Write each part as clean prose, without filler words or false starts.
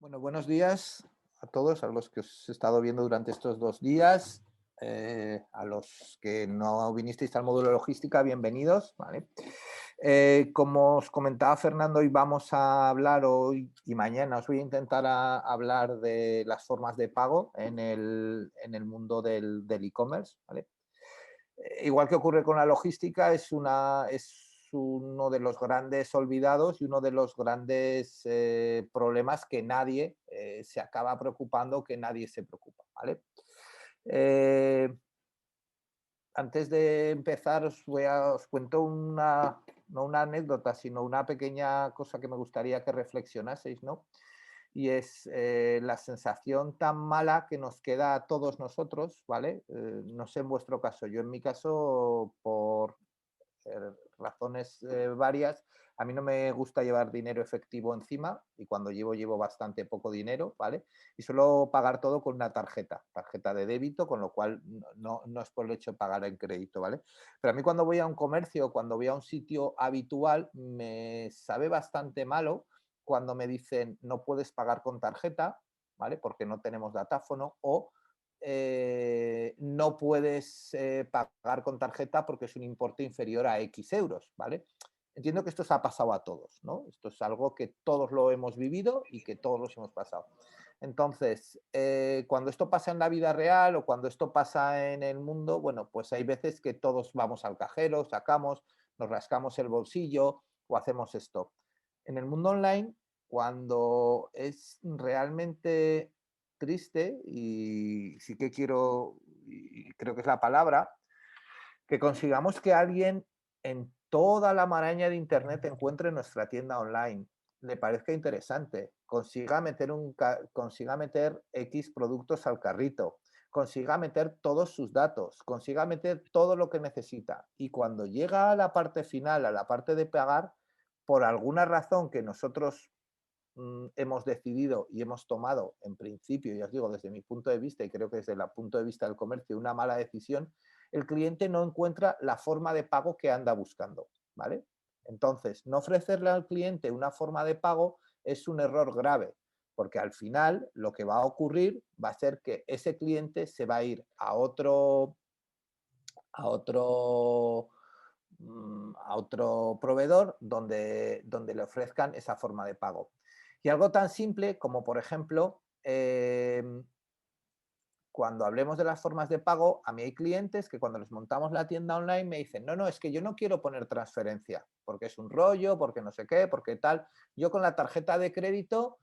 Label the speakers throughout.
Speaker 1: Bueno, buenos días a todos, a los que os he estado viendo durante estos 2 días, a los que no vinisteis al módulo de logística, bienvenidos, ¿vale? Como os comentaba Fernando, hoy vamos a hablar, hoy y mañana os voy a intentar hablar de las formas de pago en el mundo del e-commerce, ¿vale? Igual que ocurre con la logística, es uno de los grandes olvidados y uno de los grandes problemas que nadie se acaba preocupando, que nadie se preocupa, ¿vale? Eh, Antes de empezar, os cuento no una anécdota, sino una pequeña cosa que me gustaría que reflexionaseis, ¿no? Y es la sensación tan mala que nos queda a todos nosotros, ¿vale? No sé en vuestro caso, yo en mi caso, por razones varias, a mí no me gusta llevar dinero efectivo encima y cuando llevo bastante poco dinero, ¿vale? Y suelo pagar todo con una tarjeta de débito, con lo cual no es por el hecho de pagar en crédito, ¿vale? Pero a mí cuando voy a un comercio, cuando voy a un sitio habitual, me sabe bastante malo cuando me dicen no puedes pagar con tarjeta, ¿vale? Porque no tenemos datáfono o no puedes pagar con tarjeta porque es un importe inferior a X euros, ¿vale? Entiendo que esto se ha pasado a todos, ¿no? Esto es algo que todos lo hemos vivido y que todos los hemos pasado. Entonces, cuando esto pasa en la vida real o cuando esto pasa en el mundo, bueno, pues hay veces que todos vamos al cajero, sacamos, nos rascamos el bolsillo o hacemos esto. En el mundo online, cuando es realmente triste y sí que quiero, y creo que es la palabra, que consigamos que alguien en toda la maraña de Internet encuentre nuestra tienda online, le parezca interesante, consiga meter X productos al carrito, consiga meter todos sus datos, consiga meter todo lo que necesita. Y cuando llega a la parte final, a la parte de pagar, por alguna razón que nosotros hemos decidido y hemos tomado, en principio, ya os digo, desde mi punto de vista, y creo que desde el punto de vista del comercio, una mala decisión, el cliente no encuentra la forma de pago que anda buscando, ¿vale? Entonces, no ofrecerle al cliente una forma de pago es un error grave, porque al final lo que va a ocurrir va a ser que ese cliente se va a ir a otro proveedor donde le ofrezcan esa forma de pago. Y algo tan simple como, por ejemplo, cuando hablemos de las formas de pago, a mí hay clientes que cuando les montamos la tienda online me dicen, no, es que yo no quiero poner transferencia, porque es un rollo, porque no sé qué, porque tal. Yo con la tarjeta de crédito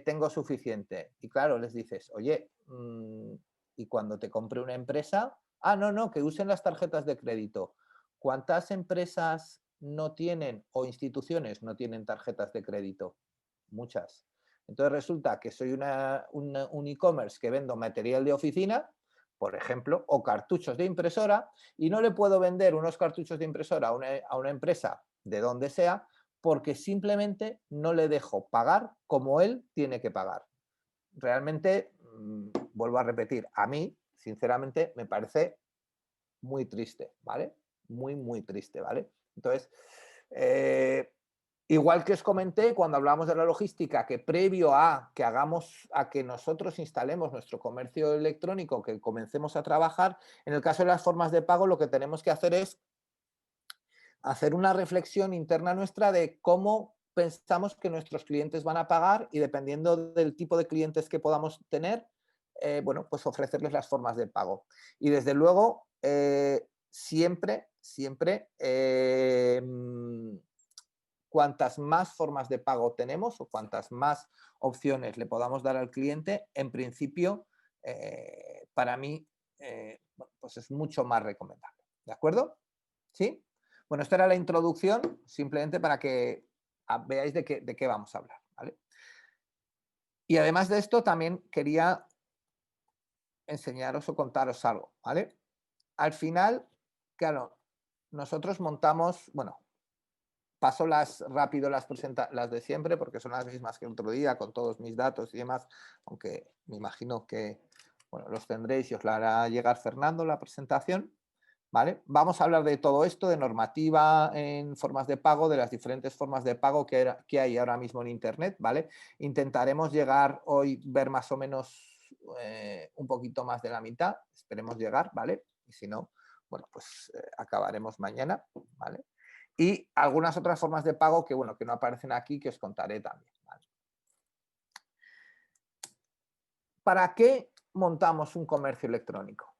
Speaker 1: tengo suficiente. Y claro, les dices, oye, y cuando te compre una empresa, no, que usen las tarjetas de crédito. ¿Cuántas empresas no tienen o instituciones no tienen tarjetas de crédito? Muchas. Entonces resulta que soy un e-commerce que vendo material de oficina, por ejemplo, o cartuchos de impresora, y no le puedo vender unos cartuchos de impresora a una empresa de donde sea, porque simplemente no le dejo pagar como él tiene que pagar. Realmente, vuelvo a repetir, a mí, sinceramente, me parece muy triste, ¿vale? Muy, muy triste, ¿vale? Entonces, eh, igual que os comenté cuando hablamos de la logística, que previo a que nosotros instalemos nuestro comercio electrónico, que comencemos a trabajar, en el caso de las formas de pago, lo que tenemos que hacer es hacer una reflexión interna nuestra de cómo pensamos que nuestros clientes van a pagar y dependiendo del tipo de clientes que podamos tener, bueno, pues ofrecerles las formas de pago. Y desde luego, siempre, cuantas más formas de pago tenemos o cuantas más opciones le podamos dar al cliente, en principio, para mí, bueno, pues es mucho más recomendable. ¿De acuerdo? ¿Sí? Bueno, esta era la introducción, simplemente para que veáis de qué vamos a hablar, ¿vale? Y además de esto, también quería enseñaros o contaros algo, ¿vale? Al final, claro, nosotros montamos, bueno, paso rápido las de siempre porque son las mismas que el otro día con todos mis datos y demás, aunque me imagino que bueno, los tendréis y os la hará llegar Fernando la presentación, ¿vale? Vamos a hablar de todo esto, de normativa en formas de pago, de las diferentes formas de pago que hay ahora mismo en Internet, ¿vale? Intentaremos llegar hoy, ver más o menos un poquito más de la mitad, esperemos llegar, ¿vale? Y si no, bueno, pues acabaremos mañana, ¿vale? Y algunas otras formas de pago que, bueno, que no aparecen aquí, que os contaré también, ¿vale? ¿Para qué montamos un comercio electrónico?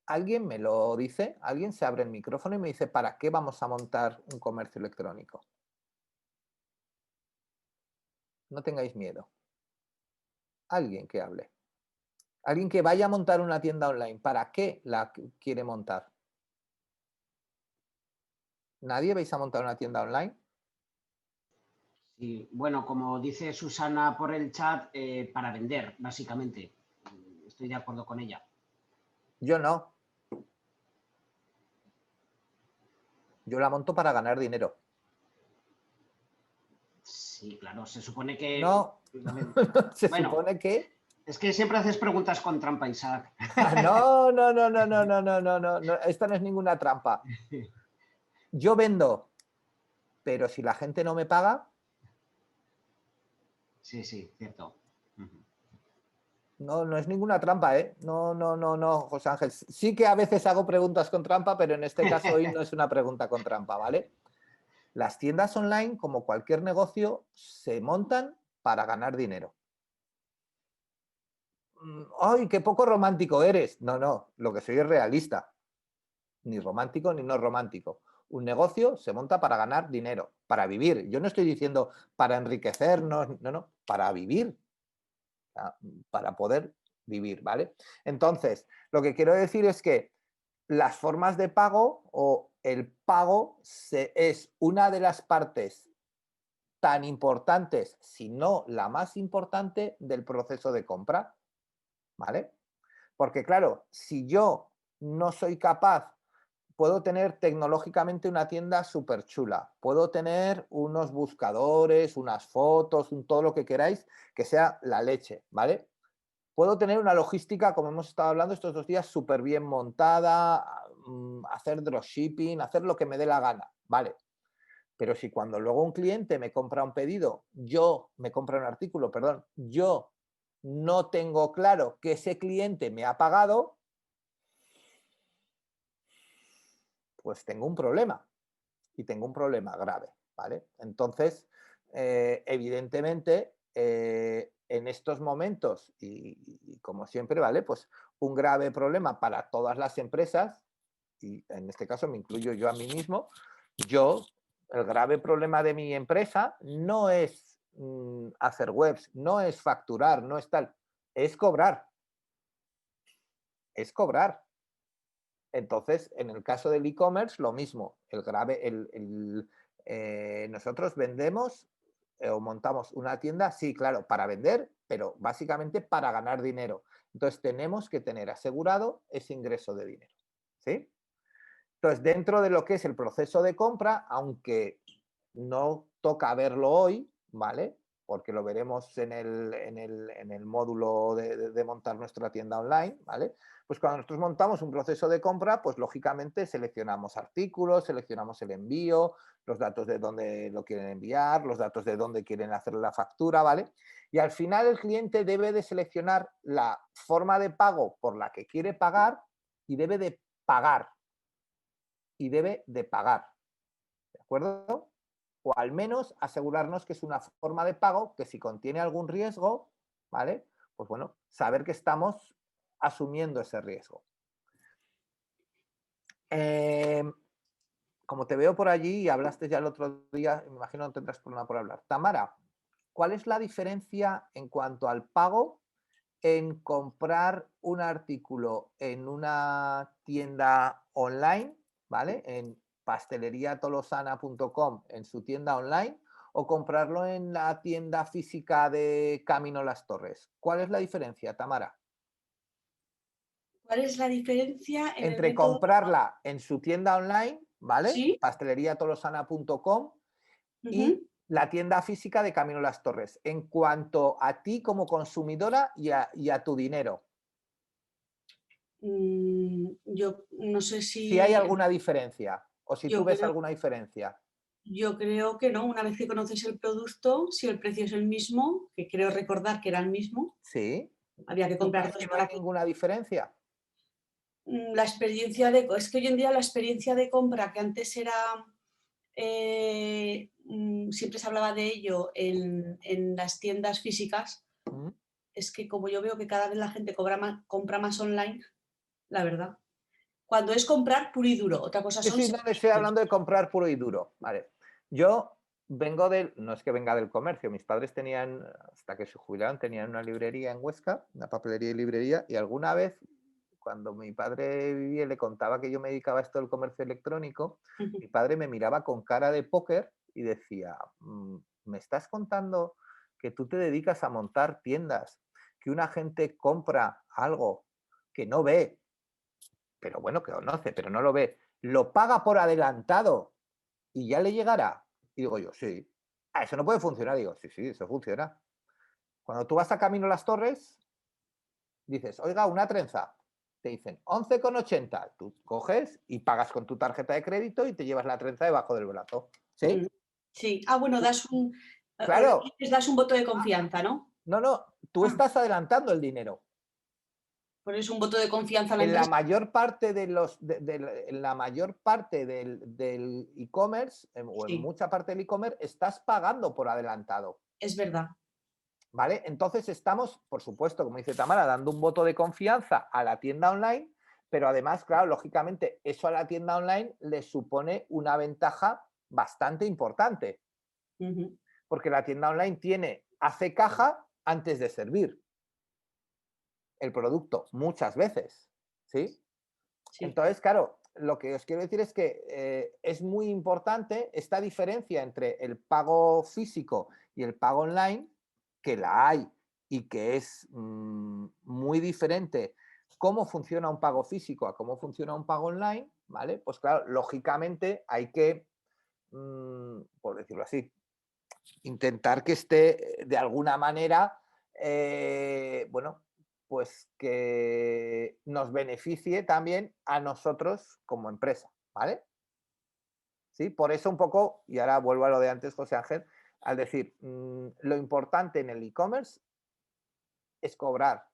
Speaker 1: ¿Alguien me lo dice? ¿Alguien se abre el micrófono y me dice para qué vamos a montar un comercio electrónico? No tengáis miedo. Alguien que hable. Alguien que vaya a montar una tienda online. ¿Para qué la quiere montar? ¿Nadie vais a montar una tienda online?
Speaker 2: Sí, bueno, como dice Susana por el chat, para vender, básicamente. Estoy de acuerdo con ella.
Speaker 1: Yo no. Yo la monto para ganar dinero.
Speaker 2: Sí, claro, se supone que...
Speaker 1: No. Se
Speaker 2: Bueno,
Speaker 1: supone que...
Speaker 2: es que siempre haces preguntas con trampa, Isaac.
Speaker 1: No, no, no, no, no, no, no, no, no, no. Esto no es ninguna trampa. Yo vendo, pero si la gente no me paga,
Speaker 2: Sí, sí, cierto.
Speaker 1: no, no es ninguna trampa, ¿eh? No, no, no, no, José Ángel. Sí que a veces hago preguntas con trampa, pero en este caso hoy no es una pregunta con trampa, ¿vale? Las tiendas online, como cualquier negocio, se montan para ganar dinero. ¡Ay, qué poco romántico eres! No, no, lo que soy es realista. Ni romántico ni no romántico. Un negocio se monta para ganar dinero, para vivir. Yo no estoy diciendo para enriquecernos, no, no, para vivir, para poder vivir, ¿vale? Entonces, lo que quiero decir es que las formas de pago o el pago es una de las partes tan importantes, si no la más importante, del proceso de compra, ¿vale? Porque claro, si yo no soy capaz, puedo tener tecnológicamente una tienda súper chula, puedo tener unos buscadores, unas fotos, todo lo que queráis, que sea la leche, ¿vale? Puedo tener una logística, como hemos estado hablando estos 2 días, súper bien montada, hacer dropshipping, hacer lo que me dé la gana, ¿vale? Pero si cuando luego un cliente me compra un pedido, me compra un artículo, perdón, yo no tengo claro que ese cliente me ha pagado, pues tengo un problema y tengo un problema grave, ¿vale? Entonces, evidentemente, en estos momentos y como siempre, ¿vale? Pues un grave problema para todas las empresas, y en este caso me incluyo yo a mí mismo, el grave problema de mi empresa no es hacer webs, no es facturar, no es tal, es cobrar, es cobrar. Entonces, en el caso del e-commerce, lo mismo. Nosotros vendemos o montamos una tienda, sí, claro, para vender, pero básicamente para ganar dinero. Entonces, tenemos que tener asegurado ese ingreso de dinero. ¿Sí? Entonces, dentro de lo que es el proceso de compra, aunque no toca verlo hoy, ¿vale? Porque lo veremos en el módulo de montar nuestra tienda online, ¿vale? Pues cuando nosotros montamos un proceso de compra, pues lógicamente seleccionamos artículos, seleccionamos el envío, los datos de dónde lo quieren enviar, los datos de dónde quieren hacer la factura, ¿vale? Y al final el cliente debe de seleccionar la forma de pago por la que quiere pagar y debe de pagar. Y debe de pagar, ¿de acuerdo? O al menos asegurarnos que es una forma de pago que si contiene algún riesgo, ¿vale? Pues bueno, saber que estamos asumiendo ese riesgo. Como te veo por allí y hablaste ya el otro día, me imagino no tendrás problema por hablar. Tamara, ¿cuál es la diferencia en cuanto al pago en comprar un artículo en una tienda online, ¿vale? En pasteleriatolosana.com, en su tienda online, o comprarlo en la tienda física de Camino Las Torres? ¿Cuál es la diferencia, Tamara?
Speaker 3: ¿Cuál es la diferencia en el
Speaker 1: Entre
Speaker 3: método?
Speaker 1: comprarla en su tienda online, ¿vale?
Speaker 3: Sí.
Speaker 1: pasteleriatolosana.com y
Speaker 3: Ujú.
Speaker 1: la tienda física de Camino Las Torres, en cuanto a ti como consumidora y a tu dinero.
Speaker 3: Yo no sé si...
Speaker 1: Si hay alguna diferencia o si tú
Speaker 3: Yo
Speaker 1: ves
Speaker 3: creo,
Speaker 1: alguna diferencia.
Speaker 3: yo creo que no. Una vez que conoces el producto, si el precio es el mismo, que creo recordar que era el mismo,
Speaker 1: Sí.
Speaker 3: había que
Speaker 1: ¿Tú
Speaker 3: comprar
Speaker 1: crees
Speaker 3: dos
Speaker 1: que no hay
Speaker 3: para que...
Speaker 1: ninguna diferencia?
Speaker 3: La experiencia de... Es que hoy en día la experiencia de compra, que antes era... siempre se hablaba de ello en las tiendas físicas,
Speaker 1: ¿Mm?
Speaker 3: es que como yo veo que cada vez la gente compra más online, la verdad. Cuando es comprar puro y duro, otra cosa
Speaker 1: Sí,
Speaker 3: son
Speaker 1: sí, no le estoy
Speaker 3: servicios.
Speaker 1: hablando de comprar puro y duro. Vale. Yo vengo del, no es que venga del comercio, mis padres tenían, hasta que se jubilaron, tenían una librería en Huesca, una papelería y librería, y alguna vez, cuando mi padre vivía, y le contaba que yo me dedicaba a esto del comercio electrónico, mi padre me miraba con cara de póker y decía, ¿me estás contando que tú te dedicas a montar tiendas, que una gente compra algo que no ve, pero bueno, que conoce, pero no lo ve, lo paga por adelantado y ya le llegará? Y digo yo, sí. Ah, eso no puede funcionar. Digo, sí, sí, eso funciona. Cuando tú vas a Camino a las Torres, dices, oiga, una trenza. Te dicen 11,80. Tú coges y pagas con tu tarjeta de crédito y te llevas la trenza debajo del brazo. ¿Sí?
Speaker 3: Sí. Ah, bueno, das un... o lo
Speaker 1: Claro.
Speaker 3: dices, das un voto de confianza, ¿no?
Speaker 1: No, no, tú
Speaker 3: Ah,
Speaker 1: estás adelantando el dinero.
Speaker 3: pones un voto de confianza a la
Speaker 1: En la
Speaker 3: empresa.
Speaker 1: mayor parte de los en la mayor parte del e-commerce o en
Speaker 3: Sí,
Speaker 1: mucha parte del e-commerce estás pagando por adelantado.
Speaker 3: es verdad.
Speaker 1: ¿Vale? Entonces estamos, por supuesto, como dice Tamara, dando un voto de confianza a la tienda online, pero además, claro, lógicamente, eso a la tienda online le supone una ventaja bastante importante,
Speaker 3: Ujú.
Speaker 1: porque la tienda online hace caja antes de servir el producto, muchas veces, ¿sí?
Speaker 3: Sí.
Speaker 1: Entonces, claro, lo que os quiero decir es que es muy importante esta diferencia entre el pago físico y el pago online, que la hay y que es muy diferente cómo funciona un pago físico a cómo funciona un pago online, ¿vale? Pues claro, lógicamente hay que, por decirlo así, intentar que esté de alguna manera, bueno, pues que nos beneficie también a nosotros como empresa, ¿vale? ¿Sí? Por eso un poco, y ahora vuelvo a lo de antes, José Ángel, al decir, lo importante en el e-commerce es cobrar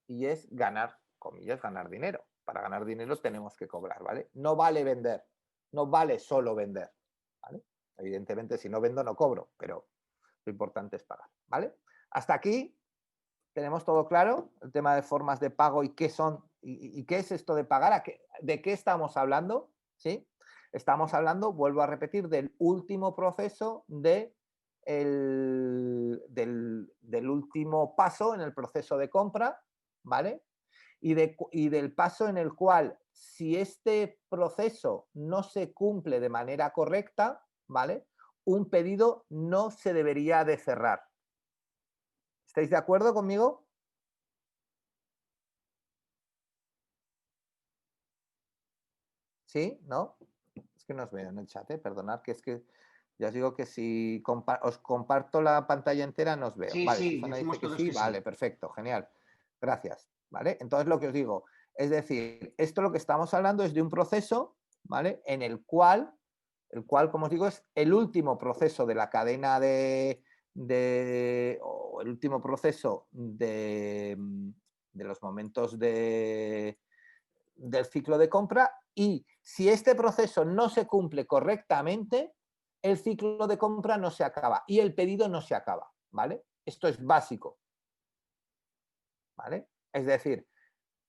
Speaker 1: y es ganar, comillas, ganar dinero. Para ganar dinero tenemos que cobrar, ¿vale? No vale vender, no vale solo vender, ¿vale? Evidentemente, si no vendo, no cobro, pero lo importante es pagar, ¿vale? Hasta aquí tenemos todo claro, el tema de formas de pago y qué son y qué es esto de pagar, de qué estamos hablando, ¿sí? Estamos hablando, vuelvo a repetir, del último proceso del último paso en el proceso de compra, ¿vale? Y del paso en el cual, si este proceso no se cumple de manera correcta, ¿vale? Un pedido no se debería de cerrar. ¿Estáis de acuerdo conmigo? ¿Sí? ¿No? Es que no os veo en el chat, ¿eh? Perdonad, que es que ya os digo que si os comparto la pantalla entera no os veo.
Speaker 2: Sí,
Speaker 1: Vale,
Speaker 2: sí,
Speaker 1: Susana dice
Speaker 2: decimos
Speaker 1: que
Speaker 2: todos
Speaker 1: sí,
Speaker 2: que
Speaker 1: vale,
Speaker 2: sí.
Speaker 1: perfecto, genial. Gracias, ¿vale? Entonces lo que os digo, es decir, esto lo que estamos hablando es de un proceso, ¿vale? En el cual, como os digo, es el último proceso de la cadena o el último proceso de los momentos del ciclo de compra, y si este proceso no se cumple correctamente, el ciclo de compra no se acaba y el pedido no se acaba, ¿vale? Esto es básico, ¿vale? Es decir,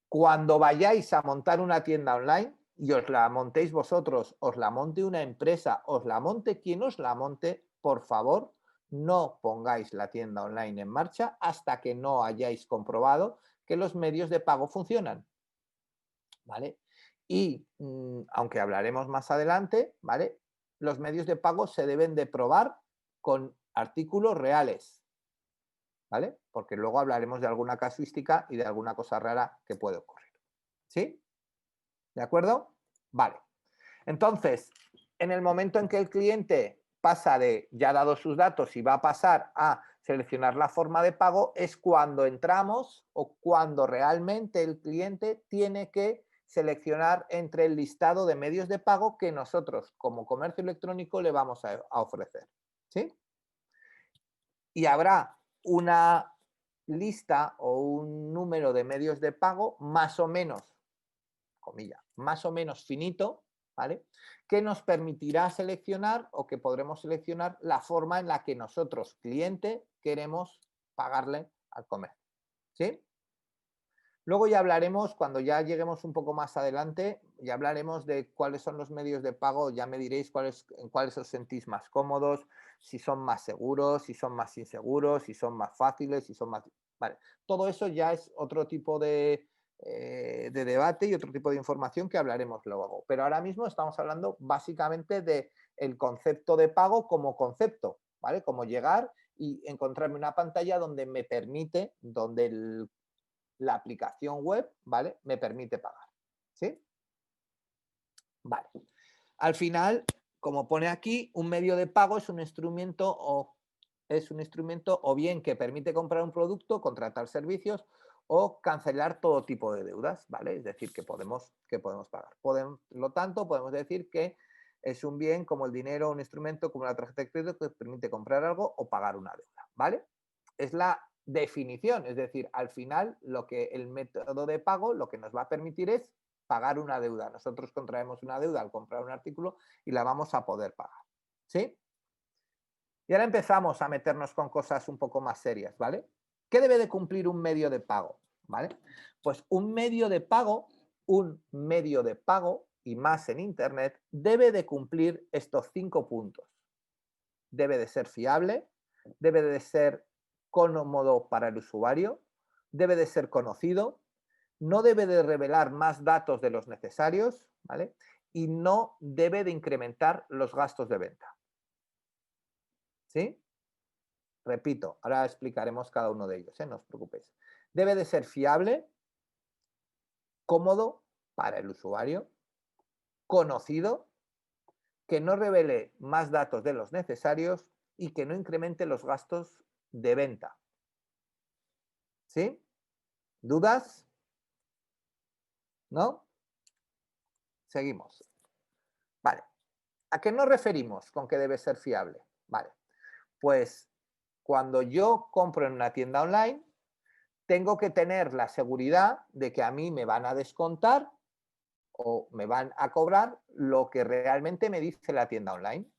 Speaker 1: cuando vayáis a montar una tienda online y os la montéis vosotros, os la monte una empresa, os la monte quien os la monte, por favor, no pongáis la tienda online en marcha hasta que no hayáis comprobado que los medios de pago funcionan, ¿vale? Y aunque hablaremos más adelante, ¿vale? Los medios de pago se deben de probar con artículos reales, ¿vale? Porque luego hablaremos de alguna casuística y de alguna cosa rara que puede ocurrir. ¿Sí? ¿De acuerdo? Vale. Entonces, en el momento en que el cliente pasa de, ya dado sus datos, y va a pasar a Seleccionar la forma de pago es cuando entramos o cuando realmente el cliente tiene que seleccionar entre el listado de medios de pago que nosotros como comercio electrónico le vamos a ofrecer. ¿Sí? Y habrá una lista o un número de medios de pago más o menos, comilla, más o menos finito, ¿vale? Que nos permitirá seleccionar o que podremos seleccionar la forma en la que nosotros, cliente, queremos pagarle al comercio. ¿Sí? Luego ya hablaremos, cuando ya lleguemos un poco más adelante, ya hablaremos de cuáles son los medios de pago, ya me diréis en cuáles os sentís más cómodos, si son más seguros, si son más inseguros, si son más fáciles, si son más... Vale, todo eso ya es otro tipo de debate y otro tipo de información que hablaremos luego. Pero ahora mismo estamos hablando básicamente del concepto de pago como concepto, ¿vale? Como llegar y encontrarme una pantalla donde me permite, donde la aplicación web, ¿vale? Me permite pagar, ¿sí? Vale. Al final, como pone aquí, un medio de pago es un instrumento o bien que permite comprar un producto, contratar servicios o cancelar todo tipo de deudas, ¿vale? Es decir, que podemos pagar. Por lo tanto, podemos decir que es un bien como el dinero, un instrumento como la tarjeta de crédito que permite comprar algo o pagar una deuda, ¿vale? Es la definición, es decir, al final lo que el método de pago lo que nos va a permitir es pagar una deuda. Nosotros contraemos una deuda al comprar un artículo y la vamos a poder pagar, ¿sí? Y ahora empezamos a meternos con cosas un poco más serias, ¿vale? ¿Qué debe de cumplir un medio de pago? ¿Vale? Pues un medio de pago, y más en Internet, debe de cumplir estos 5 puntos. Debe de ser fiable, debe de ser cómodo para el usuario, debe de ser conocido, no debe de revelar más datos de los necesarios, ¿vale? Y no debe de incrementar los gastos de venta. ¿Sí? Repito, ahora explicaremos cada uno de ellos, no os preocupéis. Debe de ser fiable, cómodo para el usuario, conocido, que no revele más datos de los necesarios y que no incremente los gastos de venta. ¿Sí? ¿Dudas? ¿No? Seguimos. Vale. ¿A qué nos referimos con que debe ser fiable? Vale. Pues cuando yo compro en una tienda online, tengo que tener la seguridad de que a mí me van a descontar o me van a cobrar lo que realmente me dice la tienda online.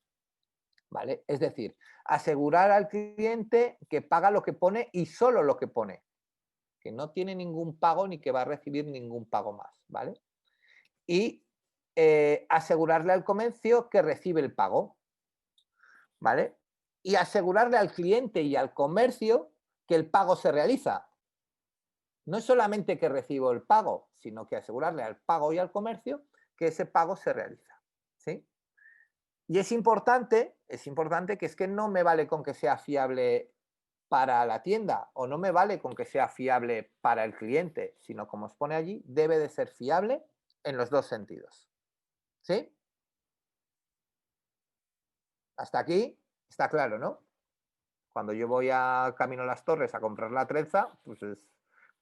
Speaker 1: ¿Vale? Es decir, asegurar al cliente que paga lo que pone y solo lo que pone, que no tiene ningún pago ni que va a recibir ningún pago más, ¿vale? Y asegurarle al comercio que recibe el pago, ¿vale? Y asegurarle al cliente y al comercio que el pago se realiza. No es solamente que recibo el pago, sino que asegurarle al pago y al comercio que ese pago se realiza, ¿sí? Y es importante que es que no me vale con que sea fiable para la tienda o no me vale con que sea fiable para el cliente, sino como os pone allí, debe de ser fiable en los dos sentidos. ¿Sí? Hasta aquí está claro, ¿no? Cuando yo voy a Camino a las Torres a comprar la trenza, pues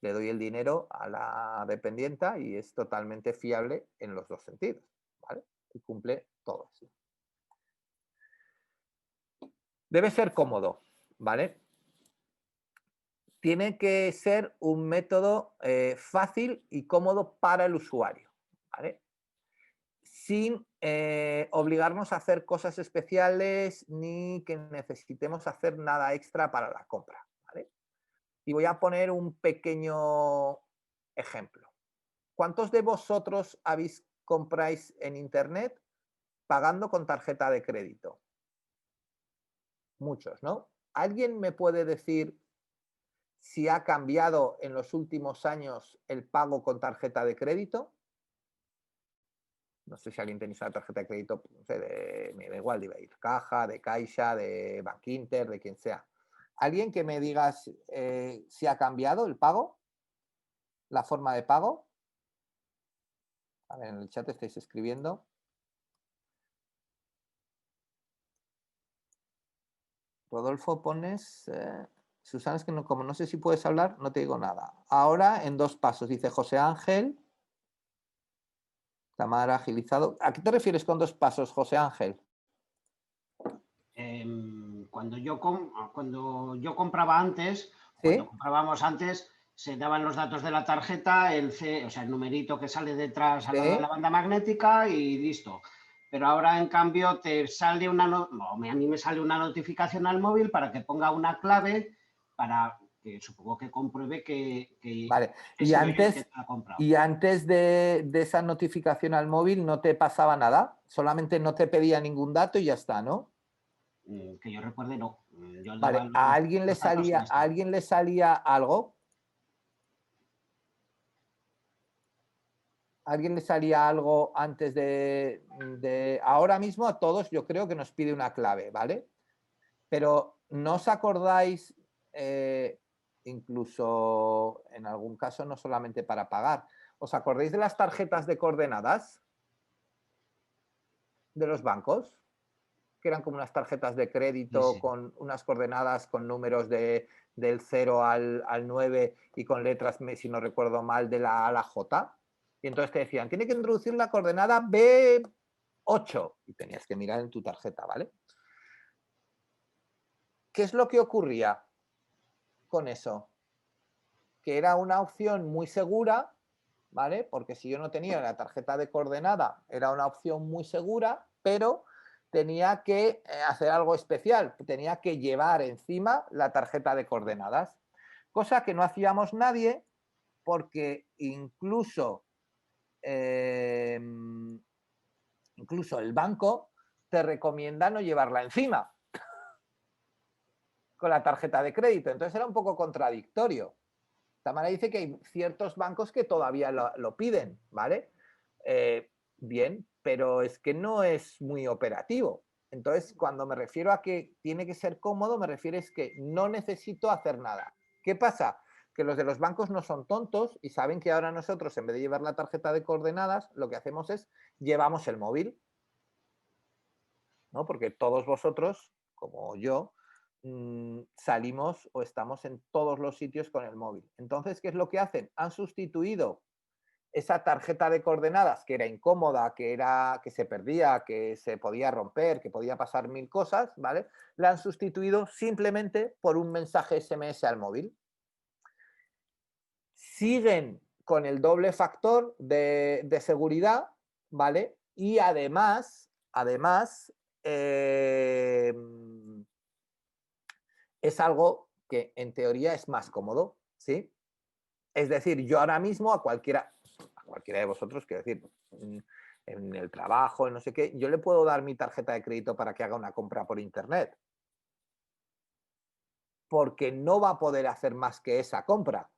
Speaker 1: le doy el dinero a la dependienta y es totalmente fiable en los dos sentidos, ¿vale? Y cumple todo eso. Debe ser cómodo, ¿vale? Tiene que ser un método fácil y cómodo para el usuario, ¿vale? Sin obligarnos a hacer cosas especiales ni que necesitemos hacer nada extra para la compra, ¿vale? Y voy a poner un pequeño ejemplo. ¿Cuántos de vosotros compráis en Internet pagando con tarjeta de crédito? Muchos, ¿no? ¿Alguien me puede decir si ha cambiado en los últimos años el pago con tarjeta de crédito? No sé si alguien tenéis una tarjeta de crédito, no sé, me da igual, de Caja, de Caixa, de Bankinter, de quien sea. ¿Alguien que me diga si ha cambiado el pago? ¿La forma de pago? A ver, en el chat estáis escribiendo. Rodolfo, pones... Susana, es que no, como no sé si puedes hablar, no te digo nada. Ahora en 2 pasos, dice José Ángel. Tamara agilizado. ¿A qué te refieres con 2 pasos, José Ángel?
Speaker 2: Cuando yo compraba antes, cuando
Speaker 1: ¿Sí?
Speaker 2: comprábamos antes, se daban los datos de la tarjeta, o sea, el numerito que sale detrás al lado de la
Speaker 1: ¿Sí?
Speaker 2: banda magnética y listo. Pero ahora, en cambio, te sale a mí me sale una notificación al móvil para que ponga una clave para que supongo que compruebe que
Speaker 1: Vale.
Speaker 2: he sido yo el que la ha comprado.
Speaker 1: Y antes de esa notificación al móvil no te pasaba nada, solamente no te pedía ningún dato y ya está, ¿no?
Speaker 2: Que yo recuerde, no. Yo daba
Speaker 1: Vale, ¿a alguien le
Speaker 2: los datos y ya
Speaker 1: salía,
Speaker 2: está.
Speaker 1: algo? ¿A alguien le salía algo antes ahora mismo a todos yo creo que nos pide una clave, ¿vale? Pero ¿no os acordáis, incluso en algún caso no solamente para pagar, ¿os acordáis de las tarjetas de coordenadas de los bancos? Que eran como unas tarjetas de crédito
Speaker 2: Sí.
Speaker 1: con unas coordenadas con números del 0 al 9 y con letras, si no recuerdo mal, de la A a la J. Y entonces te decían, tiene que introducir la coordenada B8 y tenías que mirar en tu tarjeta, ¿vale? ¿Qué es lo que ocurría con eso? Que era una opción muy segura, ¿vale? Porque si yo no tenía la tarjeta de coordenada, era una opción muy segura, pero tenía que hacer algo especial, tenía que llevar encima la tarjeta de coordenadas, cosa que no hacíamos nadie porque incluso el banco te recomienda no llevarla encima con la tarjeta de crédito, entonces era un poco contradictorio. Tamara dice que hay ciertos bancos que todavía lo piden, ¿vale? Bien, pero es que no es muy operativo. Entonces, cuando me refiero a que tiene que ser cómodo, me refiero es que no necesito hacer nada. ¿Qué pasa? Que los de los bancos no son tontos y saben que ahora nosotros, en vez de llevar la tarjeta de coordenadas, lo que hacemos es llevamos el móvil, ¿no? Porque todos vosotros, como yo, salimos o estamos en todos los sitios con el móvil. Entonces, ¿qué es lo que hacen? Han sustituido esa tarjeta de coordenadas que era incómoda, que se perdía, que se podía romper, que podía pasar 1000 cosas, ¿vale? La han sustituido simplemente por un mensaje SMS al móvil. Siguen con el doble factor de seguridad, ¿vale? Y además es algo que en teoría es más cómodo, ¿sí? Es decir, yo ahora mismo a cualquiera de vosotros, quiero decir, en el trabajo, en no sé qué, yo le puedo dar mi tarjeta de crédito para que haga una compra por internet. Porque no va a poder hacer más que esa compra.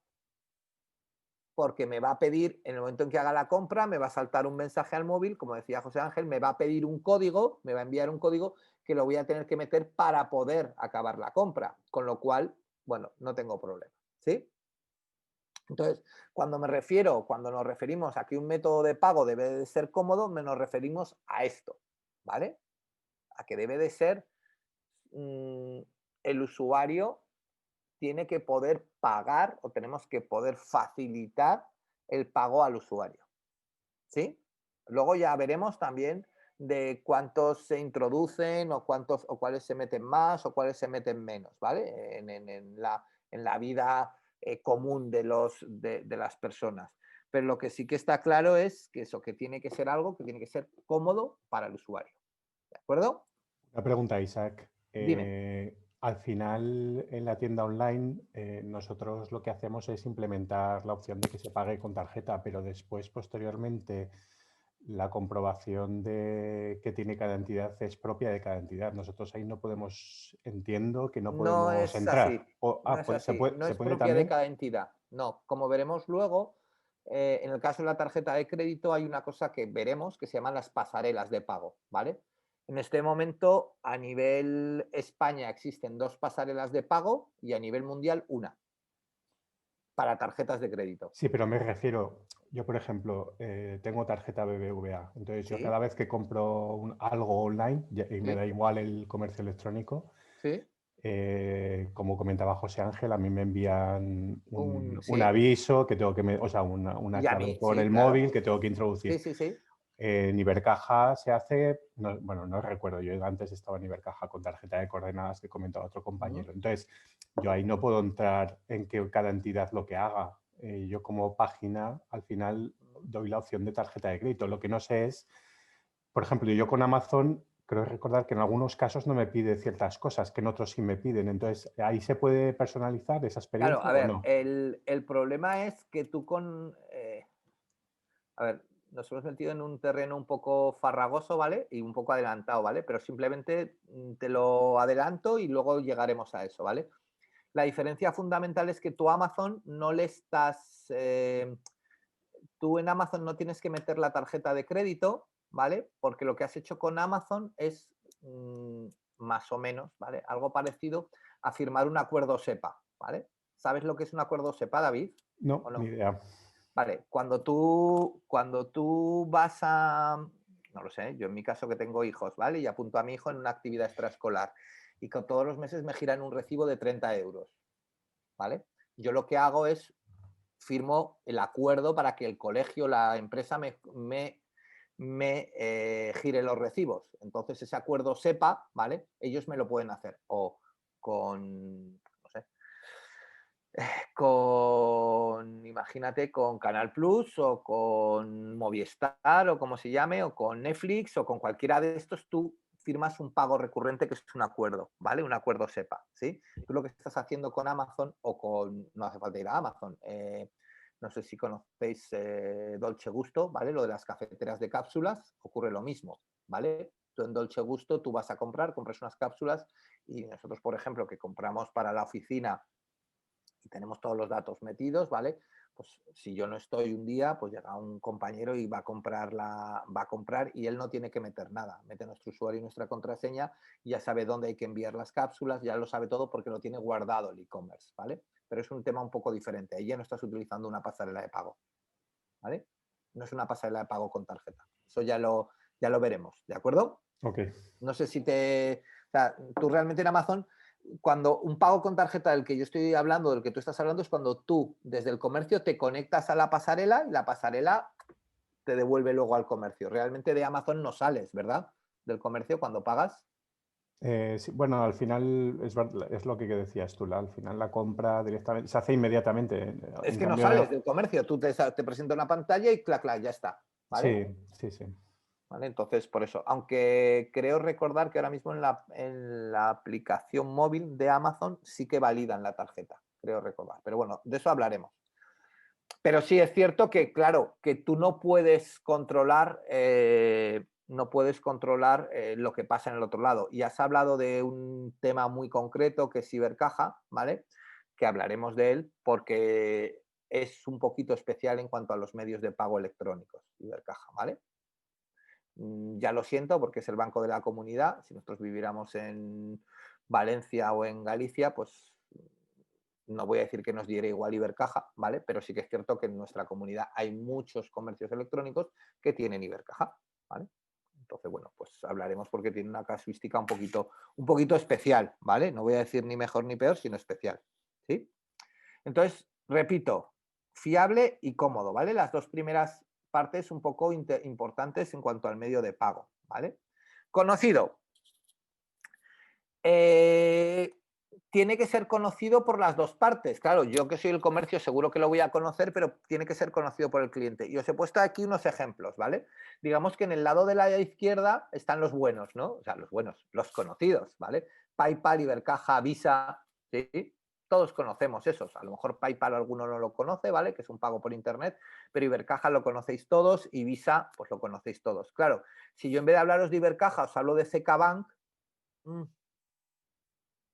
Speaker 1: Porque me va a pedir, en el momento en que haga la compra, me va a saltar un mensaje al móvil, como decía José Ángel, me va a pedir un código, me va a enviar un código que lo voy a tener que meter para poder acabar la compra. Con lo cual, bueno, no tengo problema. ¿Sí? Entonces, cuando nos referimos a que un método de pago debe de ser cómodo, nos referimos a esto, ¿vale? A que debe de ser el usuario tiene que poder pagar o tenemos que poder facilitar el pago al usuario, ¿sí? Luego ya veremos también de cuántos se introducen o cuáles se meten más o cuáles se meten menos, ¿vale? En la vida común de las personas. Pero lo que sí que está claro es que eso, que tiene que ser algo que tiene que ser cómodo para el usuario. ¿De acuerdo?
Speaker 4: Una pregunta, Isaac.
Speaker 1: Dime.
Speaker 4: Al final, en la tienda online, nosotros lo que hacemos es implementar la opción de que se pague con tarjeta, pero después, posteriormente, la comprobación de que tiene cada entidad es propia de cada entidad. Nosotros ahí no podemos, entiendo que no
Speaker 1: No
Speaker 4: podemos
Speaker 1: es así,
Speaker 4: entrar.
Speaker 1: no es
Speaker 4: ¿Se
Speaker 1: así,
Speaker 4: puede,
Speaker 1: no
Speaker 4: se
Speaker 1: es
Speaker 4: puede
Speaker 1: propia de
Speaker 4: también?
Speaker 1: cada entidad. No, como veremos luego, en el caso de la tarjeta de crédito hay una cosa que veremos que se llaman las pasarelas de pago, ¿vale? En este momento, a nivel España existen 2 pasarelas de pago y a nivel mundial una, para tarjetas de crédito.
Speaker 4: Sí, pero me refiero, yo por ejemplo, tengo tarjeta BBVA, entonces yo
Speaker 1: ¿Sí?
Speaker 4: cada vez que compro algo online, y me
Speaker 1: ¿Sí?
Speaker 4: da igual el comercio electrónico,
Speaker 1: ¿Sí?
Speaker 4: como comentaba José Ángel, a mí me envían
Speaker 1: Sí.
Speaker 4: un aviso que tengo que, o sea, una
Speaker 1: Y a
Speaker 4: clave
Speaker 1: mí,
Speaker 4: por
Speaker 1: sí,
Speaker 4: el
Speaker 1: claro.
Speaker 4: móvil que tengo que introducir.
Speaker 1: Sí.
Speaker 4: En Ibercaja se hace, bueno, no recuerdo, yo antes estaba en Ibercaja con tarjeta de coordenadas que comentaba otro compañero. Entonces, yo ahí no puedo entrar en que cada entidad lo que haga. Yo como página, al final, doy la opción de tarjeta de crédito. Lo que no sé es, por ejemplo, yo con Amazon creo recordar que en algunos casos no me pide ciertas cosas, que en otros sí me piden. Entonces, ¿ahí se puede personalizar esa
Speaker 1: Claro,
Speaker 4: experiencia
Speaker 1: a
Speaker 4: o
Speaker 1: ver,
Speaker 4: no?
Speaker 1: el problema es que tú a ver, nos hemos metido en un terreno un poco farragoso, ¿vale? Y un poco adelantado, ¿vale? Pero simplemente te lo adelanto y luego llegaremos a eso, ¿vale? La diferencia fundamental es que tú Amazon no le estás... tú en Amazon no tienes que meter la tarjeta de crédito, ¿vale? Porque lo que has hecho con Amazon es más o menos, ¿vale? Algo parecido a firmar un acuerdo SEPA, ¿vale? ¿Sabes lo que es un acuerdo SEPA, David?
Speaker 4: No,
Speaker 1: ¿O no?
Speaker 4: ni idea.
Speaker 1: Vale, cuando tú vas a, no lo sé, yo en mi caso que tengo hijos, ¿vale? Y apunto a mi hijo en una actividad extraescolar y que todos los meses me giran un recibo de 30 euros, ¿vale? Yo lo que hago es firmo el acuerdo para que el colegio, la empresa me gire los recibos. Entonces ese acuerdo SEPA, ¿vale? Ellos me lo pueden hacer o con, no sé, imagínate, con Canal Plus o con Movistar o como se llame, o con Netflix o con cualquiera de estos, tú firmas un pago recurrente que es un acuerdo, ¿vale? Un acuerdo SEPA, ¿sí? Tú lo que estás haciendo con Amazon o con, no hace falta ir a Amazon, no sé si conocéis Dolce Gusto, ¿vale? Lo de las cafeteras de cápsulas, ocurre lo mismo, ¿vale? Tú en Dolce Gusto tú vas a compras unas cápsulas y nosotros, por ejemplo, que compramos para la oficina y tenemos todos los datos metidos, ¿vale? Pues si yo no estoy un día, pues llega un compañero y va a comprar y él no tiene que meter nada. Mete nuestro usuario y nuestra contraseña y ya sabe dónde hay que enviar las cápsulas, ya lo sabe todo porque lo tiene guardado el e-commerce, ¿vale? Pero es un tema un poco diferente. Ahí ya no estás utilizando una pasarela de pago, ¿vale? No es una pasarela de pago con tarjeta. Eso ya lo veremos, ¿de acuerdo?
Speaker 4: Ok.
Speaker 1: No sé si o sea, tú realmente en Amazon, cuando un pago con tarjeta del que yo estoy hablando, del que tú estás hablando, es cuando tú desde el comercio te conectas a la pasarela y la pasarela te devuelve luego al comercio. Realmente de Amazon no sales, ¿verdad? Del comercio cuando pagas.
Speaker 4: Sí, bueno, al final es lo que decías tú, al final la compra directamente se hace inmediatamente.
Speaker 1: Es
Speaker 4: En
Speaker 1: que no
Speaker 4: cambio,
Speaker 1: sales del comercio, tú te presenta una pantalla y clac, clac, ya está, ¿vale?
Speaker 4: sí.
Speaker 1: ¿Vale? Entonces, por eso, aunque creo recordar que ahora mismo en la aplicación móvil de Amazon sí que validan la tarjeta, creo recordar. Pero bueno, de eso hablaremos. Pero sí es cierto que, claro, que tú no puedes controlar, lo que pasa en el otro lado. Y has hablado de un tema muy concreto que es Ibercaja, ¿vale? Que hablaremos de él porque es un poquito especial en cuanto a los medios de pago electrónicos, Ibercaja, ¿vale? Ya lo siento porque es el banco de la comunidad. Si nosotros viviéramos en Valencia o en Galicia, pues no voy a decir que nos diera igual Ibercaja, ¿vale? Pero sí que es cierto que en nuestra comunidad hay muchos comercios electrónicos que tienen Ibercaja, ¿vale? Entonces, bueno, pues hablaremos porque tiene una casuística un poquito especial, ¿vale? No voy a decir ni mejor ni peor, sino especial, ¿sí? Entonces, repito, fiable y cómodo, ¿vale? Las dos primeras partes un poco importantes en cuanto al medio de pago, ¿vale? Conocido. Tiene que ser conocido por las dos partes. Claro, yo que soy el comercio seguro que lo voy a conocer, pero tiene que ser conocido por el cliente. Y os he puesto aquí unos ejemplos, ¿vale? Digamos que en el lado de la izquierda están los buenos, ¿no? O sea, los buenos, los conocidos, ¿vale? PayPal, Ibercaja, Visa, ¿sí? Todos conocemos esos. A lo mejor PayPal alguno no lo conoce, ¿vale? Que es un pago por internet, pero Ibercaja lo conocéis todos y Visa, pues lo conocéis todos. Claro, si yo en vez de hablaros de Ibercaja os hablo de CK Bank,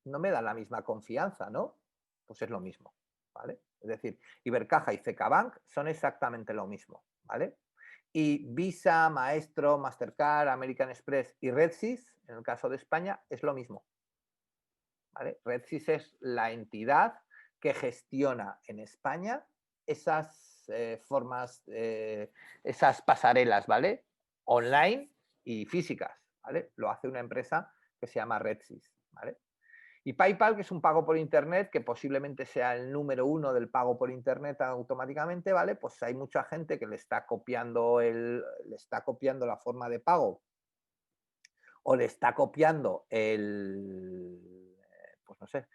Speaker 1: no me da la misma confianza, ¿no? Pues es lo mismo, ¿vale? Es decir, Ibercaja y CK Bank son exactamente lo mismo, ¿vale? Y Visa, Maestro, Mastercard, American Express y RedSys, en el caso de España, es lo mismo, ¿vale? RedSys es la entidad que gestiona en España esas esas pasarelas, ¿vale? Online y físicas, ¿vale? Lo hace una empresa que se llama RedSys, ¿vale? Y PayPal, que es un pago por Internet, que posiblemente sea el número 1 del pago por Internet automáticamente, ¿vale? Pues hay mucha gente que le está copiando la forma de pago o le está copiando pues no sé,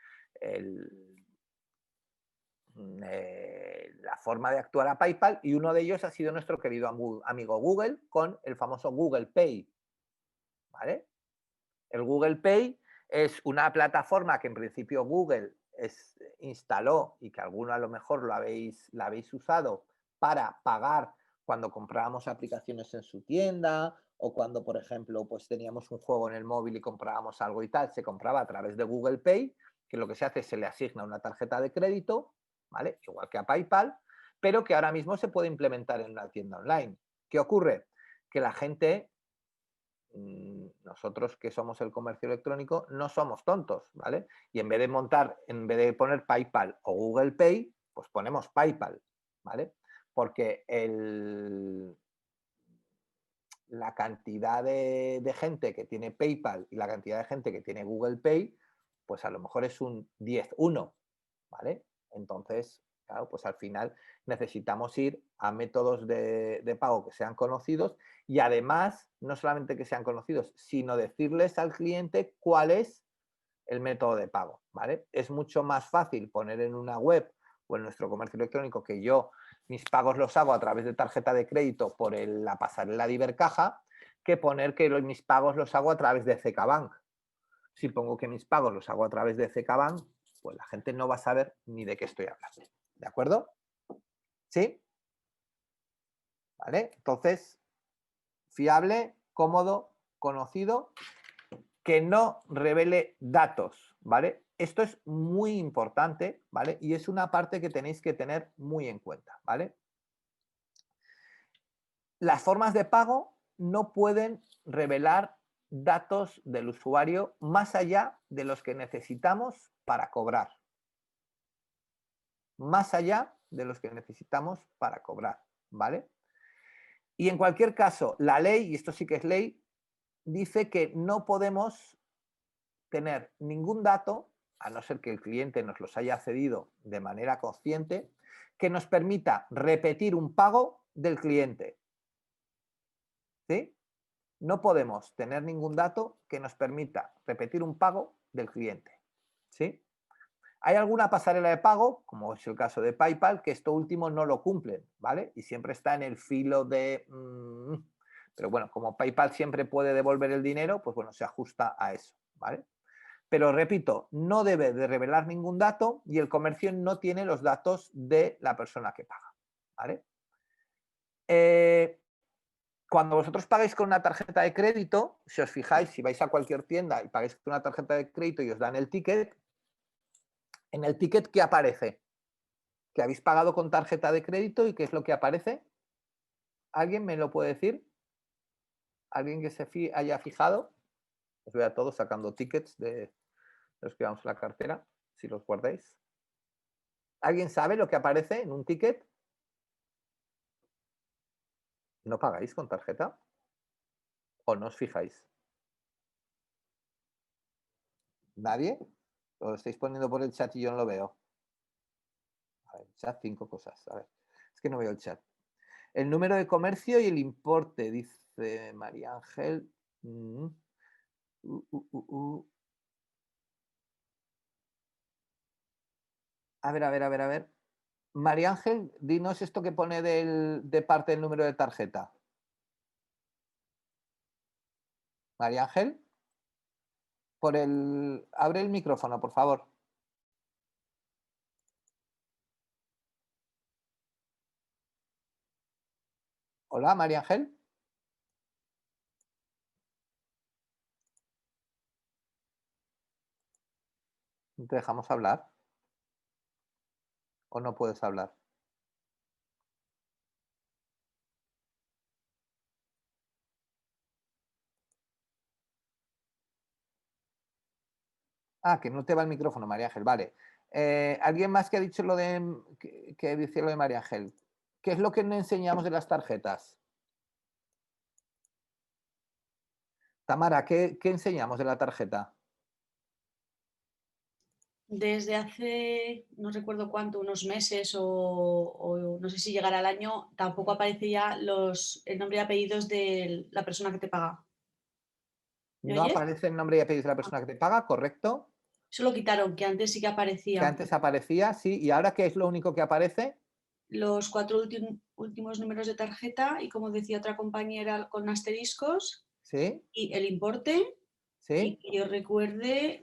Speaker 1: la forma de actuar a PayPal, y uno de ellos ha sido nuestro querido amigo Google con el famoso Google Pay, ¿vale? El Google Pay es una plataforma que en principio Google instaló y que alguno a lo mejor la habéis usado para pagar cuando comprábamos aplicaciones en su tienda o cuando, por ejemplo, pues teníamos un juego en el móvil y comprábamos algo y tal, se compraba a través de Google Pay, que lo que se hace es se le asigna una tarjeta de crédito, ¿vale? Igual que a PayPal, pero que ahora mismo se puede implementar en una tienda online. ¿Qué ocurre? Que la gente, nosotros que somos el comercio electrónico, no somos tontos, ¿vale? Y en vez de poner PayPal o Google Pay, pues ponemos PayPal, ¿vale? Porque la cantidad de gente que tiene PayPal y la cantidad de gente que tiene Google Pay, pues a lo mejor es un 10-1, ¿vale? Entonces, claro, pues al final necesitamos ir a métodos de pago que sean conocidos y además, no solamente que sean conocidos, sino decirles al cliente cuál es el método de pago, ¿vale? Es mucho más fácil poner en una web o en nuestro comercio electrónico que yo mis pagos los hago a través de tarjeta de crédito por la pasarela de Ibercaja que poner que mis pagos los hago a través de CKBank. Si pongo que mis pagos los hago a través de CKBank, pues la gente no va a saber ni de qué estoy hablando. ¿De acuerdo? ¿Sí? ¿Vale? Entonces, fiable, cómodo, conocido, que no revele datos, ¿vale? Esto es muy importante, ¿vale? Y es una parte que tenéis que tener muy en cuenta, ¿vale? Las formas de pago no pueden revelar datos del usuario más allá de los que necesitamos para cobrar. Más allá de los que necesitamos para cobrar, ¿vale? Y en cualquier caso, la ley, y esto sí que es ley, dice que no podemos tener ningún dato, a no ser que el cliente nos los haya cedido de manera consciente, que nos permita repetir un pago del cliente. ¿Sí? No podemos tener ningún dato que nos permita repetir un pago del cliente. ¿Sí? Hay alguna pasarela de pago, como es el caso de PayPal, que esto último no lo cumplen, ¿vale? Y siempre está en el filo de... pero bueno, como PayPal siempre puede devolver el dinero, pues bueno, se ajusta a eso, ¿vale? Pero repito, no debe de revelar ningún dato y el comercio no tiene los datos de la persona que paga, ¿vale? Cuando vosotros pagáis con una tarjeta de crédito, si os fijáis, si vais a cualquier tienda y pagáis con una tarjeta de crédito y os dan el ticket, en el ticket, ¿qué aparece? Que habéis pagado con tarjeta de crédito y ¿qué es lo que aparece? ¿Alguien me lo puede decir? ¿Alguien que se haya fijado? Os veo a todos sacando tickets de los que vamos a la cartera, si los guardáis. ¿Alguien sabe lo que aparece en un ticket? ¿No pagáis con tarjeta? ¿O no os fijáis? ¿Nadie? Lo estáis poniendo por el chat y yo no lo veo. A ver, chat, 5 cosas. A ver, es que no veo el chat. El número de comercio y el importe, dice María Ángel. A ver. María Ángel, dinos esto que pone de parte del número de tarjeta. María Ángel, abre el micrófono, por favor. Hola, María Ángel. ¿Te dejamos hablar? ¿O no puedes hablar? Ah, que no te va el micrófono, María Ángel, vale. ¿Alguien más que ha dicho lo de que dice lo de María Ángel? ¿Qué es lo que no enseñamos de las tarjetas? Tamara, ¿qué enseñamos de la tarjeta?
Speaker 3: Desde hace, no recuerdo cuánto, unos meses o no sé si llegará al año, tampoco aparece ya el nombre y apellidos de la persona que te paga. ¿Me
Speaker 1: No
Speaker 3: oyes?
Speaker 1: aparece el nombre y apellidos de la persona que te paga, ¿correcto?
Speaker 3: Eso lo quitaron, que antes sí que
Speaker 1: Que
Speaker 3: aparecía.
Speaker 1: antes aparecía, sí. ¿Y ahora qué es lo único que aparece?
Speaker 3: Los 4 últimos números de tarjeta y, como decía otra compañera, con asteriscos
Speaker 1: Sí,
Speaker 3: y el importe. Y
Speaker 1: sí.
Speaker 3: que yo recuerde,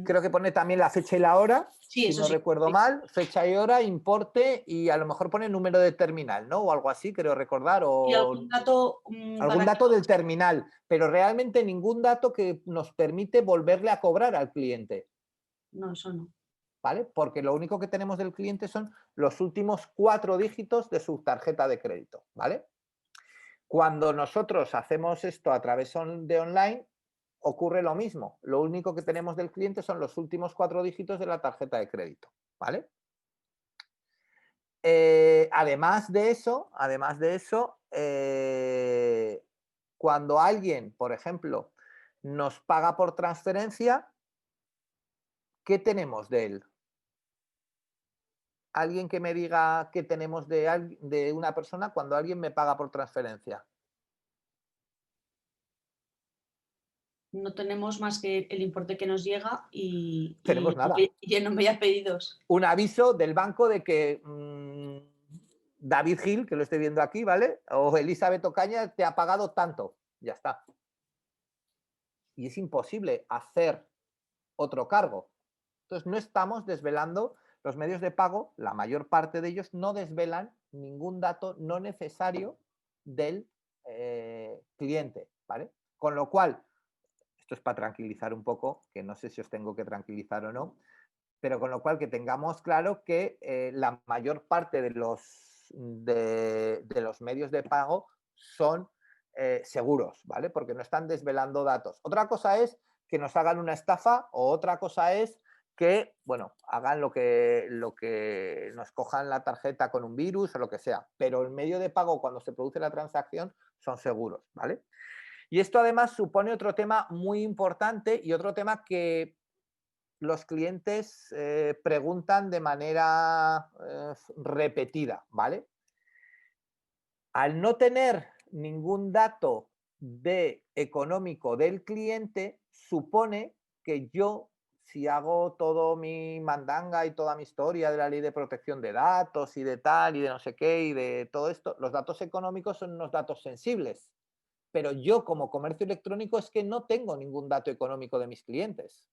Speaker 1: Creo que pone también la fecha y la hora,
Speaker 3: sí,
Speaker 1: si
Speaker 3: eso
Speaker 1: no
Speaker 3: sí.
Speaker 1: recuerdo mal. Fecha y hora, importe y a lo mejor pone número de terminal, ¿no? O algo así, creo recordar.
Speaker 3: Y
Speaker 1: O
Speaker 3: algún dato
Speaker 1: algún
Speaker 3: para que...
Speaker 1: dato del terminal, pero realmente ningún dato que nos permite volverle a cobrar al cliente,
Speaker 3: No, eso no.
Speaker 1: ¿vale? Porque lo único que tenemos del cliente son los últimos 4 dígitos de su tarjeta de crédito, ¿vale? Cuando nosotros hacemos esto a través de online, ocurre lo mismo. Lo único que tenemos del cliente son los últimos 4 dígitos de la tarjeta de crédito, ¿vale? Además de eso, cuando alguien, por ejemplo, nos paga por transferencia, ¿qué tenemos de él? Alguien que me diga qué tenemos de una persona cuando alguien me paga por transferencia.
Speaker 3: No tenemos más que el importe que nos llega
Speaker 1: Tenemos nada.
Speaker 3: y el nombre y apellidos.
Speaker 1: Un aviso del banco de que David Gil, que lo estoy viendo aquí, ¿vale? O Elizabeth Ocaña te ha pagado tanto. Ya está. Y es imposible hacer otro cargo. Entonces, no estamos desvelando los medios de pago, la mayor parte de ellos no desvelan ningún dato no necesario del cliente, ¿vale? Con lo cual, esto es para tranquilizar un poco, que no sé si os tengo que tranquilizar o no, pero con lo cual que tengamos claro que la mayor parte de los medios de pago son seguros, ¿vale? Porque no están desvelando datos. Otra cosa es que nos hagan una estafa o otra cosa es que, bueno, hagan lo que nos cojan la tarjeta con un virus o lo que sea. Pero el medio de pago cuando se produce la transacción son seguros, ¿vale? Y esto además supone otro tema muy importante y otro tema que los clientes preguntan de manera repetida, ¿vale? Al no tener ningún dato económico del cliente, supone que yo, si hago todo mi mandanga y toda mi historia de la ley de protección de datos y de tal y de no sé qué y de todo esto, los datos económicos son unos datos sensibles. Pero yo como comercio electrónico es que no tengo ningún dato económico de mis clientes.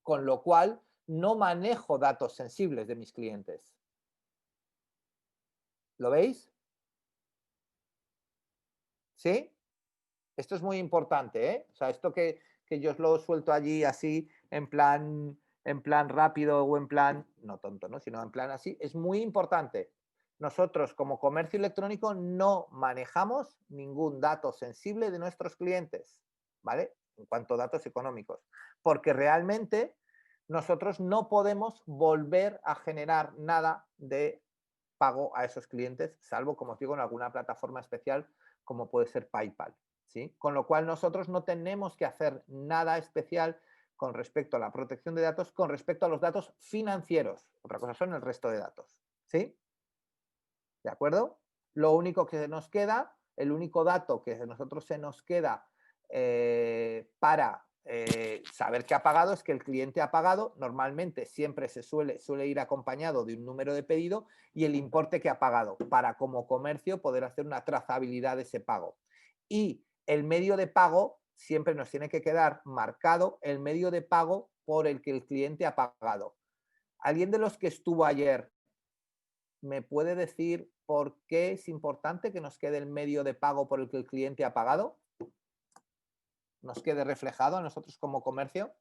Speaker 1: Con lo cual no manejo datos sensibles de mis clientes. ¿Lo veis? ¿Sí? Esto es muy importante, ¿eh? O sea, esto que yo os lo suelto allí así, en plan rápido o en plan, no tonto, ¿no? Sino en plan así, es muy importante. Nosotros como comercio electrónico no manejamos ningún dato sensible de nuestros clientes, ¿vale? En cuanto a datos económicos. Porque realmente nosotros no podemos volver a generar nada de pago a esos clientes, salvo, como os digo, en alguna plataforma especial como puede ser PayPal, ¿sí? Con lo cual nosotros no tenemos que hacer nada especial con respecto a la protección de datos, con respecto a los datos financieros. Otra cosa son el resto de datos, ¿sí? ¿De acuerdo? Lo único que nos queda, el único dato que a nosotros se nos queda para saber que ha pagado es que el cliente ha pagado. Normalmente siempre suele ir acompañado de un número de pedido y el importe que ha pagado para como comercio poder hacer una trazabilidad de ese pago. Y el medio de pago siempre nos tiene que quedar marcado el medio de pago por el que el cliente ha pagado. ¿Alguien de los que estuvo ayer me puede decir por qué es importante que nos quede el medio de pago por el que el cliente ha pagado? ¿Nos quede reflejado a nosotros como comercio?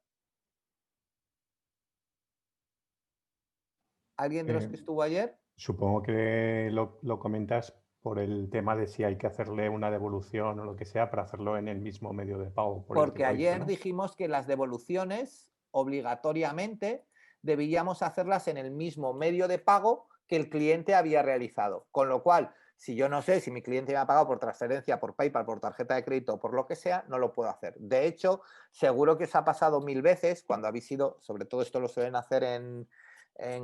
Speaker 1: ¿Alguien de los que estuvo ayer?
Speaker 4: Supongo que lo comentas por el tema de si hay que hacerle una devolución o lo que sea para hacerlo en el mismo medio de pago por el que
Speaker 1: Porque
Speaker 4: lo hizo,
Speaker 1: ayer
Speaker 4: ¿no?
Speaker 1: dijimos que las devoluciones obligatoriamente debíamos hacerlas en el mismo medio de pago que el cliente había realizado. Con lo cual, Si yo no sé si mi cliente me ha pagado por transferencia, por PayPal, por tarjeta de crédito o por lo que sea, no lo puedo hacer. De hecho, seguro que os ha pasado 1000 veces cuando habéis ido, sobre todo esto lo suelen hacer en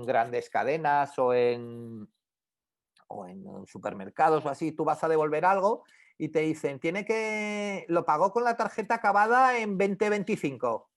Speaker 1: grandes cadenas o en supermercados o así, tú vas a devolver algo y te dicen, lo pagó con la tarjeta acabada en 2025.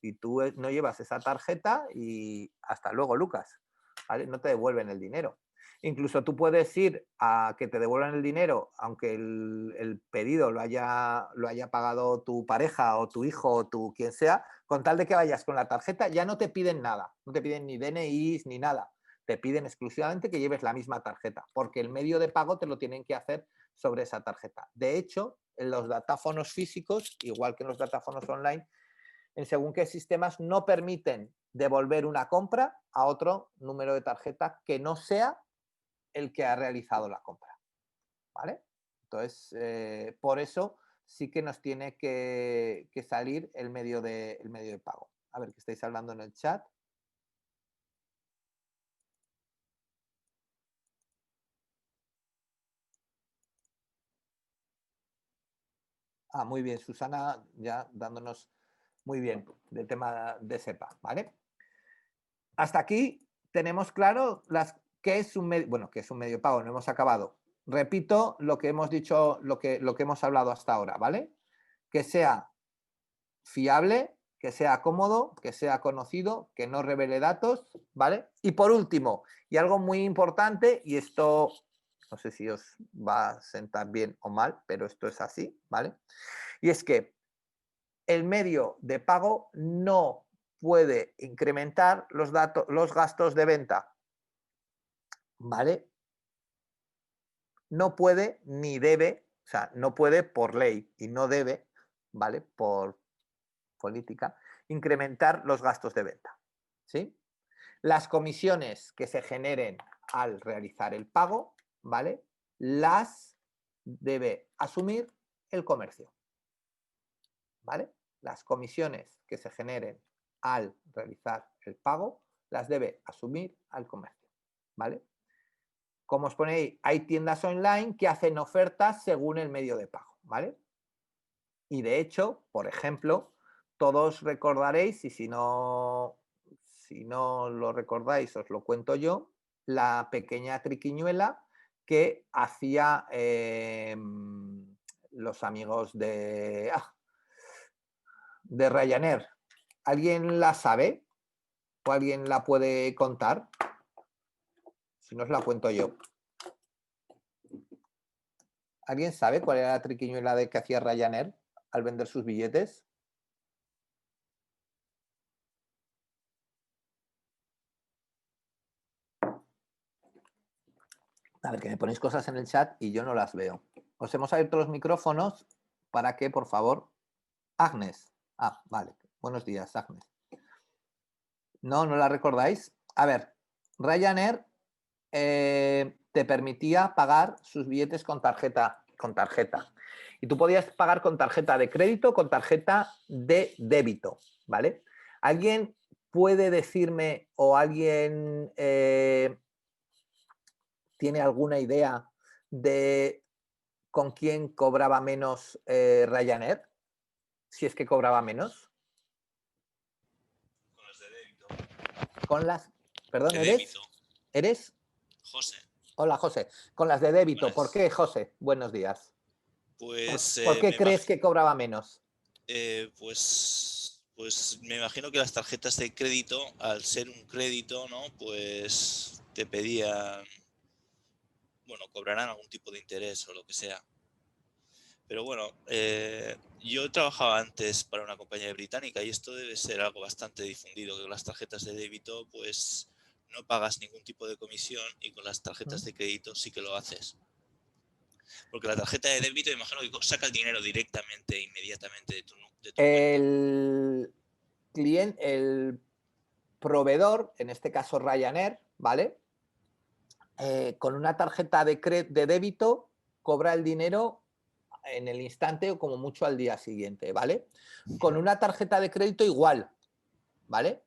Speaker 1: Y tú no llevas esa tarjeta y hasta luego, Lucas, ¿vale? No te devuelven el dinero. Incluso tú puedes ir a que te devuelvan el dinero, aunque el pedido lo haya pagado tu pareja o tu hijo o tu quien sea, con tal de que vayas con la tarjeta, ya no te piden nada, no te piden ni DNIs ni nada, te piden exclusivamente que lleves la misma tarjeta, porque el medio de pago te lo tienen que hacer sobre esa tarjeta. De hecho, en los datáfonos físicos, igual que en los datáfonos online, en según qué sistemas no permiten devolver una compra a otro número de tarjeta que no sea el que ha realizado la compra, ¿vale? Entonces, por eso sí que nos tiene que salir el medio de pago. A ver, que estáis hablando en el chat. Ah, muy bien, Susana ya dándonos muy bien del tema de SEPA, ¿vale? Hasta aquí tenemos claro qué es un medio de pago, no hemos acabado. Repito lo que hemos dicho, lo que hemos hablado hasta ahora, ¿vale? Que sea fiable, que sea cómodo, que sea conocido, que no revele datos, ¿vale? Y por último, y algo muy importante, y esto no sé si os va a sentar bien o mal, pero esto es así, ¿vale? Y es que el medio de pago no puede incrementar los gastos de venta, ¿vale? No puede ni debe, o sea, no puede por ley y no debe, ¿vale? Por política, incrementar los gastos de venta, ¿sí? Las comisiones que se generen al realizar el pago, ¿vale? Las debe asumir el comercio, ¿vale? Las comisiones que se generen al realizar el pago las debe asumir al comercio, ¿vale? Como os pone ahí, hay tiendas online que hacen ofertas según el medio de pago, ¿vale? Y de hecho, por ejemplo, todos recordaréis, y si no lo recordáis, os lo cuento yo, la pequeña triquiñuela que hacía los amigos de Ryanair. ¿Alguien la sabe? ¿O alguien la puede contar? Si no, os la cuento yo. ¿Alguien sabe cuál era la triquiñuela de que hacía Ryanair al vender sus billetes? A ver, que me ponéis cosas en el chat y yo no las veo. Os hemos abierto los micrófonos para que, por favor... Agnes. Ah, vale. Buenos días, Agnes. ¿No la recordáis? A ver, Ryanair te permitía pagar sus billetes con tarjeta. Y tú podías pagar con tarjeta de crédito, con tarjeta de débito, ¿vale? ¿Alguien puede decirme o alguien tiene alguna idea de con quién cobraba menos Ryanair? Si es que cobraba menos.
Speaker 5: Con las de débito.
Speaker 1: Con las... Perdón,
Speaker 5: De débito.
Speaker 1: ¿Eres?
Speaker 5: José.
Speaker 1: Hola, José. Con las de débito.
Speaker 5: Buenas.
Speaker 1: ¿Por qué, José? Buenos días.
Speaker 5: Pues...
Speaker 1: ¿Por qué crees que cobraba menos?
Speaker 5: Pues me imagino que las tarjetas de crédito, al ser un crédito, ¿no? Pues te pedían... Bueno, cobrarán algún tipo de interés o lo que sea. Pero bueno, yo trabajaba antes para una compañía británica y esto debe ser algo bastante difundido, que con las tarjetas de débito pues no pagas ningún tipo de comisión y con las tarjetas de crédito sí que lo haces. Porque la tarjeta de débito, imagino que saca el dinero directamente, inmediatamente de tu
Speaker 1: cuenta. El proveedor, en este caso Ryanair, ¿vale? Con una tarjeta de débito cobra el dinero en el instante o como mucho al día siguiente, ¿vale? Con una tarjeta de crédito igual, ¿vale?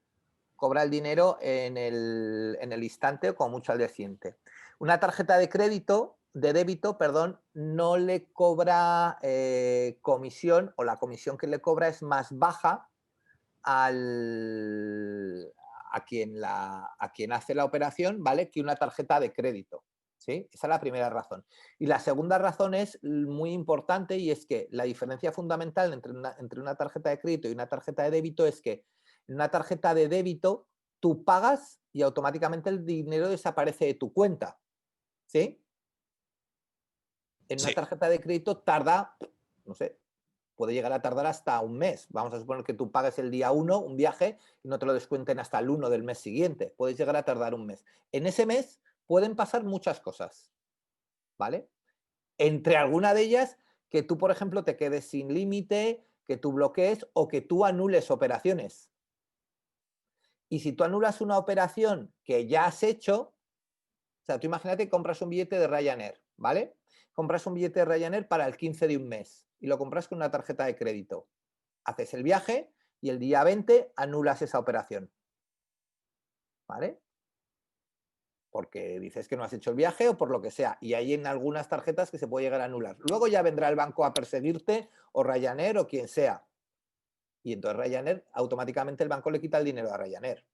Speaker 1: Cobra el dinero en el instante o como mucho al día siguiente. Una tarjeta de crédito de débito, perdón, no le cobra comisión, o la comisión que le cobra es más baja a quien hace la operación, ¿vale? Que una tarjeta de crédito. ¿Sí? Esa es la primera razón. Y la segunda razón es muy importante, y es que la diferencia fundamental entre una tarjeta de crédito y una tarjeta de débito es que en una tarjeta de débito tú pagas y automáticamente el dinero desaparece de tu cuenta. ¿Sí? En una
Speaker 5: Sí.
Speaker 1: tarjeta de crédito tarda, no sé, puede llegar a tardar hasta un mes. Vamos a suponer que tú pagues el día 1 un viaje y no te lo descuenten hasta el 1 del mes siguiente. Puedes llegar a tardar un mes. En ese mes pueden pasar muchas cosas, ¿vale? Entre alguna de ellas, que tú, por ejemplo, te quedes sin límite, que tú bloquees o que tú anules operaciones. Y si tú anulas una operación que ya has hecho, o sea, tú imagínate que compras un billete de Ryanair, ¿vale? Compras un billete de Ryanair para el 15 de un mes y lo compras con una tarjeta de crédito. Haces el viaje y el día 20 anulas esa operación, ¿vale? Porque dices que no has hecho el viaje o por lo que sea. Y hay en algunas tarjetas que se puede llegar a anular. Luego ya vendrá el banco a perseguirte, o Ryanair o quien sea. Y entonces Ryanair, automáticamente el banco le quita el dinero a Ryanair.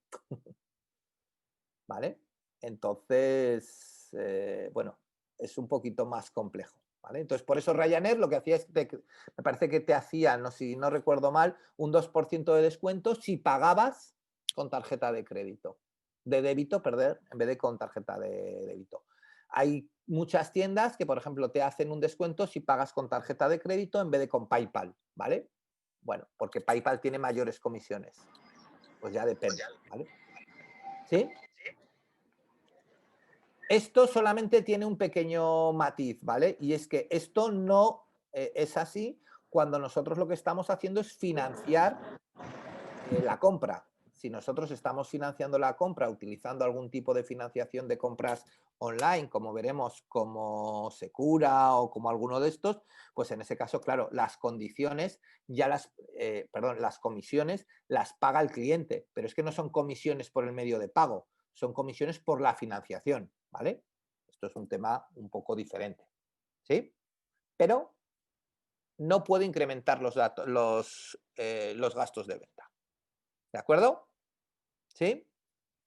Speaker 1: ¿Vale? Entonces, bueno, es un poquito más complejo. ¿Vale? Entonces, por eso Ryanair lo que hacía es, me parece que te hacía, no, si no recuerdo mal, un 2% de descuento si pagabas con tarjeta de crédito. De débito, perder, en vez de con tarjeta de débito. Hay muchas tiendas que, por ejemplo, te hacen un descuento si pagas con tarjeta de crédito en vez de con PayPal, ¿vale? Bueno, porque PayPal tiene mayores comisiones. Pues ya depende, ¿vale? ¿Sí? Esto solamente tiene un pequeño matiz, ¿vale? Y es que esto no es así cuando nosotros lo que estamos haciendo es financiar la compra. Si nosotros estamos financiando la compra utilizando algún tipo de financiación de compras online, como veremos, como Secura o como alguno de estos, pues en ese caso, claro, las condiciones, las comisiones las paga el cliente, pero es que no son comisiones por el medio de pago, son comisiones por la financiación, ¿vale? Esto es un tema un poco diferente, ¿sí? Pero no puede incrementar los gastos de venta. ¿De acuerdo? ¿Sí?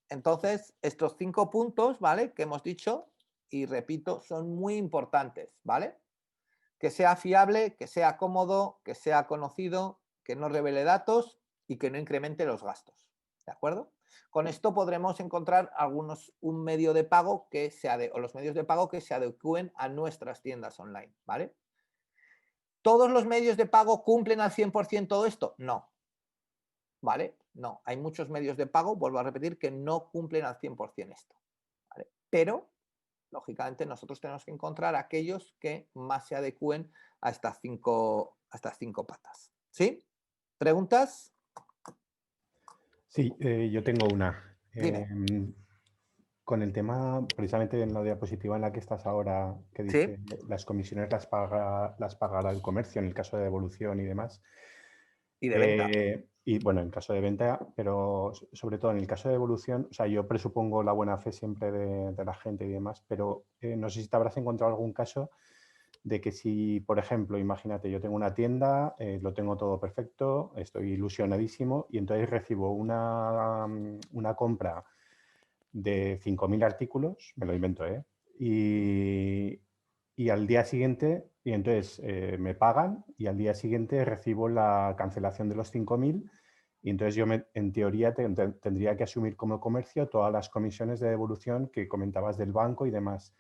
Speaker 1: Entonces, estos 5 puntos, ¿vale? Que hemos dicho, y repito, son muy importantes, ¿vale? Que sea fiable, que sea cómodo, que sea conocido, que no revele datos y que no incremente los gastos. ¿De acuerdo? Con esto podremos encontrar un medio de pago o los medios de pago que se adecúen a nuestras tiendas online, ¿vale? ¿Todos los medios de pago cumplen al 100% todo esto? No. ¿Vale? No, hay muchos medios de pago, vuelvo a repetir, que no cumplen al 100% esto. ¿Vale? Pero, lógicamente, nosotros tenemos que encontrar aquellos que más se adecúen a estas cinco patas. ¿Sí? ¿Preguntas?
Speaker 4: Sí, yo tengo una.
Speaker 1: Dime.
Speaker 4: Con el tema, precisamente en la diapositiva en la que estás ahora, que dice
Speaker 1: Sí.
Speaker 4: las comisiones las pagará el comercio en el caso de devolución y demás.
Speaker 1: Y de venta.
Speaker 4: Y bueno, en caso de venta, pero sobre todo en el caso de devolución, o sea, yo presupongo la buena fe siempre de la gente y demás, pero no sé si te habrás encontrado algún caso de que si, por ejemplo, imagínate, yo tengo una tienda, lo tengo todo perfecto, estoy ilusionadísimo y entonces recibo una compra de 5.000 artículos, me lo invento, ¿eh? Y al día siguiente, y entonces me pagan y al día siguiente recibo la cancelación de los 5.000 y entonces yo en teoría tendría que asumir como comercio todas las comisiones de devolución que comentabas del banco y demás.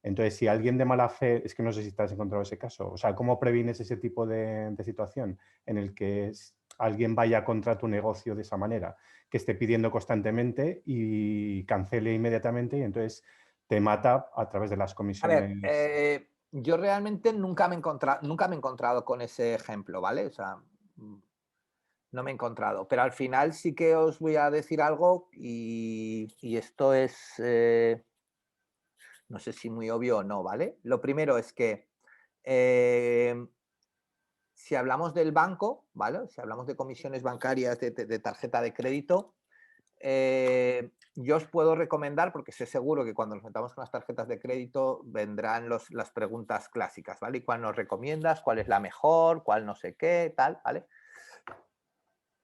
Speaker 4: Entonces, si alguien de mala fe, es que no sé si te has encontrado ese caso, o sea, ¿cómo previenes ese tipo de situación en el que alguien vaya contra tu negocio de esa manera, que esté pidiendo constantemente y cancele inmediatamente y entonces te mata a través de las
Speaker 1: A
Speaker 4: comisiones?
Speaker 1: ver, yo realmente nunca me he encontrado con ese ejemplo, ¿vale? O sea, no me he encontrado, pero al final sí que os voy a decir algo y esto es, no sé si muy obvio o no, ¿vale? Lo primero es que si hablamos del banco, ¿vale? Si hablamos de comisiones bancarias de tarjeta de crédito, yo os puedo recomendar, porque sé seguro que cuando nos metamos con las tarjetas de crédito vendrán las preguntas clásicas, ¿vale? ¿Y cuál nos recomiendas? ¿Cuál es la mejor? ¿Cuál no sé qué? Tal, ¿vale?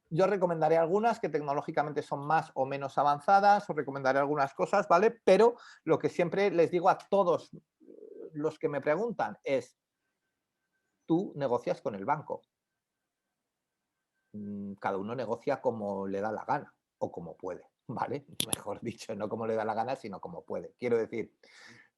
Speaker 1: Yo recomendaré algunas que tecnológicamente son más o menos avanzadas, os recomendaré algunas cosas, ¿vale? Pero lo que siempre les digo a todos los que me preguntan es, tú negocias con el banco. Cada uno negocia como le da la gana o como puede, ¿vale? Mejor dicho, no como le da la gana, sino como puede. Quiero decir,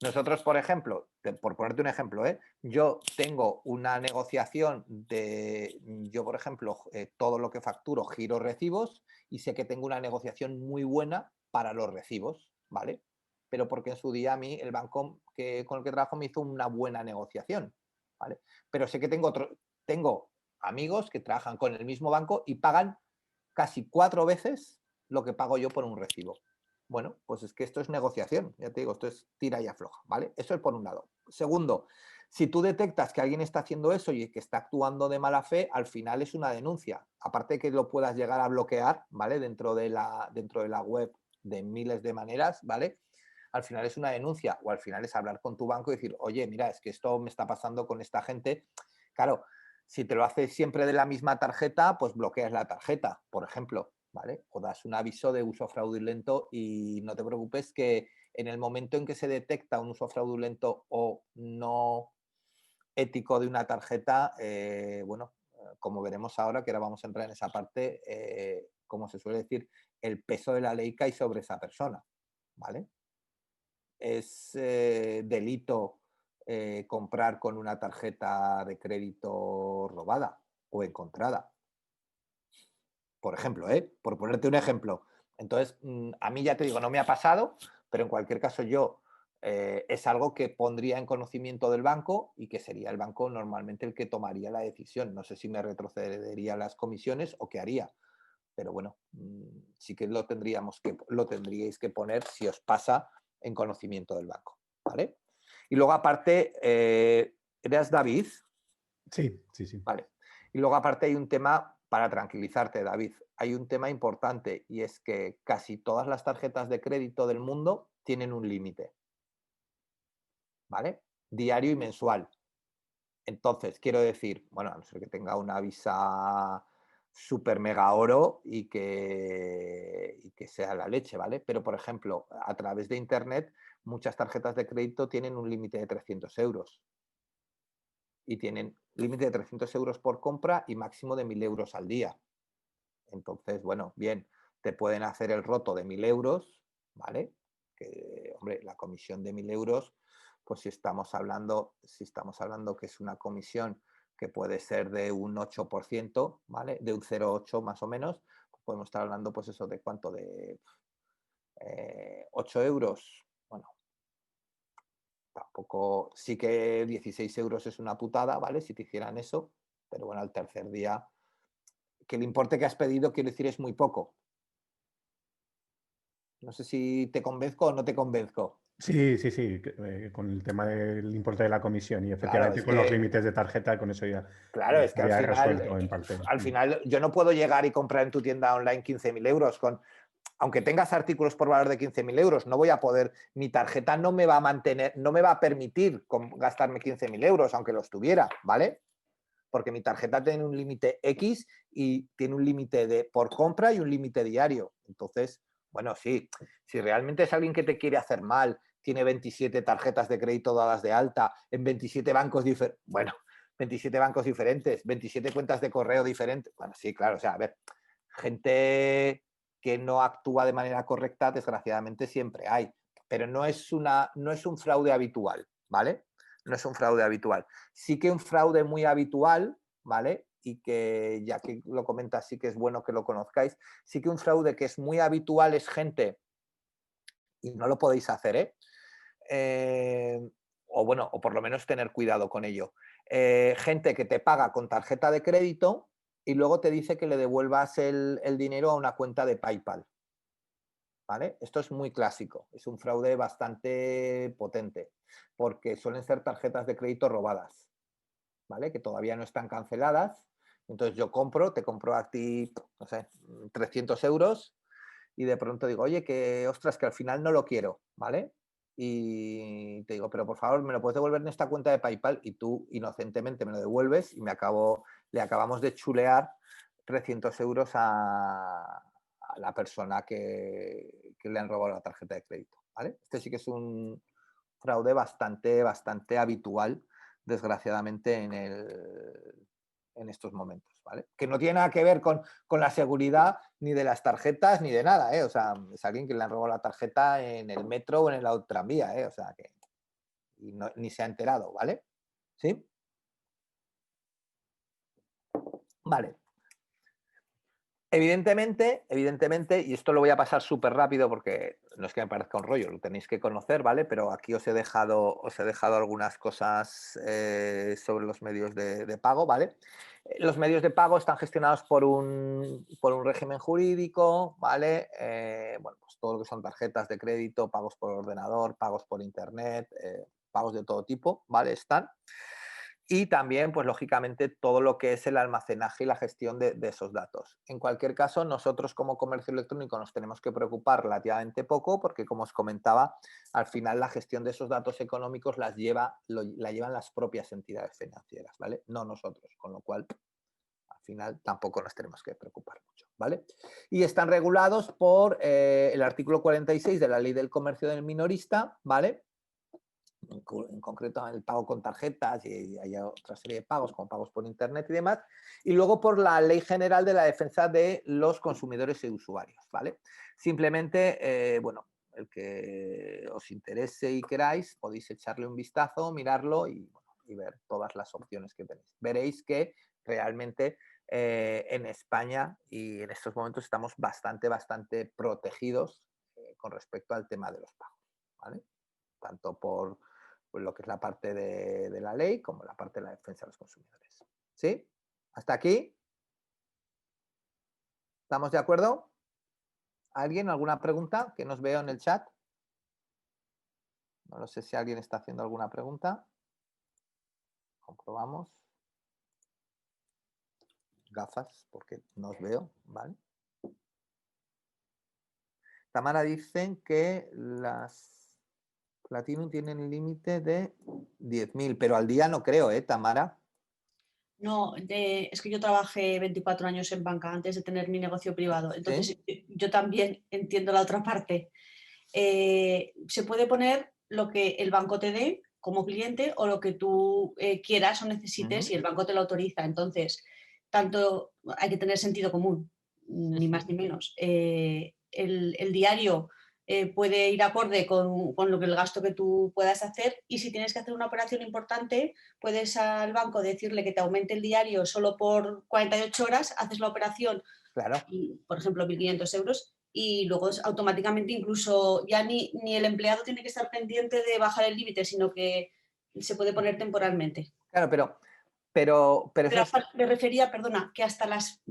Speaker 1: nosotros, por ejemplo, por ponerte un ejemplo, yo tengo una negociación yo, por ejemplo, todo lo que facturo giro recibos y sé que tengo una negociación muy buena para los recibos, ¿vale? Pero porque en su día a mí el banco con el que trabajo me hizo una buena negociación, ¿vale? Pero sé que tengo amigos que trabajan con el mismo banco y pagan casi 4 veces lo que pago yo por un recibo. Bueno, pues es que esto es negociación, ya te digo, esto es tira y afloja, ¿vale? Eso es por un lado. Segundo, si tú detectas que alguien está haciendo eso y que está actuando de mala fe, al final es una denuncia. Aparte de que lo puedas llegar a bloquear, ¿vale? Dentro de la web de miles de maneras, ¿vale? Al final es una denuncia o al final es hablar con tu banco y decir, oye, mira, es que esto me está pasando con esta gente. Claro, si te lo haces siempre de la misma tarjeta, pues bloqueas la tarjeta, por ejemplo, ¿vale? O das un aviso de uso fraudulento y no te preocupes que en el momento en que se detecta un uso fraudulento o no ético de una tarjeta, bueno, como veremos ahora, que ahora vamos a entrar en esa parte, como se suele decir, el peso de la ley cae sobre esa persona, ¿vale? Es delito comprar con una tarjeta de crédito robada o encontrada. Por ejemplo, por ponerte un ejemplo. Entonces, a mí ya te digo, no me ha pasado, pero en cualquier caso yo es algo que pondría en conocimiento del banco y que sería el banco normalmente el que tomaría la decisión. No sé si me retrocedería las comisiones o qué haría. Pero bueno, sí que lo tendríais que poner si os pasa en conocimiento del banco, ¿vale? Y luego aparte, ¿eres David?
Speaker 4: Sí, sí, sí.
Speaker 1: Vale. Y luego aparte hay un tema, para tranquilizarte, David, hay un tema importante y es que casi todas las tarjetas de crédito del mundo tienen un límite, ¿vale? Diario y mensual. Entonces, quiero decir, bueno, a no ser que tenga una Visa super mega oro y que sea la leche, ¿vale? Pero, por ejemplo, a través de Internet, muchas tarjetas de crédito tienen un límite de 300 euros. Y tienen límite de 300 euros por compra y máximo de 1.000 euros al día. Entonces, bueno, bien, te pueden hacer el roto de 1.000 euros, ¿vale? Que, hombre, la comisión de 1.000 euros, pues si estamos hablando que es una comisión que puede ser de un 8%, ¿vale? De un 0,8 más o menos, pues podemos estar hablando, pues eso, ¿de cuánto? De 8 euros. Bueno, tampoco, sí que 16 euros es una putada, ¿vale? Si te hicieran eso, pero bueno, al tercer día, que el importe que has pedido, quiero decir, es muy poco. No sé si te convenzco o no te convenzco.
Speaker 4: Sí, sí, sí, con el tema del importe de la comisión y
Speaker 1: Claro,
Speaker 4: efectivamente
Speaker 1: es
Speaker 4: con los
Speaker 1: que,
Speaker 4: límites de tarjeta, con eso ya
Speaker 1: claro, es que
Speaker 4: estaría resuelto en parte.
Speaker 1: al final yo no puedo llegar y comprar en tu tienda online 15.000 euros aunque tengas artículos por valor de 15.000 euros, no voy a poder, mi tarjeta no me va a mantener, no me va a permitir gastarme 15.000 euros, aunque los tuviera, ¿vale? Porque mi tarjeta tiene un límite X y tiene un límite por compra y un límite diario. Entonces, bueno, sí, si realmente es alguien que te quiere hacer mal, tiene 27 tarjetas de crédito dadas de alta en 27 bancos diferentes, bueno, 27 bancos diferentes, 27 cuentas de correo diferentes. Bueno, sí, claro, o sea, a ver, gente que no actúa de manera correcta, desgraciadamente siempre hay, pero no es un fraude habitual, ¿vale? No es un fraude habitual. Sí que un fraude muy habitual, ¿vale? Y que ya que lo comentas, sí que es bueno que lo conozcáis. Sí que un fraude que es muy habitual es gente, y no lo podéis hacer, o bueno, o por lo menos tener cuidado con ello. Gente que te paga con tarjeta de crédito y luego te dice que le devuelvas el dinero a una cuenta de PayPal. ¿Vale? Esto es muy clásico, es un fraude bastante potente, porque suelen ser tarjetas de crédito robadas, ¿vale? Que todavía no están canceladas. Entonces yo te compro a ti, no sé, 300 euros y de pronto digo, oye, que ostras, que al final no lo quiero, ¿vale? Y te digo, pero por favor, ¿me lo puedes devolver en esta cuenta de PayPal? Y tú inocentemente me lo devuelves y le acabamos de chulear 300 euros a la persona que le han robado la tarjeta de crédito, ¿vale? Este sí que es un fraude bastante habitual, desgraciadamente, en estos momentos, ¿vale? Que no tiene nada que ver con la seguridad ni de las tarjetas ni de nada, ¿eh? O sea, es alguien que le han robado la tarjeta en el metro o en el tranvía, ¿eh? O sea, que ni se ha enterado, ¿vale? ¿Sí? Vale. Evidentemente, y esto lo voy a pasar súper rápido porque no es que me parezca un rollo, lo tenéis que conocer, ¿vale? Pero aquí os he dejado algunas cosas sobre los medios de pago, ¿vale? Los medios de pago están gestionados por un régimen jurídico, ¿vale? Bueno, pues todo lo que son tarjetas de crédito, pagos por ordenador, pagos por internet, pagos de todo tipo, ¿vale? Están. Y también, pues lógicamente, todo lo que es el almacenaje y la gestión de esos datos. En cualquier caso, nosotros como comercio electrónico nos tenemos que preocupar relativamente poco porque, como os comentaba, al final la gestión de esos datos económicos la llevan las propias entidades financieras, ¿vale? No nosotros, con lo cual, al final, tampoco nos tenemos que preocupar mucho, ¿vale? Y están regulados por el artículo 46 de la Ley del Comercio del Minorista, ¿vale? En concreto el pago con tarjetas y hay otra serie de pagos como pagos por internet y demás, y luego por la Ley General de la Defensa de los Consumidores y Usuarios, ¿vale? Simplemente, bueno, el que os interese y queráis, podéis echarle un vistazo, mirarlo y ver todas las opciones que tenéis. Veréis que realmente en España y en estos momentos estamos bastante protegidos con respecto al tema de los pagos, ¿vale? Tanto por lo que es la parte de la ley como la parte de la defensa de los consumidores. ¿Sí? ¿Hasta aquí? ¿Estamos de acuerdo? ¿Alguien? ¿Alguna pregunta? Que nos veo en el chat. No sé si alguien está haciendo alguna pregunta. Comprobamos. Gafas, porque no os veo, ¿vale? Tamara dicen que las Platinum tienen límite de 10.000, pero al día no creo, ¿eh, Tamara?
Speaker 3: No, es que yo trabajé 24 años en banca antes de tener mi negocio privado. Entonces, ¿sí? Yo también entiendo la otra parte. Se puede poner lo que el banco te dé como cliente o lo que tú quieras o necesites y el banco te lo autoriza. Entonces, tanto hay que tener sentido común, ni más ni menos. El diario puede ir acorde con lo que el gasto que tú puedas hacer y si tienes que hacer una operación importante, puedes al banco decirle que te aumente el diario solo por 48 horas, haces la operación,
Speaker 1: claro.
Speaker 3: y, por ejemplo, 1.500 euros y luego automáticamente incluso ya ni el empleado tiene que estar pendiente de bajar el límite, sino que se puede poner temporalmente.
Speaker 1: Claro, pero eso es...
Speaker 3: Me refería, perdona, que hasta las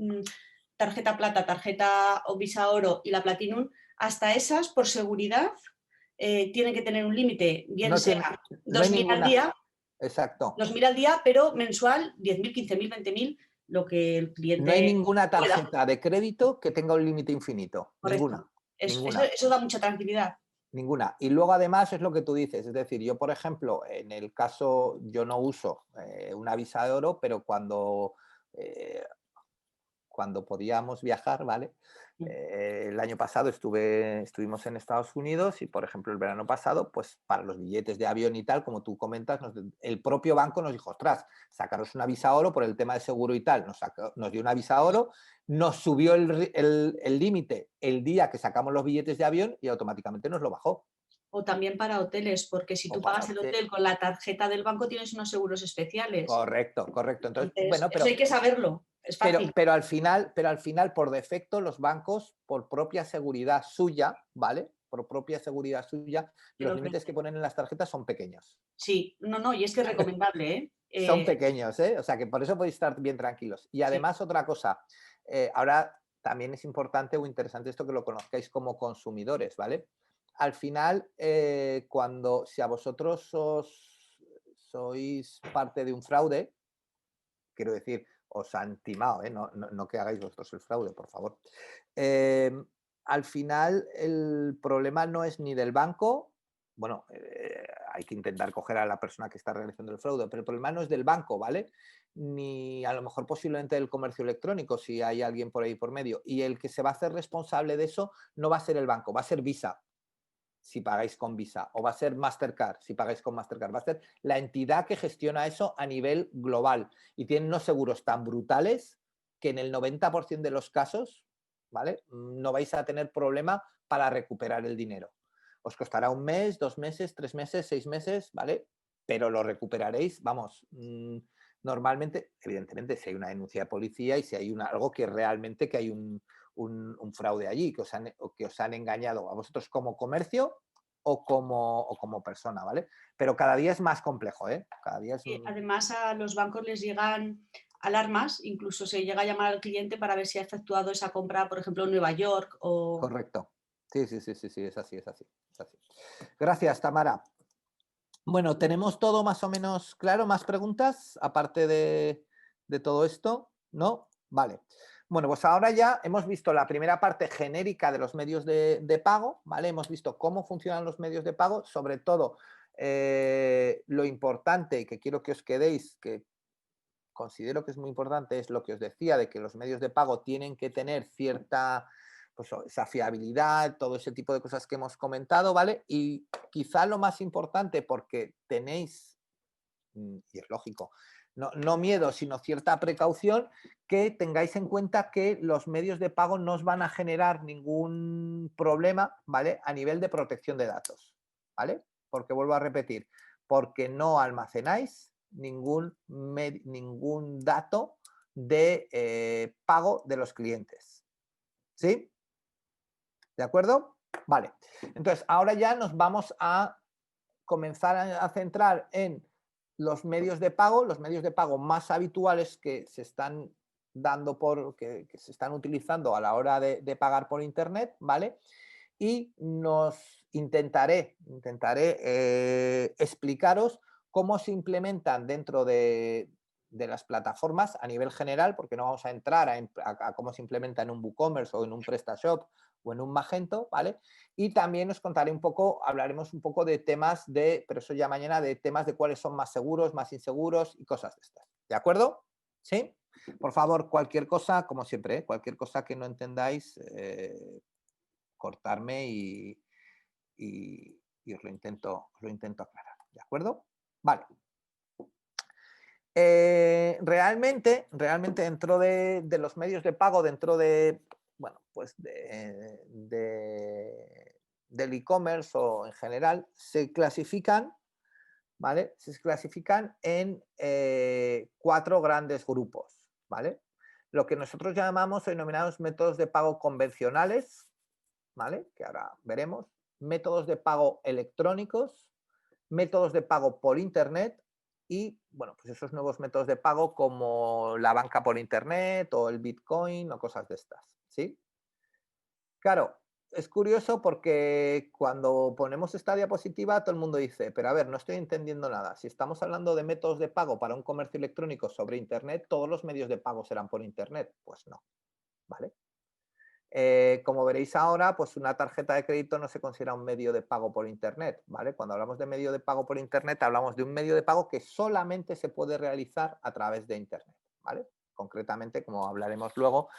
Speaker 3: tarjeta plata, tarjeta o Visa Oro y la Platinum, hasta esas, por seguridad, tienen que tener un límite, bien
Speaker 1: no
Speaker 3: sea
Speaker 1: no hay
Speaker 3: 2.000
Speaker 1: ninguna...
Speaker 3: al día,
Speaker 1: Exacto.
Speaker 3: 2.000 al día, pero mensual 10.000, 15.000, 20.000, lo que el cliente
Speaker 1: No hay ninguna
Speaker 3: pueda.
Speaker 1: tarjeta de crédito que tenga un límite infinito.
Speaker 3: Correcto.
Speaker 1: Ninguna.
Speaker 3: Eso da mucha tranquilidad.
Speaker 1: Ninguna. Y luego además es lo que tú dices, es decir, yo por ejemplo, en el caso, yo no uso una Visa de Oro, pero cuando podíamos viajar, ¿vale? El año pasado estuvimos en Estados Unidos y, por ejemplo, el verano pasado, pues para los billetes de avión y tal, como tú comentas, el propio banco nos dijo, ostras, sacaros una Visa Oro por el tema de seguro y tal. Nos dio una Visa Oro, nos subió el límite el día que sacamos los billetes de avión y automáticamente nos lo bajó.
Speaker 3: O también para hoteles, porque si tú pagas el hotel con la tarjeta del banco tienes unos seguros especiales.
Speaker 1: Correcto. Entonces, bueno, pero
Speaker 3: eso hay que saberlo, es fácil.
Speaker 1: Pero al final, por defecto, los bancos, por propia seguridad suya, ¿vale? Por propia seguridad suya, los límites que ponen en las tarjetas son pequeños.
Speaker 3: Sí, no, y es que es recomendable, ¿eh?
Speaker 1: Son pequeños, ¿eh? O sea que por eso podéis estar bien tranquilos. Y además, sí. Otra cosa, ahora también es importante o interesante esto que lo conozcáis como consumidores, ¿vale? Al final, si a vosotros sois parte de un fraude, quiero decir, os han timado, ¿eh? No que hagáis vosotros el fraude, por favor. al final el problema no es ni del banco, bueno, hay que intentar coger a la persona que está realizando el fraude, pero el problema no es del banco, ¿vale? Ni a lo mejor posiblemente del comercio electrónico, si hay alguien por ahí por medio. Y el que se va a hacer responsable de eso no va a ser el banco, va a ser Visa, si pagáis con Visa, o va a ser Mastercard, si pagáis con Mastercard. Va a ser la entidad que gestiona eso a nivel global. Y tienen unos seguros tan brutales que en el 90% de los casos, ¿vale?, no vais a tener problema para recuperar el dinero. Os costará 1 mes, 2 meses, 3 meses, 6 meses, ¿vale? Pero lo recuperaréis, vamos, normalmente, evidentemente, si hay una denuncia de policía y si hay algo que realmente que hay un fraude allí, que os han engañado a vosotros como comercio o como persona, ¿vale? Pero cada día es más complejo, ¿eh? Cada día es...
Speaker 3: Además, a los bancos les llegan alarmas, incluso se llega a llamar al cliente para ver si ha efectuado esa compra, por ejemplo, en Nueva York o...
Speaker 1: Correcto. Sí, es así. Gracias, Tamara. Bueno, ¿tenemos todo más o menos claro? ¿Más preguntas aparte de todo esto? ¿No? Vale. Bueno, pues ahora ya hemos visto la primera parte genérica de los medios de pago, ¿vale? Hemos visto cómo funcionan los medios de pago, sobre todo lo importante que quiero que os quedéis, que considero que es muy importante, es lo que os decía, de que los medios de pago tienen que tener cierta, pues, esa fiabilidad, todo ese tipo de cosas que hemos comentado, ¿vale? Y quizá lo más importante, porque tenéis, y es lógico, no miedo, sino cierta precaución, que tengáis en cuenta que los medios de pago no os van a generar ningún problema, ¿vale?, a nivel de protección de datos, ¿vale? Porque vuelvo a repetir, porque no almacenáis ningún dato de pago de los clientes. ¿Sí? ¿De acuerdo? Vale. Entonces, ahora ya nos vamos a comenzar a centrar en los medios de pago más habituales que se están dando que se están utilizando a la hora de pagar por internet, ¿vale? Y intentaré explicaros cómo se implementan dentro de las plataformas a nivel general, porque no vamos a entrar a cómo se implementa en un WooCommerce o en un PrestaShop o en un Magento, ¿vale? Y también os contaré un poco, hablaremos un poco de temas pero eso ya mañana, de temas de cuáles son más seguros, más inseguros y cosas de estas. ¿De acuerdo? ¿Sí? Por favor, cualquier cosa, como siempre, cualquier cosa que no entendáis, cortarme y os lo intento aclarar. ¿De acuerdo? Vale. Realmente dentro de los medios de pago, dentro de, bueno, pues del e-commerce o en general, se clasifican, ¿vale? Se clasifican en 4 grandes grupos, ¿vale? Lo que nosotros llamamos o denominamos métodos de pago convencionales, ¿vale?, que ahora veremos, métodos de pago electrónicos, métodos de pago por internet y, bueno, pues esos nuevos métodos de pago como la banca por internet o el Bitcoin o cosas de estas, ¿sí? Claro, es curioso porque cuando ponemos esta diapositiva todo el mundo dice, pero a ver, no estoy entendiendo nada. Si estamos hablando de métodos de pago para un comercio electrónico sobre internet, ¿todos los medios de pago serán por internet? Pues no, ¿vale? Como veréis ahora, pues una tarjeta de crédito no se considera un medio de pago por internet, ¿vale? Cuando hablamos de medio de pago por internet, hablamos de un medio de pago que solamente se puede realizar a través de internet, ¿vale? Concretamente, como hablaremos luego,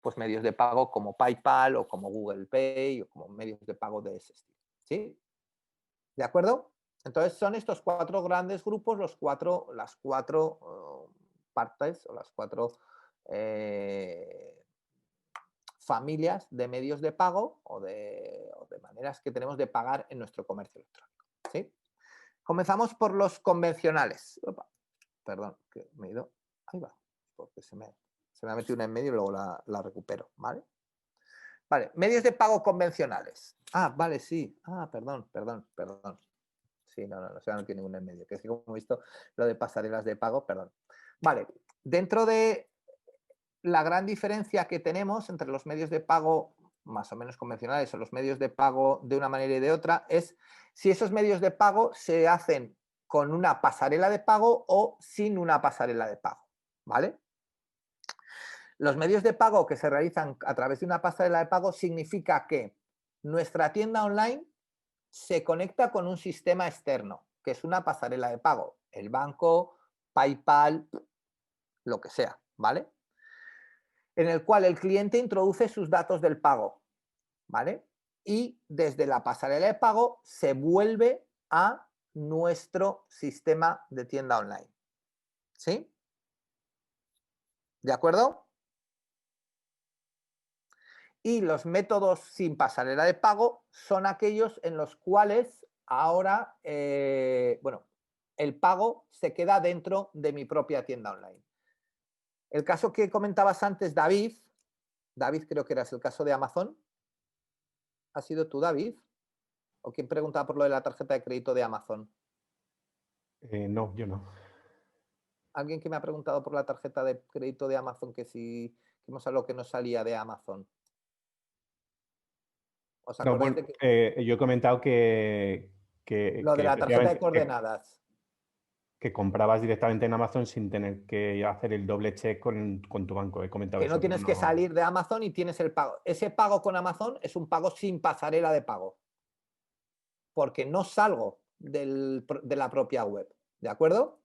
Speaker 1: pues medios de pago como PayPal o como Google Pay o como medios de pago de ese estilo, ¿sí? ¿De acuerdo? Entonces son estos 4 grandes grupos, las cuatro partes o las 4 familias de medios de pago o de maneras que tenemos de pagar en nuestro comercio electrónico, ¿sí? Comenzamos por los convencionales. Opa, perdón, que me he ido. Ahí va, porque se me ha metido una en medio y luego la recupero, ¿vale? Vale, medios de pago convencionales. Ah, vale, sí. Ah, perdón. Sí, no se me ha metido ninguna en medio. Que es que como he visto lo de pasarelas de pago, perdón. Vale, dentro de la gran diferencia que tenemos entre los medios de pago más o menos convencionales o los medios de pago de una manera y de otra es si esos medios de pago se hacen con una pasarela de pago o sin una pasarela de pago, ¿vale? Los medios de pago que se realizan a través de una pasarela de pago significa que nuestra tienda online se conecta con un sistema externo, que es una pasarela de pago, el banco, PayPal, lo que sea, ¿vale? En el cual el cliente introduce sus datos del pago, ¿vale? Y desde la pasarela de pago se vuelve a nuestro sistema de tienda online. ¿Sí? ¿De acuerdo? Y los métodos sin pasarela de pago son aquellos en los cuales ahora, bueno, el pago se queda dentro de mi propia tienda online. El caso que comentabas antes, David, creo que eras el caso de Amazon. ¿Has sido tú, David? ¿O quién preguntaba por lo de la tarjeta de crédito de Amazon?
Speaker 4: No, yo no.
Speaker 1: Alguien que me ha preguntado por la tarjeta de crédito de Amazon, que si que hemos hablado que no salía de Amazon. ¿Os
Speaker 4: No,
Speaker 1: acordáis
Speaker 4: bueno,
Speaker 1: de que
Speaker 4: yo he comentado que
Speaker 1: lo de la tarjeta de
Speaker 4: efectivamente
Speaker 1: coordenadas?
Speaker 4: que comprabas directamente en Amazon sin tener que hacer el doble check con tu banco. He comentado
Speaker 1: Que no
Speaker 4: eso, pero
Speaker 1: tienes que salir de Amazon y tienes el pago. Ese pago con Amazon es un pago sin pasarela de pago. Porque no salgo de la propia web. ¿De acuerdo?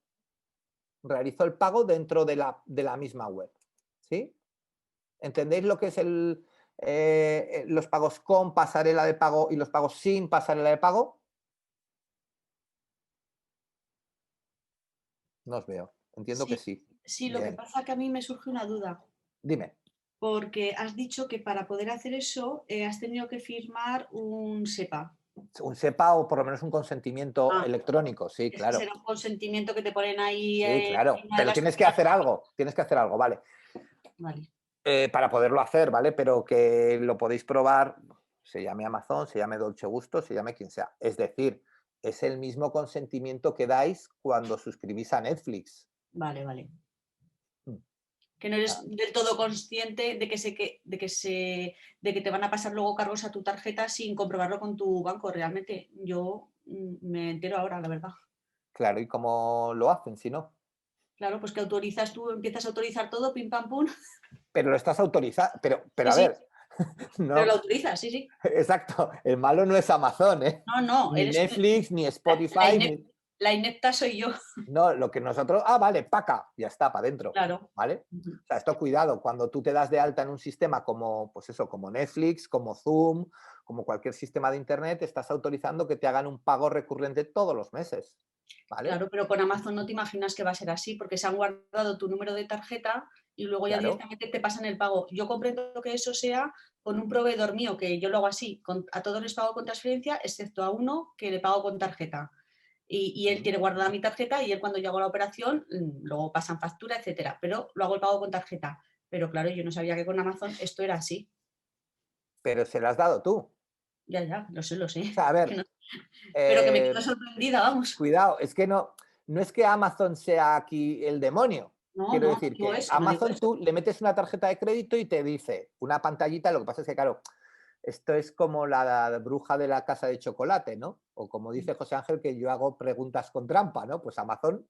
Speaker 1: Realizo el pago dentro de la misma web. ¿Sí? ¿Entendéis lo que es los pagos con pasarela de pago y los pagos sin pasarela de pago? No os veo. Entiendo que sí.
Speaker 3: Sí, lo que
Speaker 1: Bien.
Speaker 3: pasa es que a mí me surge una duda.
Speaker 1: Dime.
Speaker 3: Porque has dicho que para poder hacer eso has tenido que firmar un SEPA.
Speaker 1: Un SEPA o por lo menos un consentimiento electrónico, sí,
Speaker 3: Ese
Speaker 1: claro.
Speaker 3: será un consentimiento que te ponen ahí.
Speaker 1: Sí, claro.
Speaker 3: encima de
Speaker 1: Pero
Speaker 3: las
Speaker 1: tienes que hacer algo, ¿vale?
Speaker 3: Vale.
Speaker 1: Para poderlo hacer, ¿vale? Pero que lo podéis probar, se llame Amazon, se llame Dolce Gusto, se llame quien sea. Es decir, es el mismo consentimiento que dais cuando suscribís a Netflix.
Speaker 3: Vale, vale.
Speaker 1: Mm.
Speaker 3: Que no eres del todo consciente de que te van a pasar luego cargos a tu tarjeta sin comprobarlo con tu banco. Realmente, yo me entero ahora, la verdad.
Speaker 1: Claro, ¿y cómo lo hacen si no?
Speaker 3: Claro, pues que autorizas tú, empiezas a autorizar todo, pim pam pum.
Speaker 1: Pero lo estás autorizando, pero
Speaker 3: Sí,
Speaker 1: a
Speaker 3: sí,
Speaker 1: ver,
Speaker 3: pero lo
Speaker 1: no,
Speaker 3: autorizas, sí, sí.
Speaker 1: exacto, el malo no es Amazon, ¿eh?
Speaker 3: No, no,
Speaker 1: Ni
Speaker 3: eres
Speaker 1: Netflix, ni
Speaker 3: la,
Speaker 1: Spotify,
Speaker 3: la inepta soy yo.
Speaker 1: no, lo que nosotros, vale, paca, ya está, para adentro,
Speaker 3: Claro.
Speaker 1: ¿vale? O sea, esto cuidado, cuando tú te das de alta en un sistema como, pues eso, como Netflix, como Zoom, como cualquier sistema de internet, estás autorizando que te hagan un pago recurrente todos los meses, ¿vale?
Speaker 3: Claro, pero con Amazon no te imaginas que va a ser así, porque se han guardado tu número de tarjeta y luego ya
Speaker 1: Claro.
Speaker 3: directamente te pasan el pago. Yo comprendo que eso sea con un proveedor mío, que yo lo hago así, a todos les pago con transferencia, excepto a uno que le pago con tarjeta. Y él tiene guardada mi tarjeta y él cuando yo hago la operación, luego pasan factura, etcétera. Pero lo hago el pago con tarjeta. Pero claro, yo no sabía que con Amazon esto era así.
Speaker 1: Pero se lo has dado tú.
Speaker 3: Ya, lo sé, lo sé.
Speaker 1: O sea, a ver,
Speaker 3: Que no- pero que me quedo sorprendida, vamos.
Speaker 1: cuidado, es que no es que Amazon sea aquí el demonio.
Speaker 3: No,
Speaker 1: Quiero
Speaker 3: no,
Speaker 1: decir
Speaker 3: digo
Speaker 1: que
Speaker 3: eso, no digo
Speaker 1: Amazon
Speaker 3: eso.
Speaker 1: tú le metes una tarjeta de crédito y te dice una pantallita, lo que pasa es que, claro, esto es como la bruja de la casa de chocolate, ¿no? O como dice José Ángel, que yo hago preguntas con trampa, ¿no? Pues Amazon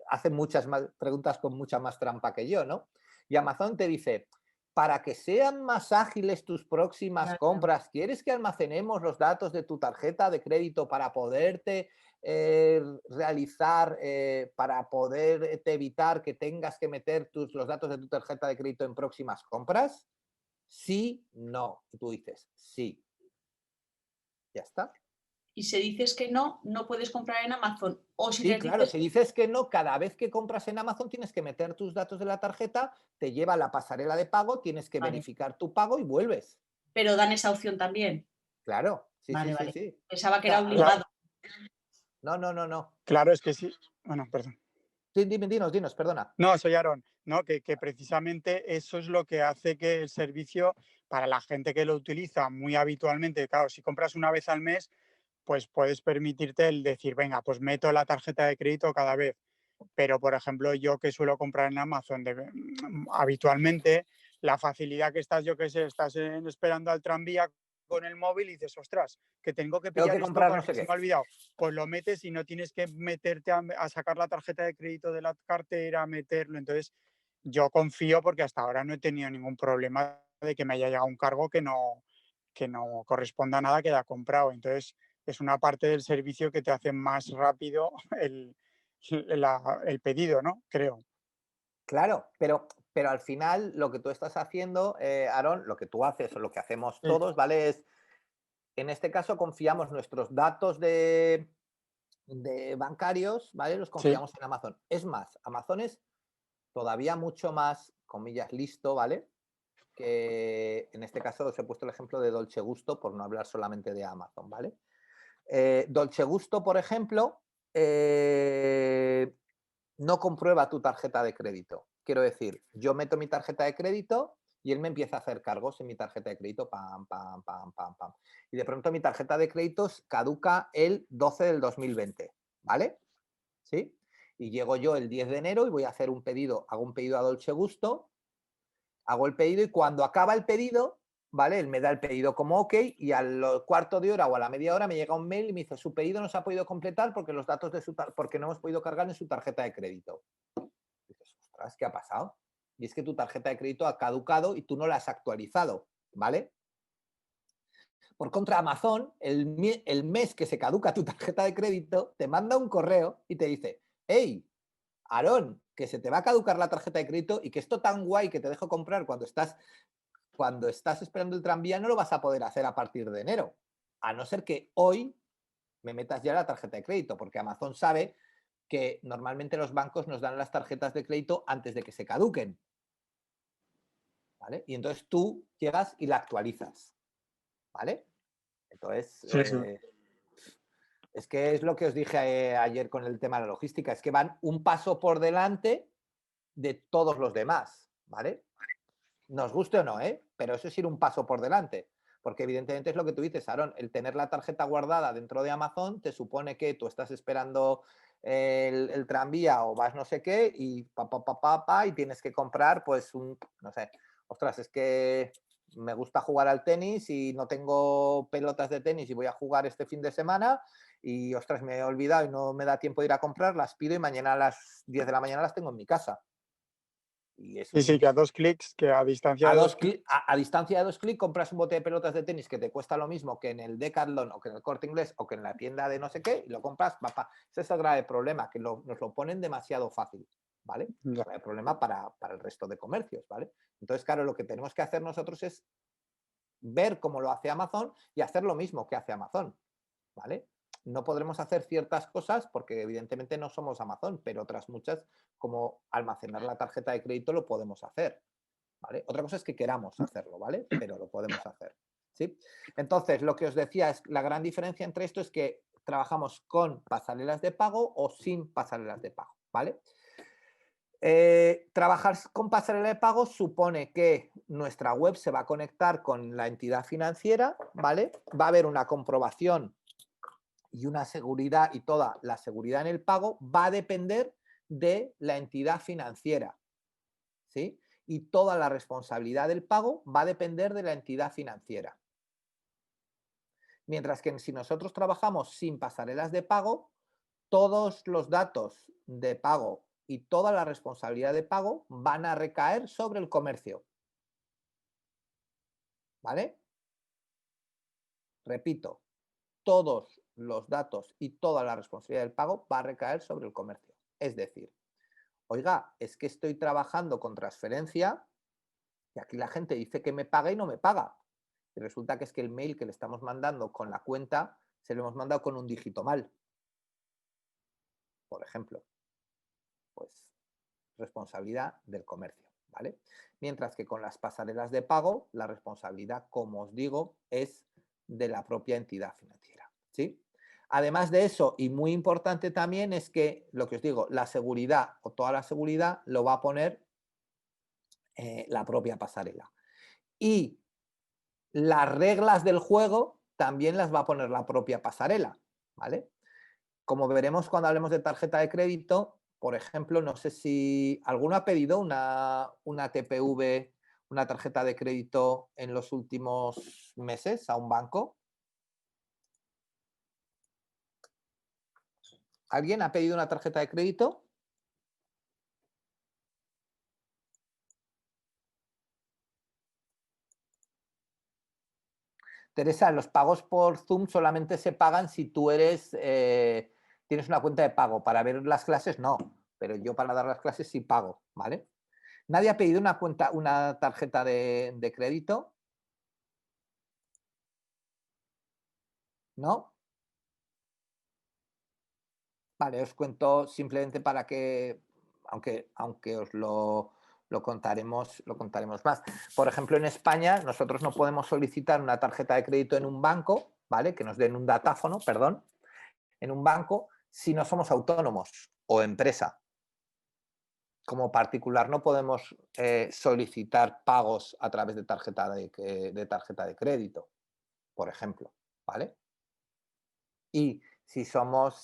Speaker 1: hace muchas más preguntas con mucha más trampa que yo, ¿no? Y Amazon te dice, para que sean más ágiles tus próximas compras, ¿quieres que almacenemos los datos de tu tarjeta de crédito para poderte realizar, para poderte evitar que tengas que meter los datos de tu tarjeta de crédito en próximas compras? Sí, no. Y tú dices, sí. Ya está.
Speaker 3: Y si dices que no, no puedes comprar en Amazon. O si
Speaker 1: Sí,
Speaker 3: les
Speaker 1: claro,
Speaker 3: dices
Speaker 1: si dices que no, cada vez que compras en Amazon tienes que meter tus datos de la tarjeta, te lleva a la pasarela de pago, tienes que
Speaker 3: vale,
Speaker 1: verificar tu pago y vuelves.
Speaker 3: pero dan esa opción también.
Speaker 1: Claro, sí,
Speaker 3: Vale,
Speaker 1: sí, sí,
Speaker 3: vale.
Speaker 1: sí.
Speaker 3: Pensaba
Speaker 1: O
Speaker 3: que era
Speaker 1: sea,
Speaker 3: obligado.
Speaker 1: no.
Speaker 6: Claro, es que sí. Bueno, perdón.
Speaker 1: Sí, dinos, perdona.
Speaker 6: No, soy Aaron, ¿no? Que precisamente eso es lo que hace que el servicio, para la gente que lo utiliza muy habitualmente, claro, si compras una vez al mes, pues puedes permitirte el decir, venga, pues meto la tarjeta de crédito cada vez. Pero, por ejemplo, yo que suelo comprar en Amazon habitualmente, la facilidad que estás, yo que sé, esperando al tranvía con el móvil y dices, ostras, que tengo que
Speaker 1: Tengo
Speaker 6: pillar
Speaker 1: que
Speaker 6: esto
Speaker 1: comprar no
Speaker 6: porque
Speaker 1: sé
Speaker 6: se me
Speaker 1: qué.
Speaker 6: ha olvidado. Pues lo metes y no tienes que meterte a sacar la tarjeta de crédito de la cartera, meterlo. Entonces, yo confío porque hasta ahora no he tenido ningún problema de que me haya llegado un cargo que no corresponda a nada que haya comprado. Entonces, es una parte del servicio que te hace más rápido el pedido, ¿no? Creo.
Speaker 1: Claro, pero al final lo que tú estás haciendo, Aarón, lo que tú haces o lo que hacemos
Speaker 6: Sí,
Speaker 1: todos, ¿vale? Es, en este caso confiamos nuestros datos de bancarios, ¿vale? Los
Speaker 6: sí,
Speaker 1: confiamos en Amazon. Es más, Amazon es todavía mucho más, comillas, listo, ¿vale? Que en este caso os he puesto el ejemplo de Dolce Gusto por no hablar solamente de Amazon, ¿vale? Dolce Gusto, por ejemplo, no comprueba tu tarjeta de crédito. Quiero decir, yo meto mi tarjeta de crédito y él me empieza a hacer cargos en mi tarjeta de crédito, pam, pam, pam, pam, pam. Y de pronto mi tarjeta de créditos caduca el 12 del 2020, ¿vale? ¿Sí? Y llego yo el 10 de enero y voy a hacer un pedido, hago un pedido a Dolce Gusto, hago el pedido y cuando acaba el pedido, ¿vale? Él me da el pedido como ok y al cuarto de hora o a la media hora me llega un mail y me dice su pedido no se ha podido completar porque los datos de porque no hemos podido cargar en su tarjeta de crédito. Y dices, ostras, ¿qué ha pasado? Y es que tu tarjeta de crédito ha caducado y tú no la has actualizado, ¿vale? Por contra, Amazon, el mes que se caduca tu tarjeta de crédito, te manda un correo y te dice, hey, Aarón, que se te va a caducar la tarjeta de crédito y que esto tan guay que te dejo comprar cuando estás esperando el tranvía no lo vas a poder hacer a partir de enero. A no ser que hoy me metas ya la tarjeta de crédito, porque Amazon sabe que normalmente los bancos nos dan las tarjetas de crédito antes de que se caduquen. ¿Vale? Y entonces tú llegas y la actualizas. ¿Vale? Entonces,
Speaker 6: sí, sí.
Speaker 1: es que es lo que os dije ayer con el tema de la logística, es que van un paso por delante de todos los demás, ¿vale? Nos guste o no, pero eso es ir un paso por delante, porque evidentemente es lo que tú dices, Aarón, el tener la tarjeta guardada dentro de Amazon te supone que tú estás esperando el tranvía o vas no sé qué y y tienes que comprar pues no sé, ostras, es que me gusta jugar al tenis y no tengo pelotas de tenis y voy a jugar este fin de semana y ostras, me he olvidado y no me da tiempo de ir a comprar, las pido y mañana a las 10 de la mañana las tengo en mi casa. Y eso
Speaker 6: Sí,
Speaker 1: es
Speaker 6: sí, que a 2 clics, que a distancia de 2 clics.
Speaker 1: a distancia de 2 clics compras un bote de pelotas de tenis que te cuesta lo mismo que en el Decathlon o que en el Corte Inglés o que en la tienda de no sé qué, y lo compras, papá. Ese es el grave problema, que nos lo ponen demasiado fácil, ¿vale?
Speaker 6: Ya.
Speaker 1: El problema para el resto de comercios, ¿vale? Entonces, claro, lo que tenemos que hacer nosotros es ver cómo lo hace Amazon y hacer lo mismo que hace Amazon, ¿vale? No podremos hacer ciertas cosas porque evidentemente no somos Amazon, pero otras muchas, como almacenar la tarjeta de crédito, lo podemos hacer. ¿Vale? Otra cosa es que queramos hacerlo, ¿vale? Pero lo podemos hacer. ¿Sí? Entonces, lo que os decía es la gran diferencia entre esto es que trabajamos con pasarelas de pago o sin pasarelas de pago, ¿vale? Trabajar con pasarela de pago supone que nuestra web se va a conectar con la entidad financiera, ¿vale? Va a haber una comprobación y una seguridad y toda la seguridad en el pago va a depender de la entidad financiera, ¿sí? Y toda la responsabilidad del pago va a depender de la entidad financiera. Mientras que si nosotros trabajamos sin pasarelas de pago, todos los datos de pago y toda la responsabilidad de pago van a recaer sobre el comercio. ¿Vale? Repito, todos los datos y toda la responsabilidad del pago va a recaer sobre el comercio. Es decir, oiga, es que estoy trabajando con transferencia y aquí la gente dice que me paga y no me paga. Y resulta que es que el mail que le estamos mandando con la cuenta se lo hemos mandado con un dígito mal. Por ejemplo, pues responsabilidad del comercio, ¿vale? Mientras que con las pasarelas de pago, la responsabilidad, como os digo, es de la propia entidad financiera, ¿sí? Además de eso, y muy importante también, es que, lo que os digo, la seguridad o toda la seguridad lo va a poner la propia pasarela. Y las reglas del juego también las va a poner la propia pasarela, ¿vale? Como veremos cuando hablemos de tarjeta de crédito, por ejemplo, no sé si alguno ha pedido una TPV, una tarjeta de crédito en los últimos meses a un banco. ¿Alguien ha pedido una tarjeta de crédito? Teresa, los pagos por Zoom solamente se pagan si tú eres, tienes una cuenta de pago. Para ver las clases no, pero yo para dar las clases sí pago, ¿vale? ¿Nadie ha pedido una tarjeta de crédito? ¿No? Vale, os cuento simplemente para que, aunque os lo contaremos más. Por ejemplo, en España nosotros no podemos solicitar una tarjeta de crédito en un banco, ¿vale? Que nos den un datáfono, perdón, en un banco, si no somos autónomos o empresa. Como particular no podemos solicitar pagos a través de tarjeta de crédito, por ejemplo, ¿vale? Y si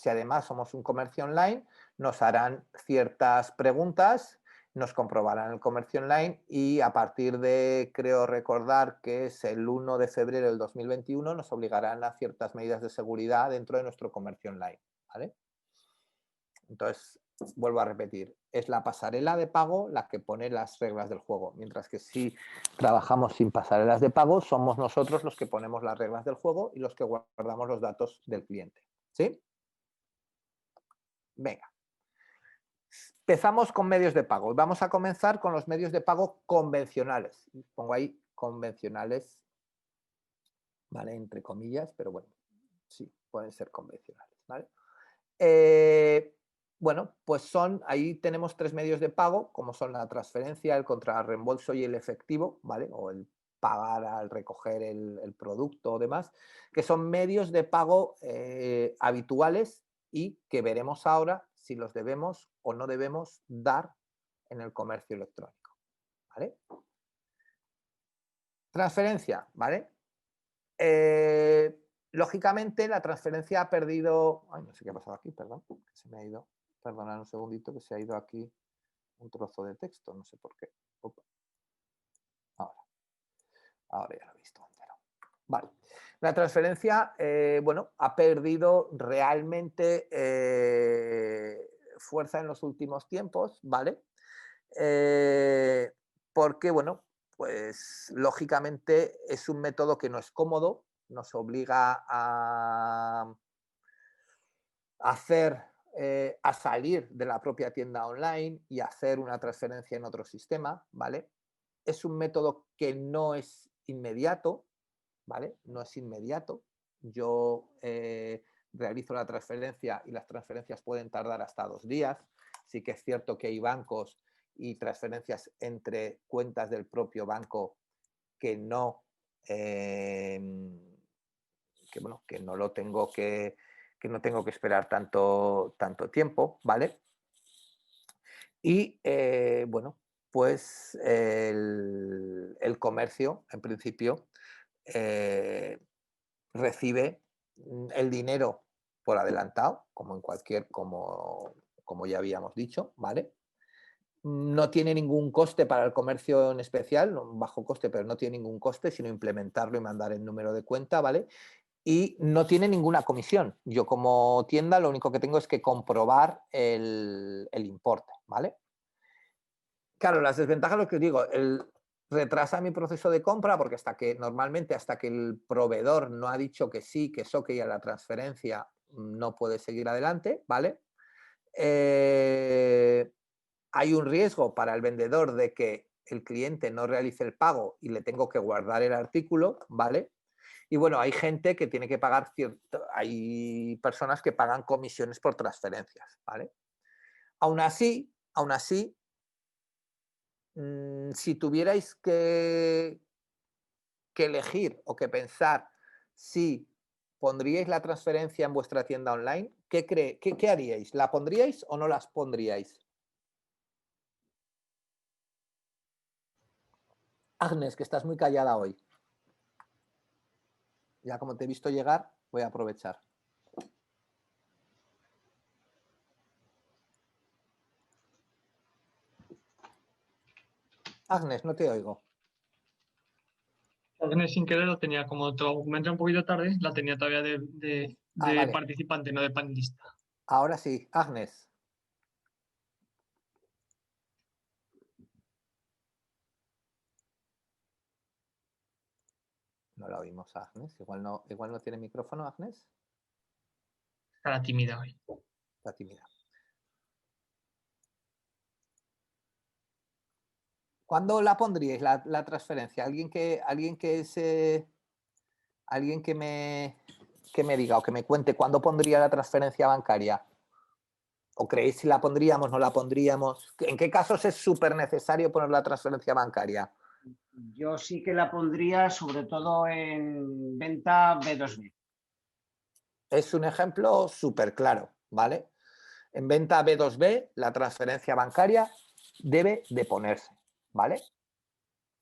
Speaker 1: además somos un comercio online, nos harán ciertas preguntas, nos comprobarán el comercio online y a partir de, creo recordar que es el 1 de febrero del 2021, nos obligarán a ciertas medidas de seguridad dentro de nuestro comercio online, ¿vale? Entonces, vuelvo a repetir, es la pasarela de pago la que pone las reglas del juego, mientras que si trabajamos sin pasarelas de pago, somos nosotros los que ponemos las reglas del juego y los que guardamos los datos del cliente. ¿Sí? Venga. Empezamos con medios de pago. Vamos a comenzar con los medios de pago convencionales. Pongo ahí convencionales, ¿vale? Entre comillas, pero bueno, sí, pueden ser convencionales, ¿vale? Bueno, pues ahí tenemos 3 medios de pago, como son la transferencia, el contrarreembolso y el efectivo, ¿vale? O el pagar al recoger el producto o demás, que son medios de pago habituales y que veremos ahora si los debemos o no debemos dar en el comercio electrónico, ¿vale? Transferencia, ¿vale? Lógicamente la transferencia ha perdido... Ay, no sé qué ha pasado aquí, perdón, que se me ha ido... Perdonad un segundito que se ha ido aquí un trozo de texto, no sé por qué. Opa. Ahora ya lo he visto entero. Vale. La transferencia, bueno, ha perdido realmente fuerza en los últimos tiempos, ¿vale? Porque, bueno, pues lógicamente es un método que no es cómodo, nos obliga a salir de la propia tienda online y hacer una transferencia en otro sistema, ¿vale? Es un método que no es inmediato, ¿vale? No es inmediato. Yo realizo la transferencia y las transferencias pueden tardar hasta 2 días. Sí que es cierto que hay bancos y transferencias entre cuentas del propio banco que no, que no lo tengo que no tengo que esperar tanto tiempo, ¿vale? Y bueno, pues el comercio, en principio, recibe el dinero por adelantado, como en como ya habíamos dicho, ¿vale? No tiene ningún coste para el comercio en especial, un bajo coste, pero no tiene ningún coste, sino implementarlo y mandar el número de cuenta, ¿vale? Y no tiene ninguna comisión. Yo como tienda lo único que tengo es que comprobar el importe, ¿vale? Claro, las desventajas, lo que os digo, retrasa mi proceso de compra porque normalmente hasta que el proveedor no ha dicho que sí, que es ok a la transferencia, no puede seguir adelante, ¿vale? Hay un riesgo para el vendedor de que el cliente no realice el pago y le tengo que guardar el artículo, ¿vale? Y bueno, hay gente que tiene que pagar hay personas que pagan comisiones por transferencias, ¿vale? Aún así, si tuvierais que elegir o que pensar si pondríais la transferencia en vuestra tienda online, ¿qué haríais? ¿La pondríais o no las pondríais? Agnes, que estás muy callada hoy. Ya como te he visto llegar, voy a aprovechar. Agnes, no te oigo.
Speaker 7: Agnes sin querer lo tenía, como me entré un poquito tarde, la tenía todavía de
Speaker 1: Vale.
Speaker 7: participante, no de panelista.
Speaker 1: Ahora sí, Agnes. No la oímos a Agnes. Igual no tiene micrófono, Agnes.
Speaker 7: Estará tímida hoy.
Speaker 1: Está tímida. ¿Cuándo la pondríais la transferencia? Alguien que me diga o que me cuente cuándo pondría la transferencia bancaria. ¿O creéis si la pondríamos, no la pondríamos? ¿En qué casos es súper necesario poner la transferencia bancaria?
Speaker 2: Yo sí que la pondría sobre todo en venta B2B.
Speaker 1: Es un ejemplo súper claro, ¿vale? En venta B2B, la transferencia bancaria debe de ponerse, ¿vale?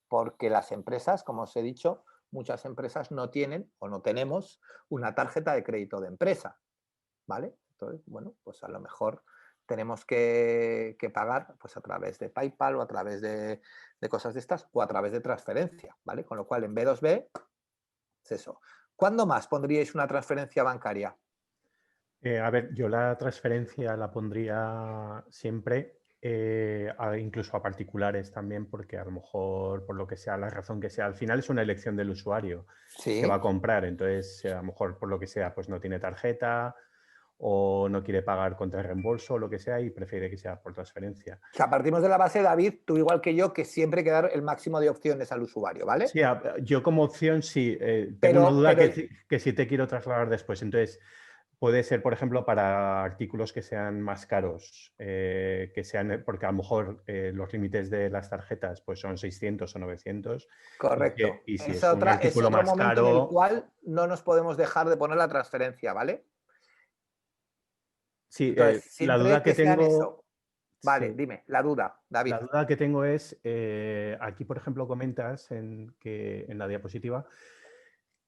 Speaker 1: Porque las empresas, como os he dicho, muchas empresas no tienen o no tenemos una tarjeta de crédito de empresa, ¿vale? Entonces, bueno, pues a lo mejor tenemos que pagar pues a través de PayPal o a través de cosas de estas o a través de transferencia, ¿vale? Con lo cual en B2B es eso. ¿Cuándo más pondríais una transferencia bancaria?
Speaker 4: A ver, yo la transferencia la pondría siempre, incluso a particulares también, porque a lo mejor, por lo que sea, la razón que sea, al final es una elección del usuario
Speaker 1: Sí.
Speaker 4: que va a comprar. Entonces, a lo mejor por lo que sea, pues no tiene tarjeta o no quiere pagar contra reembolso o lo que sea y prefiere que sea por transferencia.
Speaker 1: O sea, partimos de la base, David, tú igual que yo, que siempre hay que dar el máximo de opciones al usuario, ¿vale?
Speaker 4: Sí, yo como opción sí, tengo
Speaker 1: Pero-
Speaker 4: una duda
Speaker 1: pero-
Speaker 4: que sí te quiero trasladar después. Entonces, puede ser, por ejemplo, para artículos que sean más caros, que sean, porque a lo mejor los límites de las tarjetas pues son 600 o 900.
Speaker 1: Correcto.
Speaker 4: Y si
Speaker 1: Es
Speaker 4: es un
Speaker 1: es
Speaker 4: artículo
Speaker 1: otro
Speaker 4: más
Speaker 1: momento en el
Speaker 4: caro,
Speaker 1: cual no nos podemos dejar de poner la transferencia, ¿vale?
Speaker 4: sí,
Speaker 1: Entonces,
Speaker 4: la
Speaker 1: siempre
Speaker 4: duda que
Speaker 1: que sean
Speaker 4: tengo,
Speaker 1: eso. Vale,
Speaker 4: sí,
Speaker 1: dime, la duda, David.
Speaker 4: la duda que tengo es, aquí por ejemplo comentas que en la diapositiva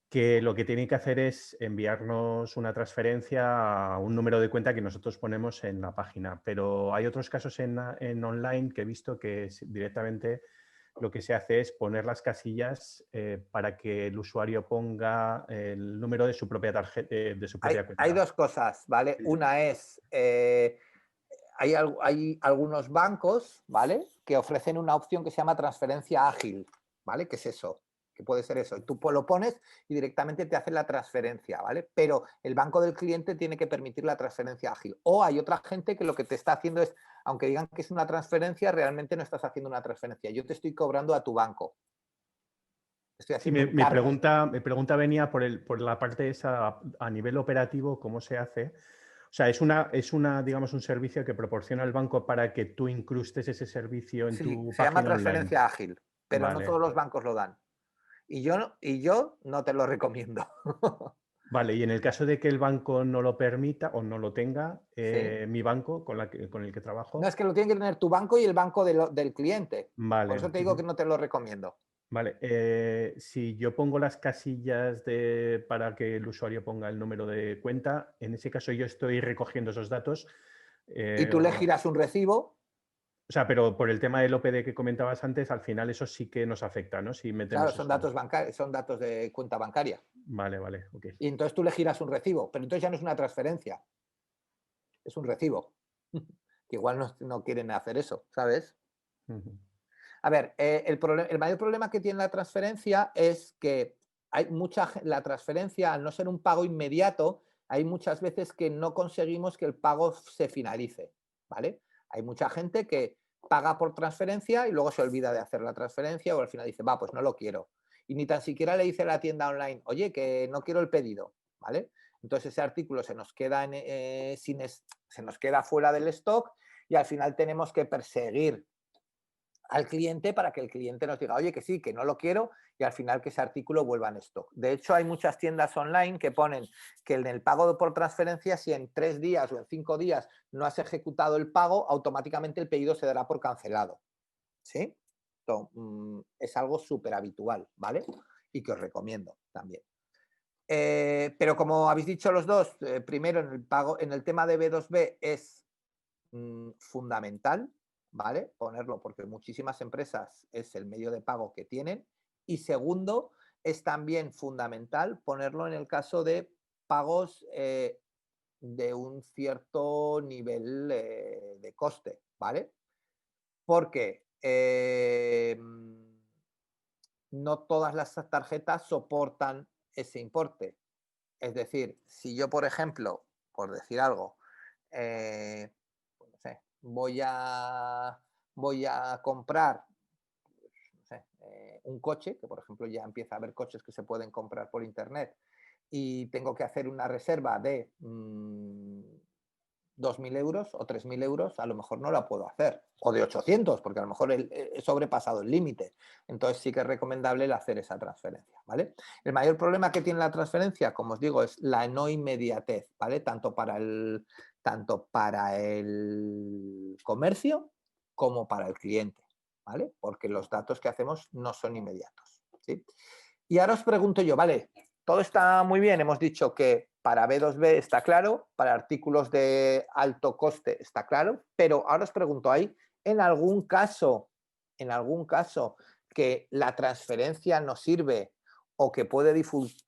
Speaker 4: que lo que tiene que hacer es enviarnos una transferencia a un número de cuenta que nosotros ponemos en la página. Pero hay otros casos en online que he visto que directamente lo que se hace es poner las casillas para que el usuario ponga el número de su propia tarjeta, de su propia
Speaker 1: Hay
Speaker 4: cuenta.
Speaker 1: dos cosas, ¿vale?
Speaker 4: Sí.
Speaker 1: Una es, hay algunos bancos, ¿vale? Que ofrecen una opción que se llama transferencia ágil, ¿vale? ¿Qué es eso? Que puede ser eso. Tú lo pones y directamente te hace la transferencia, ¿vale? Pero el banco del cliente tiene que permitir la transferencia ágil. O hay otra gente que lo que te está haciendo es, aunque digan que es una transferencia, realmente no estás haciendo una transferencia. Yo te estoy cobrando a tu banco. Estoy
Speaker 4: Sí,
Speaker 1: haciendo un cargo.
Speaker 4: mi pregunta venía por la parte esa a nivel operativo, ¿cómo se hace? O sea, es una, digamos, un servicio que proporciona el banco para que tú incrustes ese servicio en
Speaker 1: Sí,
Speaker 4: tu
Speaker 1: se llama
Speaker 4: página online.
Speaker 1: transferencia ágil, pero no
Speaker 4: Vale,
Speaker 1: todos los bancos lo dan. Y yo no te lo recomiendo.
Speaker 4: vale. Y en el caso de que el banco no lo permita o no lo tenga,
Speaker 1: ¿Sí?
Speaker 4: mi banco con el que
Speaker 1: No,
Speaker 4: trabajo,
Speaker 1: es que lo tiene que tener tu banco y el banco del cliente. Por
Speaker 4: vale.
Speaker 1: eso te digo que no te lo recomiendo.
Speaker 4: Vale, si yo pongo las casillas para que el usuario ponga el número de cuenta, en ese caso yo estoy recogiendo esos datos.
Speaker 1: Y tú le giras un recibo.
Speaker 4: O sea, pero por el tema del OPD que comentabas antes, al final eso sí que nos afecta, ¿no? Si
Speaker 1: Claro,
Speaker 4: metemos
Speaker 1: son
Speaker 4: eso.
Speaker 1: datos bancarios, son datos de cuenta bancaria.
Speaker 4: Vale, vale, ok.
Speaker 1: Y entonces tú le giras un recibo, pero entonces ya no es una transferencia, es un recibo. Que igual no quieren hacer eso, ¿sabes?
Speaker 4: Ujú.
Speaker 1: A ver, el mayor problema que tiene la transferencia es que la transferencia, al no ser un pago inmediato, hay muchas veces que no conseguimos que el pago se finalice, ¿vale? Hay mucha gente que paga por transferencia y luego se olvida de hacer la transferencia o al final dice, va, pues no lo quiero. Y ni tan siquiera le dice a la tienda online, oye, que no quiero el pedido, ¿vale? Entonces ese artículo se nos queda, se nos queda fuera del stock y al final tenemos que perseguir al cliente para que el cliente nos diga, oye, que sí, que no lo quiero y al final que ese artículo vuelva en stock. De hecho, hay muchas tiendas online que ponen que en el pago por transferencia, si en 3 días o en 5 días no has ejecutado el pago, automáticamente el pedido se dará por cancelado. ¿Sí? Entonces, es algo súper habitual, ¿vale? Y que os recomiendo también. Pero como habéis dicho los dos, primero en el pago, en el tema de B2B es fundamental, ¿vale? Ponerlo porque muchísimas empresas es el medio de pago que tienen. Y segundo, es también fundamental ponerlo en el caso de pagos de un cierto nivel de coste, ¿vale? Porque no todas las tarjetas soportan ese importe. Es decir, si yo, por ejemplo, por decir algo, no sé, voy a comprar no sé, un coche, que por ejemplo ya empieza a haber coches que se pueden comprar por internet, y tengo que hacer una reserva de 2.000 euros o 3.000 euros, a lo mejor no la puedo hacer, o de 800, porque a lo mejor he sobrepasado el límite. Entonces sí que es recomendable el hacer esa transferencia, ¿vale? El mayor problema que tiene la transferencia, como os digo, es la no inmediatez, ¿vale? Tanto para el comercio como para el cliente, ¿vale? Porque los datos que hacemos no son inmediatos, ¿sí? Y ahora os pregunto yo, ¿vale? Todo está muy bien, hemos dicho que para B2B está claro, para artículos de alto coste está claro, pero ahora os pregunto, ¿hay en algún caso que la transferencia nos sirve o que puede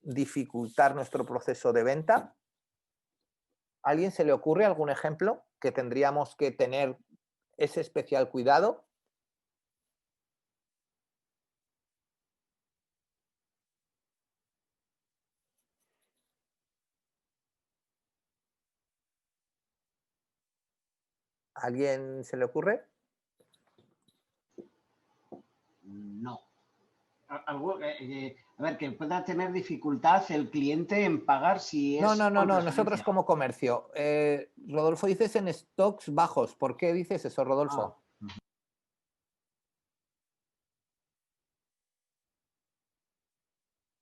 Speaker 1: dificultar nuestro proceso de venta? ¿A alguien se le ocurre algún ejemplo que tendríamos que tener ese especial cuidado? ¿A alguien se le ocurre?
Speaker 2: No. A ver, que pueda tener dificultad el cliente en pagar si es
Speaker 1: No,
Speaker 2: con
Speaker 1: nosotros
Speaker 2: transferencia.
Speaker 1: como comercio. Rodolfo, dices en stocks bajos. ¿Por qué dices eso, Rodolfo?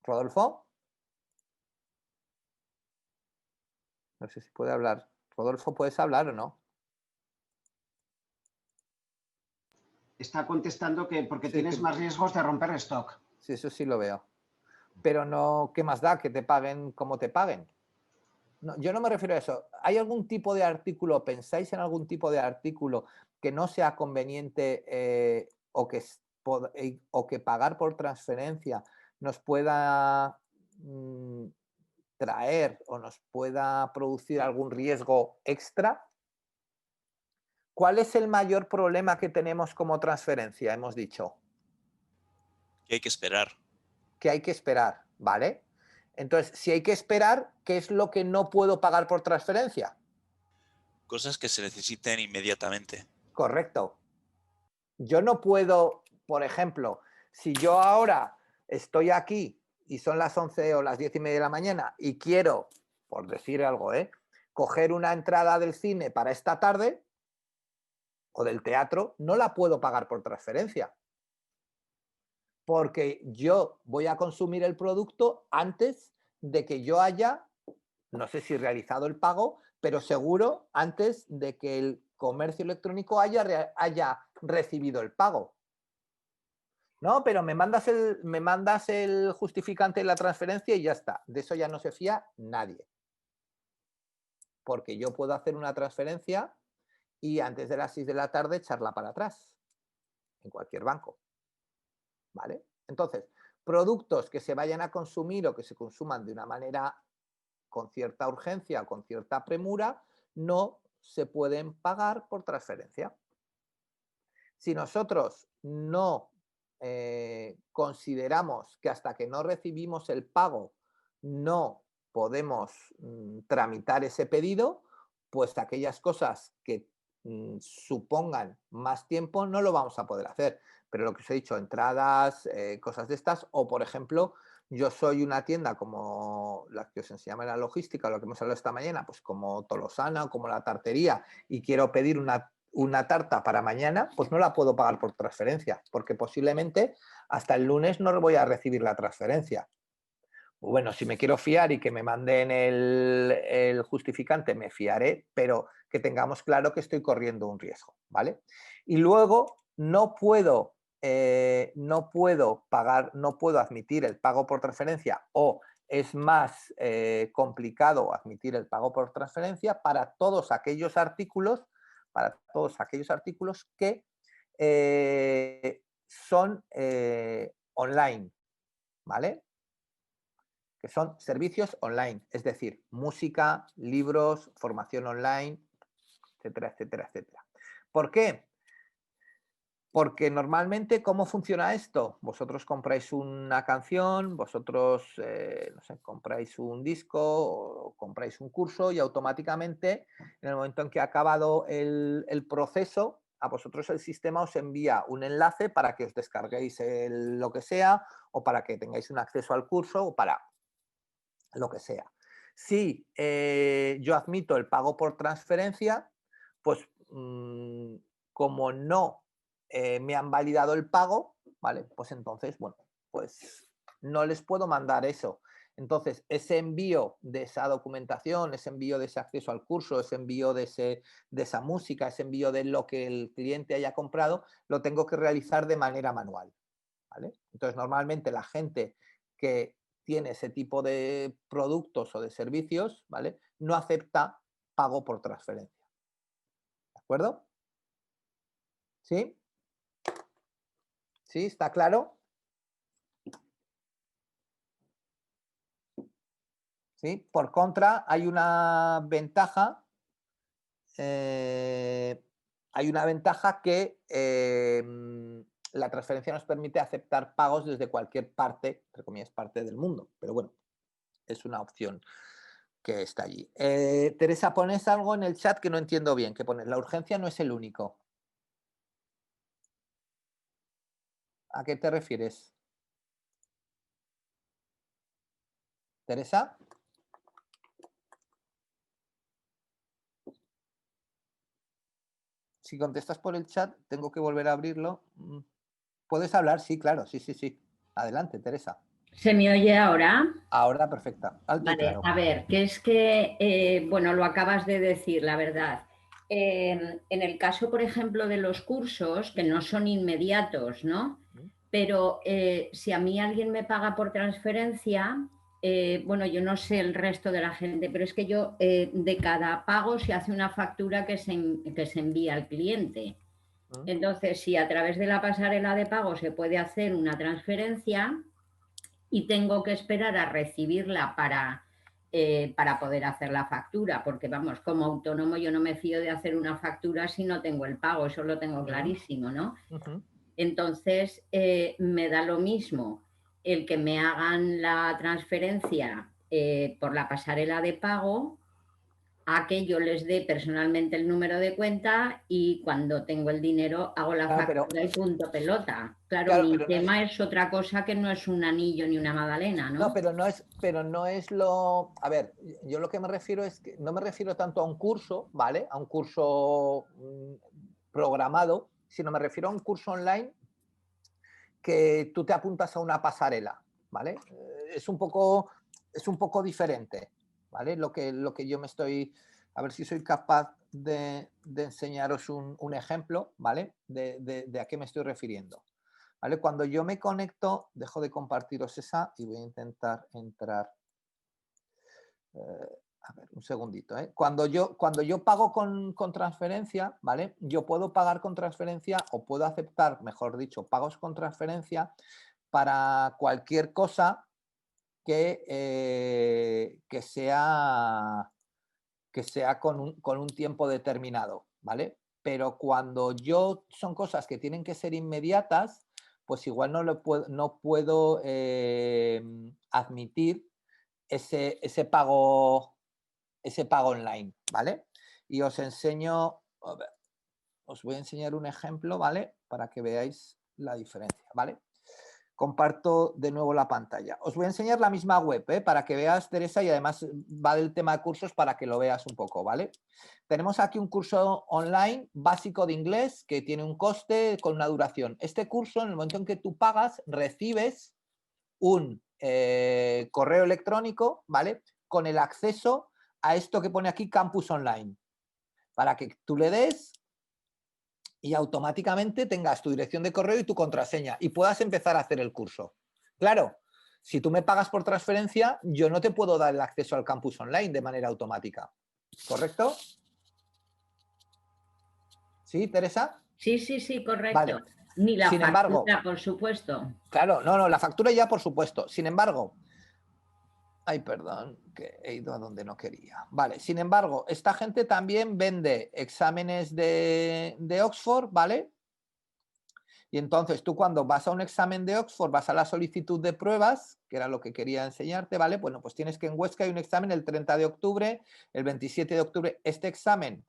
Speaker 1: ¿Rodolfo? No sé si puede hablar. Rodolfo, ¿puedes hablar o no?
Speaker 2: Está contestando que porque
Speaker 1: Sí,
Speaker 2: tienes más riesgos de romper stock.
Speaker 1: Sí, eso sí lo veo. Pero no, ¿qué más da? Que te paguen como te paguen. No, yo no me refiero a eso. ¿Hay algún tipo de artículo, pensáis en algún tipo de artículo que no sea conveniente o que pagar por transferencia nos pueda traer o nos pueda producir algún riesgo extra? ¿Cuál es el mayor problema que tenemos como transferencia? Hemos dicho
Speaker 5: Que hay que esperar.
Speaker 1: que hay que esperar, ¿vale? Entonces, si hay que esperar, ¿qué es lo que no puedo pagar por transferencia?
Speaker 5: Cosas que se necesiten inmediatamente.
Speaker 1: Correcto. Yo no puedo, por ejemplo, si yo ahora estoy aquí y son las 11 o las 10:30 de la mañana y quiero, por decir algo, coger una entrada del cine para esta tarde o del teatro, no la puedo pagar por transferencia. Porque yo voy a consumir el producto antes de que yo haya, no sé si realizado el pago, pero seguro antes de que el comercio electrónico haya recibido el pago. No, pero me mandas el justificante de la transferencia y ya está. De eso ya no se fía nadie. Porque yo puedo hacer una transferencia y antes de las 6 de la tarde echarla para atrás en cualquier banco. ¿Vale? Entonces, productos que se vayan a consumir o que se consuman de una manera con cierta urgencia o con cierta premura, no se pueden pagar por transferencia. Si nosotros no consideramos que hasta que no recibimos el pago no podemos tramitar ese pedido, pues aquellas cosas que supongan más tiempo no lo vamos a poder hacer. Pero lo que os he dicho, entradas, cosas de estas, o por ejemplo, yo soy una tienda como la que os enseñaba en la logística, lo que hemos hablado esta mañana, pues como Tolosana o como la tartería, y quiero pedir una tarta para mañana, pues no la puedo pagar por transferencia, porque posiblemente hasta el lunes no voy a recibir la transferencia. Bueno, si me quiero fiar y que me manden el justificante, me fiaré, pero que tengamos claro que estoy corriendo un riesgo, ¿vale? Y luego no puedo pagar, no puedo admitir el pago por transferencia o es más complicado admitir el pago por transferencia para todos aquellos artículos que son online, ¿vale? Que son servicios online, es decir, música, libros, formación online, etcétera, etcétera, etcétera. ¿Por qué? Porque normalmente, ¿cómo funciona esto? Vosotros compráis una canción, vosotros, no sé, compráis un disco o compráis un curso y automáticamente, en el momento en que ha acabado el proceso, a vosotros el sistema os envía un enlace para que os descarguéis lo que sea o para que tengáis un acceso al curso o para lo que sea. Si yo admito el pago por transferencia, pues como no me han validado el pago, ¿vale? Pues entonces, bueno, pues no les puedo mandar eso. Entonces, ese envío de esa documentación, ese envío de ese acceso al curso, ese envío de esa música, ese envío de lo que el cliente haya comprado, lo tengo que realizar de manera manual, ¿vale? Entonces, normalmente la gente que tiene ese tipo de productos o de servicios, ¿vale? No acepta pago por transferencia. ¿De acuerdo? ¿Sí? ¿Sí? ¿Está claro? ¿Sí? Por contra, hay una ventaja. Hay una ventaja que la transferencia nos permite aceptar pagos desde cualquier parte, entre comillas, parte del mundo. Pero bueno, es una opción que está allí. Teresa, pones algo en el chat que no entiendo bien. ¿Qué pones? La urgencia no es el único. ¿A qué te refieres? ¿Teresa? Si contestas por el chat, tengo que volver a abrirlo. ¿Puedes hablar? Sí, claro, sí, sí, sí. Adelante, Teresa.
Speaker 8: ¿Se me oye ahora?
Speaker 1: Ahora, perfecta. Alto y
Speaker 8: Vale,
Speaker 1: claro.
Speaker 8: a ver, que es que, bueno, lo acabas de decir, la verdad. En el caso, por ejemplo, de los cursos, que no son inmediatos, ¿no? Pero si a mí alguien me paga por transferencia, bueno, yo no sé el resto de la gente, pero es que yo de cada pago se hace una factura que se envía al cliente. Entonces, si a través de la pasarela de pago se puede hacer una transferencia y tengo que esperar a recibirla para poder hacer la factura, porque vamos, como autónomo yo no me fío de hacer una factura si no tengo el pago, eso lo tengo clarísimo, ¿no? Entonces, me da lo mismo el que me hagan la transferencia por la pasarela de pago a que yo les dé personalmente el número de cuenta y cuando tengo el dinero hago la factura y punto pelota. Claro, mi tema es otra cosa que no es un anillo ni una magdalena, ¿no?
Speaker 1: No, pero no es lo... A ver, yo lo que me refiero es que no me refiero tanto a un curso, ¿vale? A un curso programado, sino me refiero a un curso online que tú te apuntas a una pasarela, ¿vale? Es un poco diferente, ¿vale? Lo que yo me estoy... A ver si soy capaz de enseñaros un ejemplo, ¿vale? De a qué me estoy refiriendo. ¿Vale? Cuando yo me conecto, dejo de compartiros esa y voy a intentar entrar. A ver, un segundito. Cuando yo pago con transferencia, ¿vale? Yo puedo pagar con transferencia o puedo aceptar, mejor dicho, pagos con transferencia para cualquier cosa que sea con un tiempo determinado, ¿vale? Pero cuando son cosas que tienen que ser inmediatas, pues igual no puedo admitir ese pago online, ¿vale? Y os enseño, a ver, os voy a enseñar un ejemplo, ¿vale? Para que veáis la diferencia, ¿vale? Comparto de nuevo la pantalla. Os voy a enseñar la misma web, para que veas, Teresa, y además va del tema de cursos para que lo veas un poco, ¿vale? Tenemos aquí un curso online básico de inglés que tiene un coste con una duración. Este curso, en el momento en que tú pagas, recibes un correo electrónico, ¿vale? Con el acceso a esto que pone aquí Campus Online, para que tú le des y automáticamente tengas tu dirección de correo y tu contraseña y puedas empezar a hacer el curso. Claro, si tú me pagas por transferencia, yo no te puedo dar el acceso al campus online de manera automática. ¿Correcto? ¿Sí, Teresa?
Speaker 8: Sí, sí, sí, correcto.
Speaker 1: Vale.
Speaker 8: Ni la
Speaker 1: Sin
Speaker 8: factura,
Speaker 1: embargo,
Speaker 8: por supuesto.
Speaker 1: Claro, no, la factura ya por supuesto. Sin embargo, ay, perdón, que he ido a donde no quería. Vale, sin embargo, esta gente también vende exámenes de Oxford, ¿vale? Y entonces tú cuando vas a un examen de Oxford, vas a la solicitud de pruebas, que era lo que quería enseñarte, ¿vale? Bueno, pues tienes que en Huesca hay un examen el 30 de octubre, el 27 de octubre. Este examen,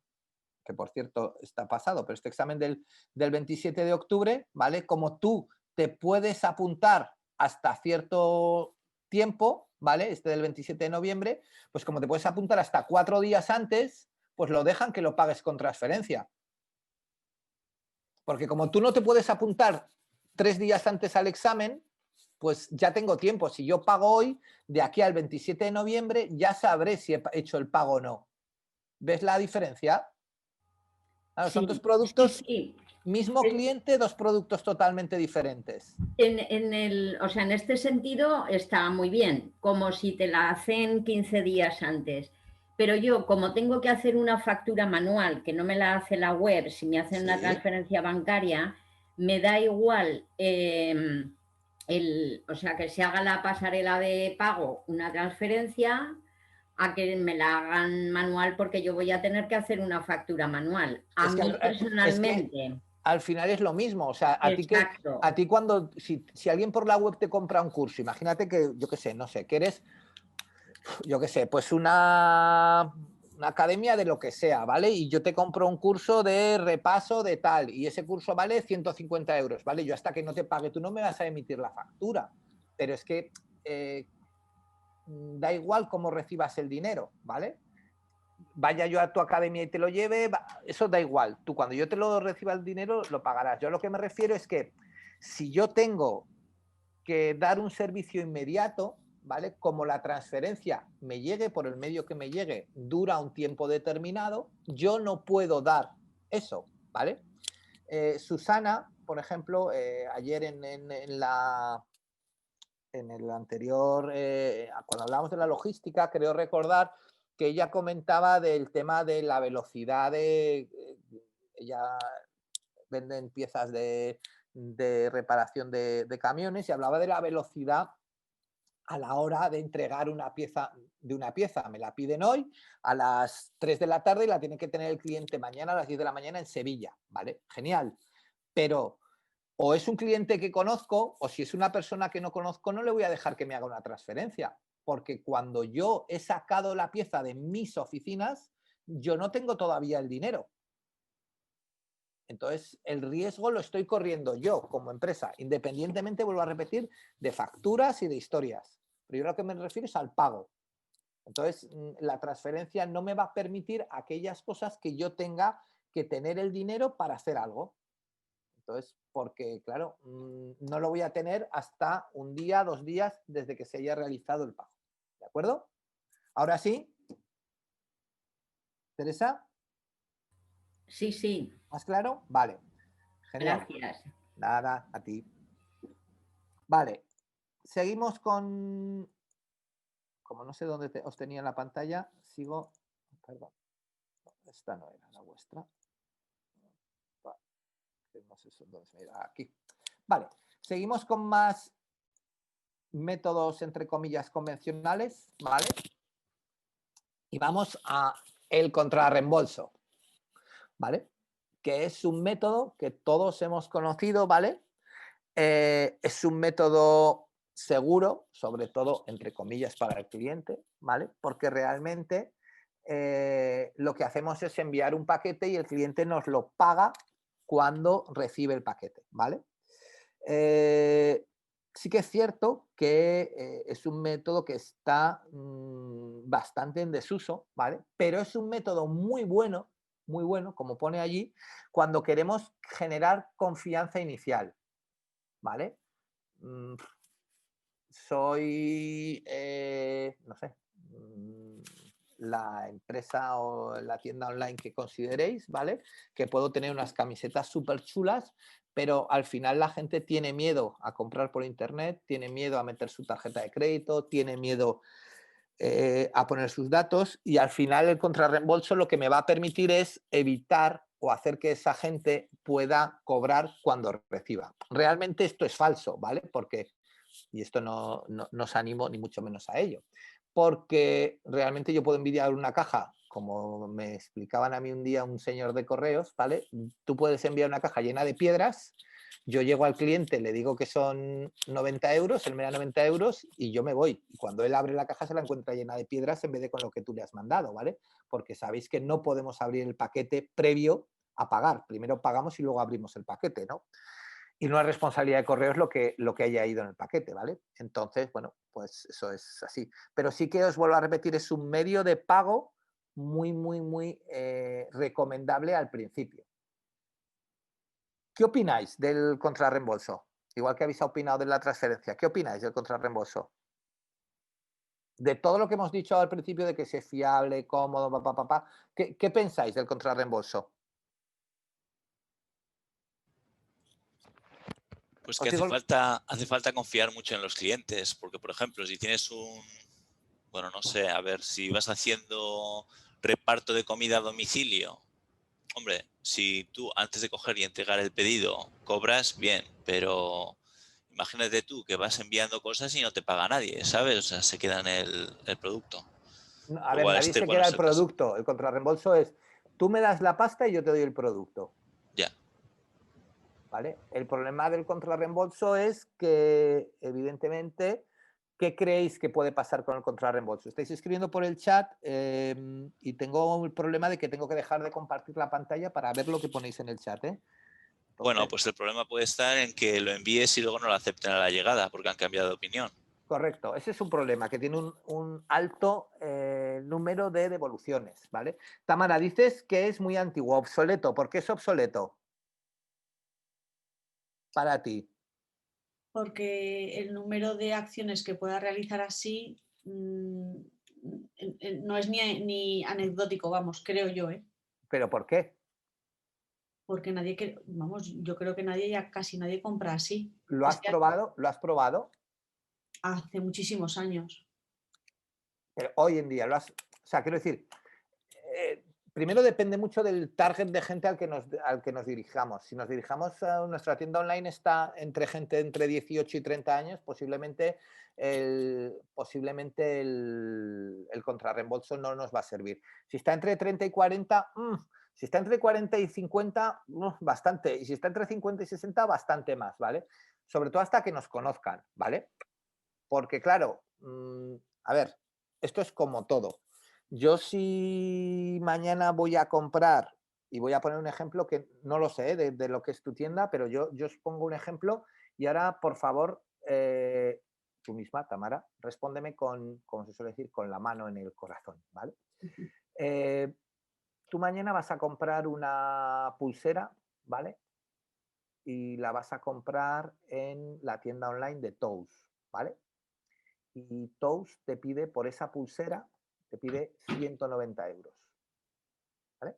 Speaker 1: que por cierto está pasado, pero este examen del 27 de octubre, ¿vale? Como tú te puedes apuntar hasta cierto tiempo, ¿vale? Este del 27 de noviembre, pues como te puedes apuntar hasta 4 días antes, pues lo dejan que lo pagues con transferencia. Porque como tú no te puedes apuntar 3 días antes al examen, pues ya tengo tiempo. Si yo pago hoy, de aquí al 27 de noviembre, ya sabré si he hecho el pago o no. ¿Ves la diferencia? Claro, son dos productos,
Speaker 8: sí.
Speaker 1: mismo cliente, dos productos totalmente diferentes.
Speaker 8: O sea, en este sentido está muy bien, como si te la hacen 15 días antes. Pero yo, como tengo que hacer una factura manual, que no me la hace la web, si me hacen una transferencia bancaria, me da igual, o sea, que se haga la pasarela de pago, una transferencia, a que me la hagan manual, porque yo voy a tener que hacer una factura manual. A mí personalmente...
Speaker 1: Al final es lo mismo, o sea, a ti cuando, si alguien por la web te compra un curso, imagínate que, yo qué sé, no sé, que eres, yo qué sé, pues una academia de lo que sea, ¿vale? Y yo te compro un curso de repaso de tal, y ese curso vale 150 euros, ¿vale? Yo hasta que no te pague, tú no me vas a emitir la factura, pero es que da igual cómo recibas el dinero, ¿vale? Vaya yo a tu academia y te lo lleve, eso da igual. Tú cuando yo te lo reciba el dinero, lo pagarás. Yo a lo que me refiero es que si yo tengo que dar un servicio inmediato, ¿vale? Como la transferencia me llegue por el medio que me llegue, dura un tiempo determinado, yo no puedo dar eso, ¿vale? Susana, por ejemplo, ayer en el anterior, cuando hablábamos de la logística, creo recordar que ella comentaba del tema de la velocidad ella venden piezas de reparación de camiones y hablaba de la velocidad a la hora de entregar una pieza. Me la piden hoy a las 3 de la tarde y la tiene que tener el cliente mañana a las 10 de la mañana en Sevilla, ¿vale? Genial. Pero o es un cliente que conozco, o si es una persona que no conozco, no le voy a dejar que me haga una transferencia, porque cuando yo he sacado la pieza de mis oficinas, yo no tengo todavía el dinero. Entonces, el riesgo lo estoy corriendo yo como empresa, independientemente, vuelvo a repetir, de facturas y de historias. Pero yo lo que me refiero es al pago. Entonces, la transferencia no me va a permitir aquellas cosas que yo tenga que tener el dinero para hacer algo. Entonces, porque, claro, no lo voy a tener hasta un día, 2 días desde que se haya realizado el pago. ¿De acuerdo? Ahora sí. ¿Teresa?
Speaker 8: Sí, sí.
Speaker 1: ¿Más claro? Vale. Genial.
Speaker 8: Gracias.
Speaker 1: Nada, a ti. Vale. Seguimos con... Como no sé dónde os tenía en la pantalla, sigo... Perdón. Esta no era la vuestra. No sé dónde se me irá. Aquí. Vale, seguimos con más métodos, entre comillas, convencionales, ¿vale? Y vamos a el contrarreembolso, ¿vale? Que es un método que todos hemos conocido, ¿vale? Es un método seguro, sobre todo, entre comillas, para el cliente, ¿vale? Porque realmente lo que hacemos es enviar un paquete y el cliente nos lo paga cuando recibe el paquete, ¿vale? Sí que es cierto que es un método que está bastante en desuso, ¿vale? Pero es un método muy bueno, como pone allí, cuando queremos generar confianza inicial, ¿vale? Soy, no sé, la empresa o la tienda online que consideréis, ¿vale? Que puedo tener unas camisetas súper chulas, pero al final la gente tiene miedo a comprar por internet, tiene miedo a meter su tarjeta de crédito, tiene miedo a poner sus datos y al final el contrarreembolso lo que me va a permitir es evitar o hacer que esa gente pueda cobrar cuando reciba. Realmente esto es falso, ¿vale? Porque, y esto no os animo ni mucho menos a ello, porque realmente yo puedo enviar una caja, como me explicaban a mí un día un señor de correos, ¿vale? Tú puedes enviar una caja llena de piedras, Yo llego al cliente, le digo que son 90 euros, él me da 90 euros y yo me voy. Y cuando él abre la caja se la encuentra llena de piedras en vez de con lo que tú le has mandado, ¿vale? Porque sabéis que no podemos abrir el paquete previo a pagar. Primero pagamos y luego abrimos el paquete, ¿no? Y no es responsabilidad de correos lo que haya ido en el paquete, ¿vale? Entonces, bueno, pues eso es así. Pero sí que os vuelvo a repetir, es un medio de pago muy, muy, muy recomendable al principio. ¿Qué opináis del contrarreembolso? Igual que habéis opinado de la transferencia, ¿qué opináis del contrarreembolso? De todo lo que hemos dicho al principio de que sea fiable, cómodo, ¿qué pensáis del contrarreembolso?
Speaker 5: Pues que hace falta confiar mucho en los clientes, porque por ejemplo, si tienes bueno, no sé, a ver, si vas haciendo reparto de comida a domicilio, hombre, si tú antes de coger y entregar el pedido cobras, bien, pero imagínate tú que vas enviando cosas y no te paga nadie, ¿sabes? O sea, se queda en el producto.
Speaker 1: A ver, nadie se queda el producto. El contrarreembolso es, tú me das la pasta y yo te doy el producto.
Speaker 5: Ya.
Speaker 1: ¿Vale? El problema del contrarreembolso es que, evidentemente, ¿qué creéis que puede pasar con el contrarreembolso? Estáis escribiendo por el chat y tengo el problema de que tengo que dejar de compartir la pantalla para ver lo que ponéis en el chat, ¿eh? Entonces,
Speaker 5: bueno, pues el problema puede estar en que lo envíes y luego no lo acepten a la llegada porque han cambiado de opinión.
Speaker 1: Correcto, ese es un problema, que tiene un alto número de devoluciones, ¿vale? Tamara, dices que es muy antiguo, obsoleto. ¿Por qué es obsoleto para ti?
Speaker 3: Porque el número de acciones que pueda realizar así no es ni anecdótico, vamos, creo yo, ¿eh?
Speaker 1: ¿Pero por qué?
Speaker 3: Porque nadie, vamos, yo creo que casi nadie compra así.
Speaker 1: ¿Lo has probado? ¿Lo has probado?
Speaker 3: Hace muchísimos años.
Speaker 1: Pero hoy en día, o sea, quiero decir, primero depende mucho del target de gente al que nos dirijamos. Si nos dirijamos a nuestra tienda online está entre gente entre 18 y 30 años, posiblemente el contrarreembolso no nos va a servir. Si está entre 30 y 40, si está entre 40 y 50, bastante. Y si está entre 50 y 60, bastante más, ¿vale? Sobre todo hasta que nos conozcan, ¿vale? Porque claro, a ver, esto es como todo. Yo si mañana voy a comprar, y voy a poner un ejemplo que no lo sé de lo que es tu tienda, pero yo os pongo un ejemplo y ahora, por favor, tú misma, Tamara, respóndeme como se suele decir, con la mano en el corazón, ¿vale? Tú mañana vas a comprar una pulsera, ¿vale? Y la vas a comprar en la tienda online de Tous, ¿vale? Y Tous te pide por esa pulsera, te pide 190 euros. ¿Vale?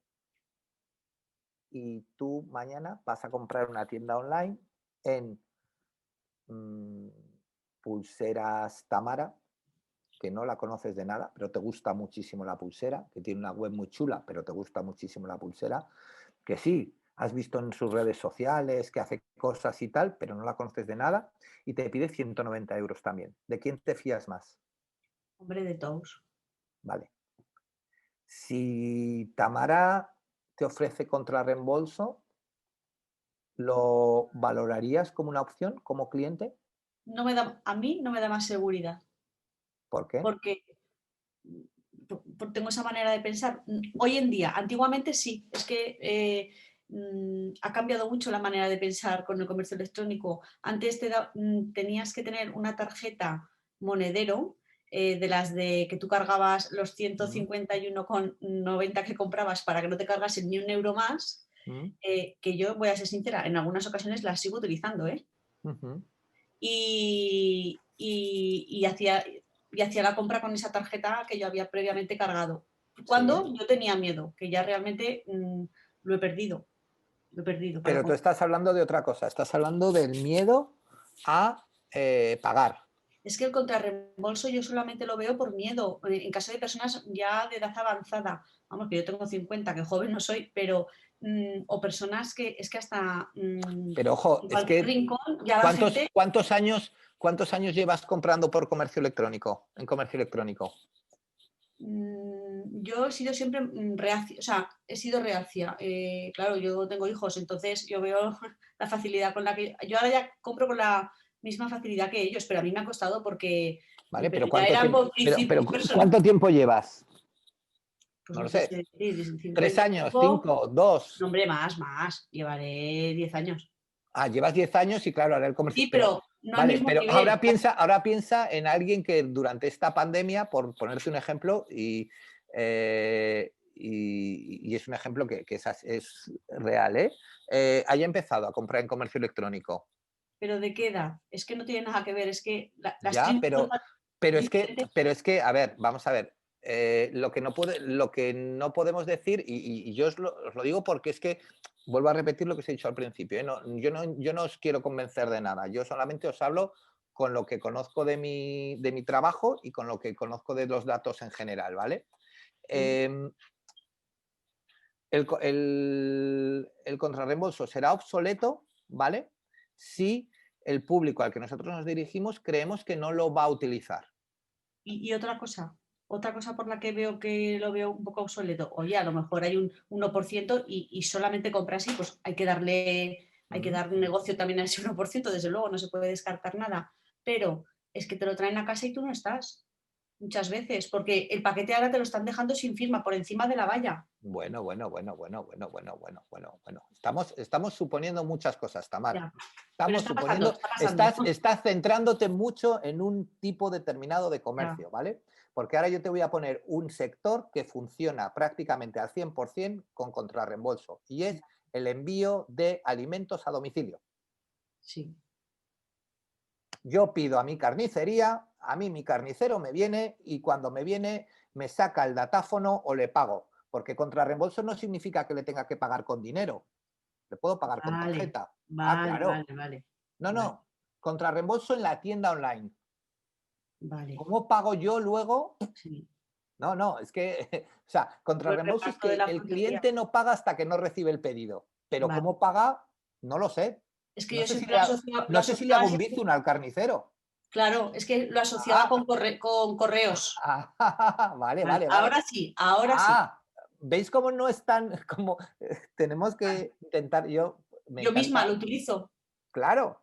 Speaker 1: Y tú mañana vas a comprar una tienda online en Pulseras Tamara, que no la conoces de nada, pero te gusta muchísimo la pulsera, que tiene una web muy chula, pero te gusta muchísimo la pulsera, que sí, has visto en sus redes sociales que hace cosas y tal, pero no la conoces de nada, y te pide 190 euros también. ¿De quién te fías más?
Speaker 3: Hombre, de Tous.
Speaker 1: Vale. Si Tamara te ofrece contrarreembolso, ¿lo valorarías como una opción como cliente?
Speaker 3: A mí no me da más seguridad.
Speaker 1: ¿Por qué?
Speaker 3: Porque tengo esa manera de pensar. Hoy en día, antiguamente sí, es que ha cambiado mucho la manera de pensar con el comercio electrónico. Antes tenías que tener una tarjeta monedero, de las de que tú cargabas los 151,90 que comprabas para que no te cargasen ni un euro más, que yo voy a ser sincera, en algunas ocasiones las sigo utilizando, ¿eh? Y hacía la compra con esa tarjeta que yo había previamente cargado. Cuando yo tenía miedo, que ya realmente lo he perdido.
Speaker 1: Pero tú estás hablando de otra cosa, estás hablando del miedo a pagar.
Speaker 3: Es que el contrarreembolso yo solamente lo veo por miedo. En caso de personas ya de edad avanzada, vamos, que yo tengo 50, que joven no soy, pero o personas que es que hasta
Speaker 1: pero ojo, es que
Speaker 3: rincón, ya
Speaker 1: ¿cuántos años llevas comprando por comercio electrónico, en comercio electrónico?
Speaker 3: Yo he sido siempre reacia, o sea, he sido reacia. Claro, yo tengo hijos, entonces yo veo la facilidad con la que... Yo ahora ya compro con la misma facilidad que ellos, pero a mí me ha costado porque...
Speaker 1: Vale,
Speaker 3: Pero
Speaker 1: pero
Speaker 3: ya
Speaker 1: ¿cuánto
Speaker 3: eran
Speaker 1: tiempo,
Speaker 3: por principios personales.
Speaker 1: ¿cuánto tiempo llevas?
Speaker 3: Pues
Speaker 1: No
Speaker 3: no
Speaker 1: lo
Speaker 3: te
Speaker 1: sé.
Speaker 3: sé decir,
Speaker 1: 3 años, 5, 2.
Speaker 3: No, hombre, más. Llevaré 10 años.
Speaker 1: Ah, llevas 10 años y claro, ahora el comercio.
Speaker 3: Sí, pero no al
Speaker 1: vale,
Speaker 3: mismo
Speaker 1: pero
Speaker 3: nivel.
Speaker 1: ahora piensa en alguien que durante esta pandemia, por ponerte un ejemplo, y es un ejemplo que es real, haya empezado a comprar en comercio electrónico.
Speaker 3: ¿Pero de qué edad? Es que no tiene nada que ver, es que las
Speaker 1: Ya,
Speaker 3: técnicas
Speaker 1: pero es que, a ver, vamos a ver. Lo que no podemos decir, y yo os lo digo porque es que vuelvo a repetir lo que os he dicho al principio, yo no os quiero convencer de nada, yo solamente os hablo con lo que conozco de mi trabajo y con lo que conozco de los datos en general, ¿vale? El contrarreembolso será obsoleto, ¿vale? Si el público al que nosotros nos dirigimos creemos que no lo va a utilizar.
Speaker 3: Y otra cosa por la que veo que lo veo un poco obsoleto, oye, a lo mejor hay un 1% y solamente compra así, pues hay que dar negocio también a ese 1%, desde luego, no se puede descartar nada, pero es que te lo traen a casa y tú no estás, muchas veces, porque el paquete ahora te lo están dejando sin firma, por encima de la valla.
Speaker 1: Bueno. Estamos suponiendo muchas cosas, Tamar.
Speaker 3: Ya.
Speaker 1: Estamos
Speaker 3: Está
Speaker 1: suponiendo,
Speaker 3: pasando.
Speaker 1: estás centrándote mucho en un tipo determinado de comercio,
Speaker 3: Ya.
Speaker 1: ¿vale? Porque ahora yo te voy a poner un sector que funciona prácticamente al 100% con contrarreembolso y es el envío de alimentos a domicilio.
Speaker 3: Sí.
Speaker 1: Yo pido a mi carnicería, a mí mi carnicero me viene y cuando me viene me saca el datáfono o le pago. Porque contrarreembolso no significa que le tenga que pagar con dinero. Le puedo pagar con tarjeta. Claro.
Speaker 3: Vale.
Speaker 1: No. Contrarreembolso en la tienda online.
Speaker 3: Vale.
Speaker 1: ¿Cómo pago yo luego?
Speaker 3: Sí.
Speaker 1: No, es que, o sea, contrarreembolso es que el cliente no paga hasta que no recibe el pedido. Pero
Speaker 3: Vale.
Speaker 1: ¿cómo paga? No lo sé.
Speaker 3: Es que
Speaker 1: No
Speaker 3: yo
Speaker 1: sé
Speaker 3: siempre
Speaker 1: no sé si le hago un bizum al carnicero.
Speaker 3: Claro, es que lo asociaba con correos.
Speaker 1: Vale.
Speaker 3: Ahora sí.
Speaker 1: ¿Veis cómo no es tan, como tenemos que intentar,
Speaker 3: Yo misma lo utilizo.
Speaker 1: Claro,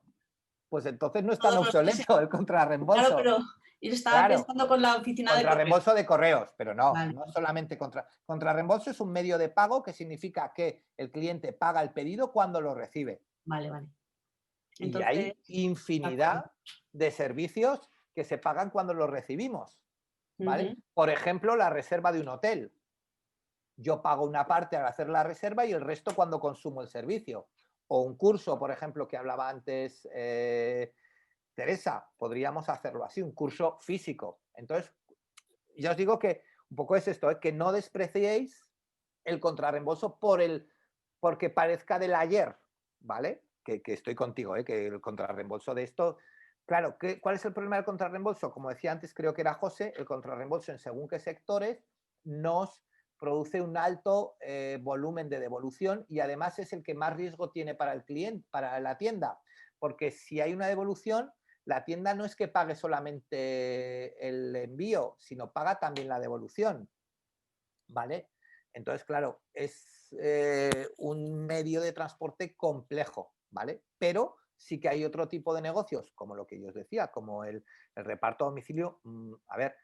Speaker 1: pues entonces no es tan
Speaker 3: Todos los meses.
Speaker 1: obsoleto el contrarreembolso.
Speaker 3: Claro, pero yo estaba pensando con la oficina de
Speaker 1: contrarreembolso de correos, pero no
Speaker 3: Vale.
Speaker 1: solamente contrarreembolso es un medio de pago que significa que el cliente paga el pedido cuando lo recibe.
Speaker 3: Vale.
Speaker 1: Entonces, y hay infinidad de servicios que se pagan cuando los recibimos, ¿vale? Por ejemplo, la reserva de un hotel. Yo pago una parte al hacer la reserva y el resto cuando consumo el servicio. O un curso, por ejemplo, que hablaba antes Teresa, podríamos hacerlo así, un curso físico. Entonces, ya os digo que un poco es esto, que no despreciéis el contrarreembolso porque parezca del ayer, ¿vale? Que estoy contigo, que el contrarreembolso de esto... Claro, ¿cuál es el problema del contrarreembolso? Como decía antes, creo que era José, el contrarreembolso en según qué sectores nos produce un alto volumen de devolución y además es el que más riesgo tiene para el cliente, para la tienda, porque si hay una devolución, la tienda no es que pague solamente el envío, sino paga también la devolución, ¿vale? Entonces, claro, es un medio de transporte complejo, ¿vale? Pero sí que hay otro tipo de negocios, como lo que yo os decía, como el reparto a domicilio. A ver,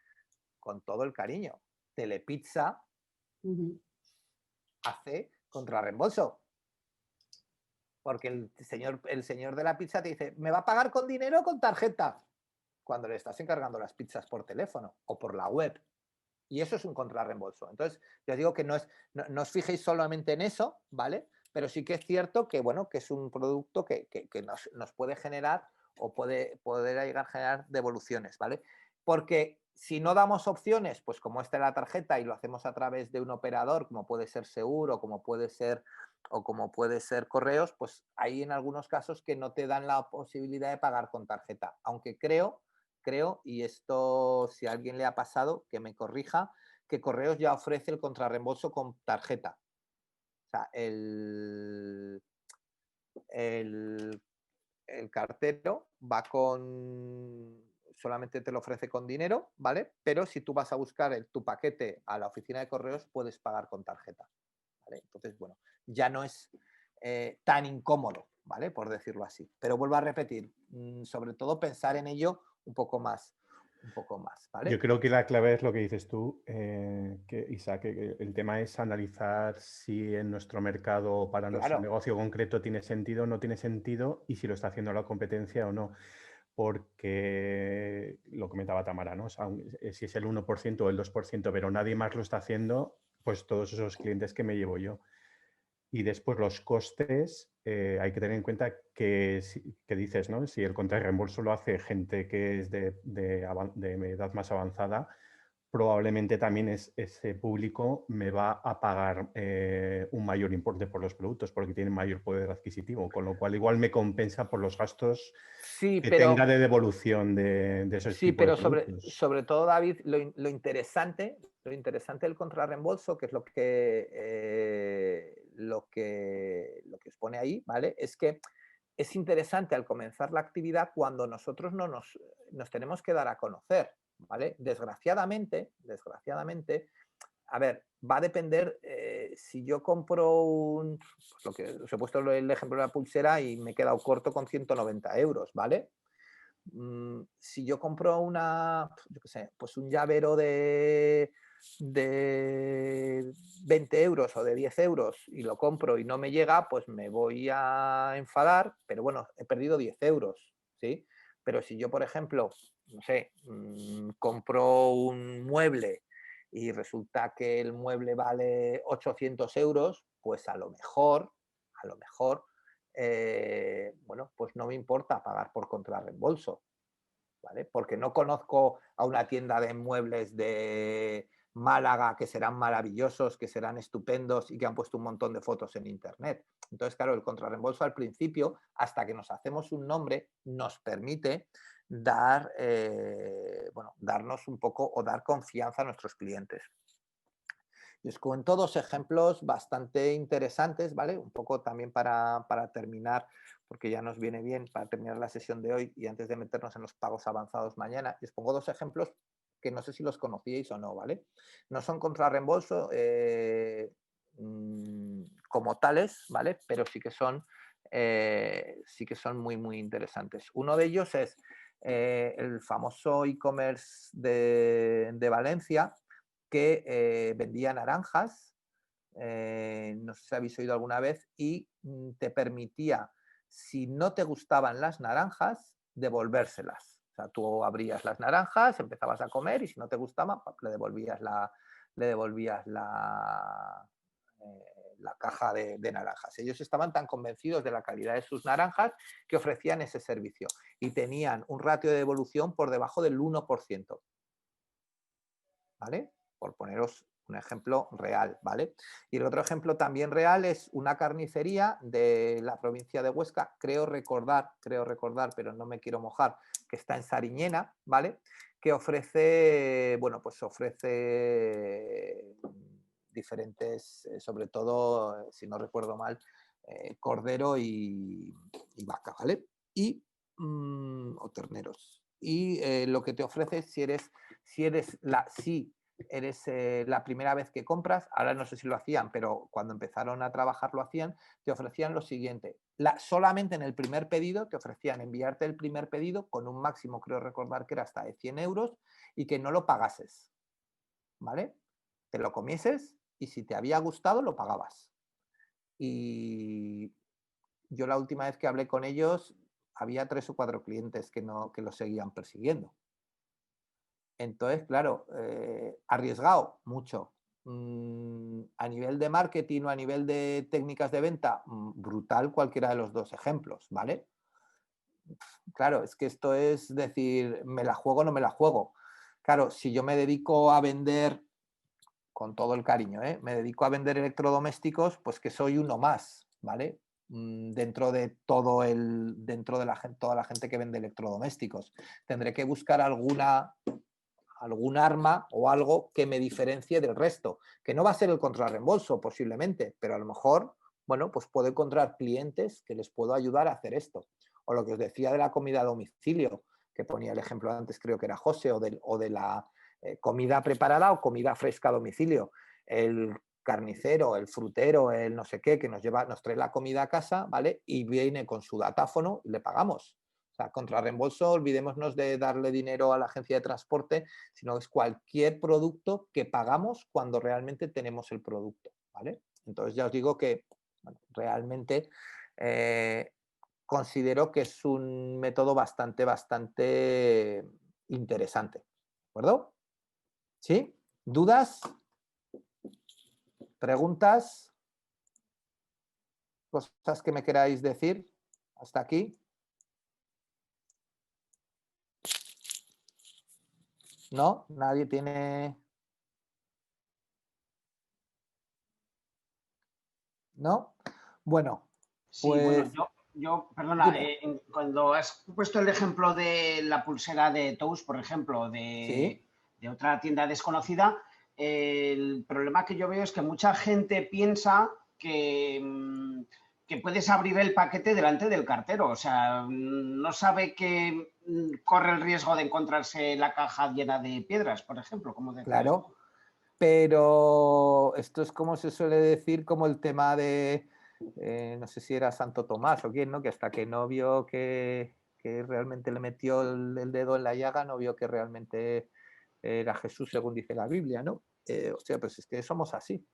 Speaker 1: con todo el cariño, Telepizza hace contrarreembolso. Porque el señor de la pizza te dice, ¿me va a pagar con dinero o con tarjeta? Cuando le estás encargando las pizzas por teléfono o por la web. Y eso es un contrarreembolso. Entonces, yo os digo que no os fijéis solamente en eso, ¿vale? Pero sí que es cierto que, bueno, que es un producto que nos puede generar o poder llegar a generar devoluciones, ¿vale? Porque si no damos opciones, pues como esta es la tarjeta y lo hacemos a través de un operador, como puede ser Seguro, como puede ser Correos, pues hay en algunos casos que no te dan la posibilidad de pagar con tarjeta. Aunque creo, y esto si a alguien le ha pasado, que me corrija, que Correos ya ofrece el contrarreembolso con tarjeta. O sea, el cartero va con solamente te lo ofrece con dinero, ¿vale? Pero si tú vas a buscar tu paquete a la oficina de correos, puedes pagar con tarjeta, ¿vale? Entonces, bueno, ya no es tan incómodo, ¿vale? Por decirlo así. Pero vuelvo a repetir, sobre todo pensar en ello un poco más, ¿vale?
Speaker 4: Yo creo que la clave es lo que dices tú, Isaac, que el tema es analizar si en nuestro mercado o para nuestro negocio concreto tiene sentido o no tiene sentido y si lo está haciendo la competencia o no. Porque lo comentaba Tamara, ¿no? O sea, si es el 1% o el 2%, pero nadie más lo está haciendo, pues todos esos clientes que me llevo yo. Y después los costes, hay que tener en cuenta que dices, ¿no? Si el contrarreembolso lo hace gente que es de edad más avanzada, probablemente también ese público me va a pagar un mayor importe por los productos porque tiene mayor poder adquisitivo, con lo cual igual me compensa por los gastos que tenga de devolución de esos tipos de productos.
Speaker 1: Sí, pero sobre todo, David, lo interesante del contrarreembolso, que es lo que os pone ahí, ¿vale? Es que es interesante al comenzar la actividad cuando nosotros no nos tenemos que dar a conocer, ¿vale? Desgraciadamente, a ver, va a depender si yo compro pues lo que os he puesto el ejemplo de la pulsera y me he quedado corto con 190 euros, ¿vale? Si yo compro yo qué sé, pues un llavero de 20 euros o de 10 euros y lo compro y no me llega, pues me voy a enfadar, pero bueno, he perdido 10 euros, ¿sí? Pero si yo, por ejemplo, no sé, compro un mueble y resulta que el mueble vale 800 euros, pues a lo mejor, bueno, pues no me importa pagar por contrarreembolso, ¿vale? Porque no conozco a una tienda de muebles de Málaga que serán maravillosos, que serán estupendos y que han puesto un montón de fotos en internet. Entonces, claro, el contrarreembolso al principio, hasta que nos hacemos un nombre, nos permite darnos un poco o dar confianza a nuestros clientes. Y os cuento dos ejemplos bastante interesantes, ¿vale? Un poco también para terminar, porque ya nos viene bien para terminar la sesión de hoy y antes de meternos en los pagos avanzados mañana. Y os pongo dos ejemplos que no sé si los conocíais o no, ¿vale? No son contrarreembolso como tales, ¿vale? Pero sí que son muy, muy interesantes. Uno de ellos es el famoso e-commerce de Valencia, que vendía naranjas, no sé si habéis oído alguna vez, y te permitía, si no te gustaban las naranjas, devolvérselas. O sea, tú abrías las naranjas, empezabas a comer y si no te gustaban, le devolvías la caja de naranjas. Ellos estaban tan convencidos de la calidad de sus naranjas que ofrecían ese servicio y tenían un ratio de devolución por debajo del 1%. ¿Vale? Por poneros un ejemplo real, ¿vale? Y el otro ejemplo también real es una carnicería de la provincia de Huesca, creo recordar, pero no me quiero mojar, que está en Sariñena, ¿vale? Que ofrece, bueno, pues ofrece diferentes, sobre todo, si no recuerdo mal, cordero y vaca, ¿vale? O terneros. Y lo que te ofrece si eres la primera vez que compras, ahora no sé si lo hacían, pero cuando empezaron a trabajar lo hacían, te ofrecían lo siguiente, solamente en el primer pedido te ofrecían enviarte el primer pedido con un máximo, creo recordar que era hasta de 100 euros y que no lo pagases, ¿vale? Te lo comieses y si te había gustado lo pagabas. Y yo la última vez que hablé con ellos había 3 o 4 clientes que lo seguían persiguiendo. Entonces, claro, arriesgado mucho. A nivel de marketing o a nivel de técnicas de venta, brutal cualquiera de los dos ejemplos, ¿vale? Claro, es que esto es decir, ¿me la juego o no me la juego? Claro, si yo me dedico a vender, con todo el cariño, me dedico a vender electrodomésticos, pues que soy uno más, ¿vale? Dentro de toda la gente que vende electrodomésticos. Tendré que buscar algún arma o algo que me diferencie del resto, que no va a ser el contrarreembolso posiblemente, pero a lo mejor, bueno, pues puedo encontrar clientes que les puedo ayudar a hacer esto. O lo que os decía de la comida a domicilio, que ponía el ejemplo antes, creo que era José, o de la comida preparada o comida fresca a domicilio. El carnicero, el frutero, el no sé qué, que nos trae la comida a casa, ¿vale? Y viene con su datáfono y le pagamos. O sea, contra reembolso, olvidémonos de darle dinero a la agencia de transporte, sino es cualquier producto que pagamos cuando realmente tenemos el producto, ¿vale? Entonces ya os digo que bueno, realmente considero que es un método bastante interesante. ¿De acuerdo? ¿Sí? ¿Dudas? ¿Preguntas? ¿Cosas que me queráis decir hasta aquí? ¿No? ¿Nadie tiene...? ¿No? Bueno,
Speaker 2: Sí,
Speaker 1: pues...
Speaker 2: bueno, yo perdona,
Speaker 1: dime.
Speaker 2: cuando has puesto el ejemplo de la pulsera de Tous, por ejemplo,
Speaker 1: Sí.
Speaker 2: de otra tienda desconocida, el problema que yo veo es que mucha gente piensa que puedes abrir el paquete delante del cartero. O sea, no sabe que corre el riesgo de encontrarse la caja llena de piedras, por ejemplo, como decías.
Speaker 1: Claro, pero esto es como se suele decir, como el tema de, no sé si era Santo Tomás o quién, ¿no? Que hasta que no vio que realmente le metió el dedo en la llaga, no vio que realmente era Jesús, según dice la Biblia, ¿no? O sea, pues es que somos así,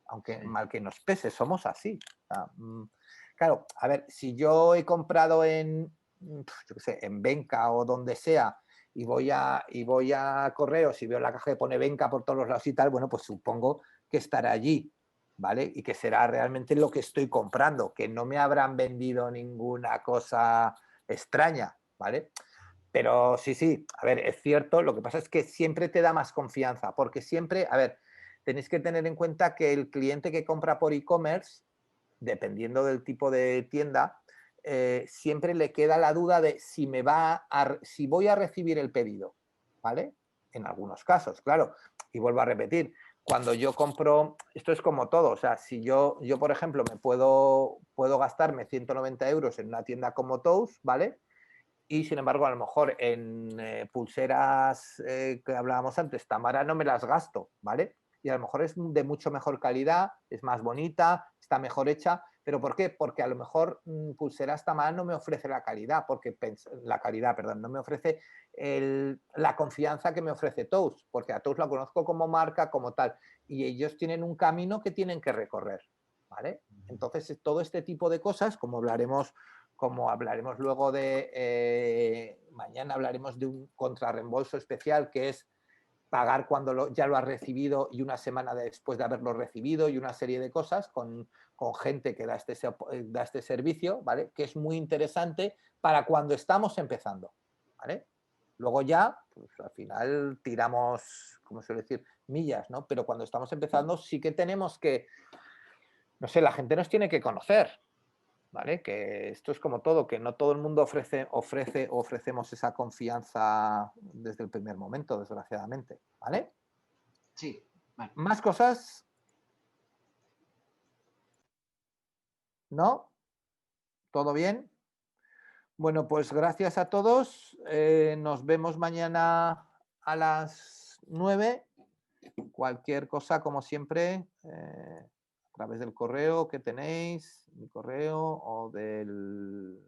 Speaker 1: aunque mal que nos pese, somos así. O sea, claro, a ver, si yo he comprado yo qué sé, en Venca o donde sea, y voy a correos y veo la caja que pone Venca por todos los lados y tal, bueno, pues supongo que estará allí, ¿vale? Y que será realmente lo que estoy comprando, que no me habrán vendido ninguna cosa extraña, ¿vale? Pero sí, a ver, es cierto, lo que pasa es que siempre te da más confianza, porque siempre, a ver, tenéis que tener en cuenta que el cliente que compra por e-commerce, dependiendo del tipo de tienda, siempre le queda la duda de si voy a recibir el pedido, ¿vale? En algunos casos, claro. Y vuelvo a repetir, cuando yo compro, esto es como todo, o sea, si yo por ejemplo, puedo gastarme 190 euros en una tienda como Tous, ¿vale? Y sin embargo, a lo mejor en pulseras que hablábamos antes, Tamara, no me las gasto, ¿vale? Y a lo mejor es de mucho mejor calidad, es más bonita, está mejor hecha. ¿Pero por qué? Porque a lo mejor pulseras Tamara no me ofrece la calidad, no me ofrece la confianza que me ofrece Tous, porque a Tous la conozco como marca, como tal, y ellos tienen un camino que tienen que recorrer, ¿vale? Entonces, todo este tipo de cosas, como hablaremos luego mañana hablaremos de un contrarreembolso especial, que es pagar cuando ya lo has recibido y una semana después de haberlo recibido, y una serie de cosas con gente que da este servicio, ¿vale? Que es muy interesante para cuando estamos empezando, ¿vale? Luego ya, pues al final tiramos, como suele decir, millas, ¿no? Pero cuando estamos empezando sí que tenemos que, no sé, la gente nos tiene que conocer, ¿vale? Que esto es como todo, que no todo el mundo ofrecemos esa confianza desde el primer momento, desgraciadamente, ¿vale?
Speaker 2: Sí, vale.
Speaker 1: ¿Más cosas? ¿No? ¿Todo bien? Bueno, pues gracias a todos. Nos vemos mañana a las 9. Cualquier cosa, como siempre, a través del correo que tenéis, mi correo, o del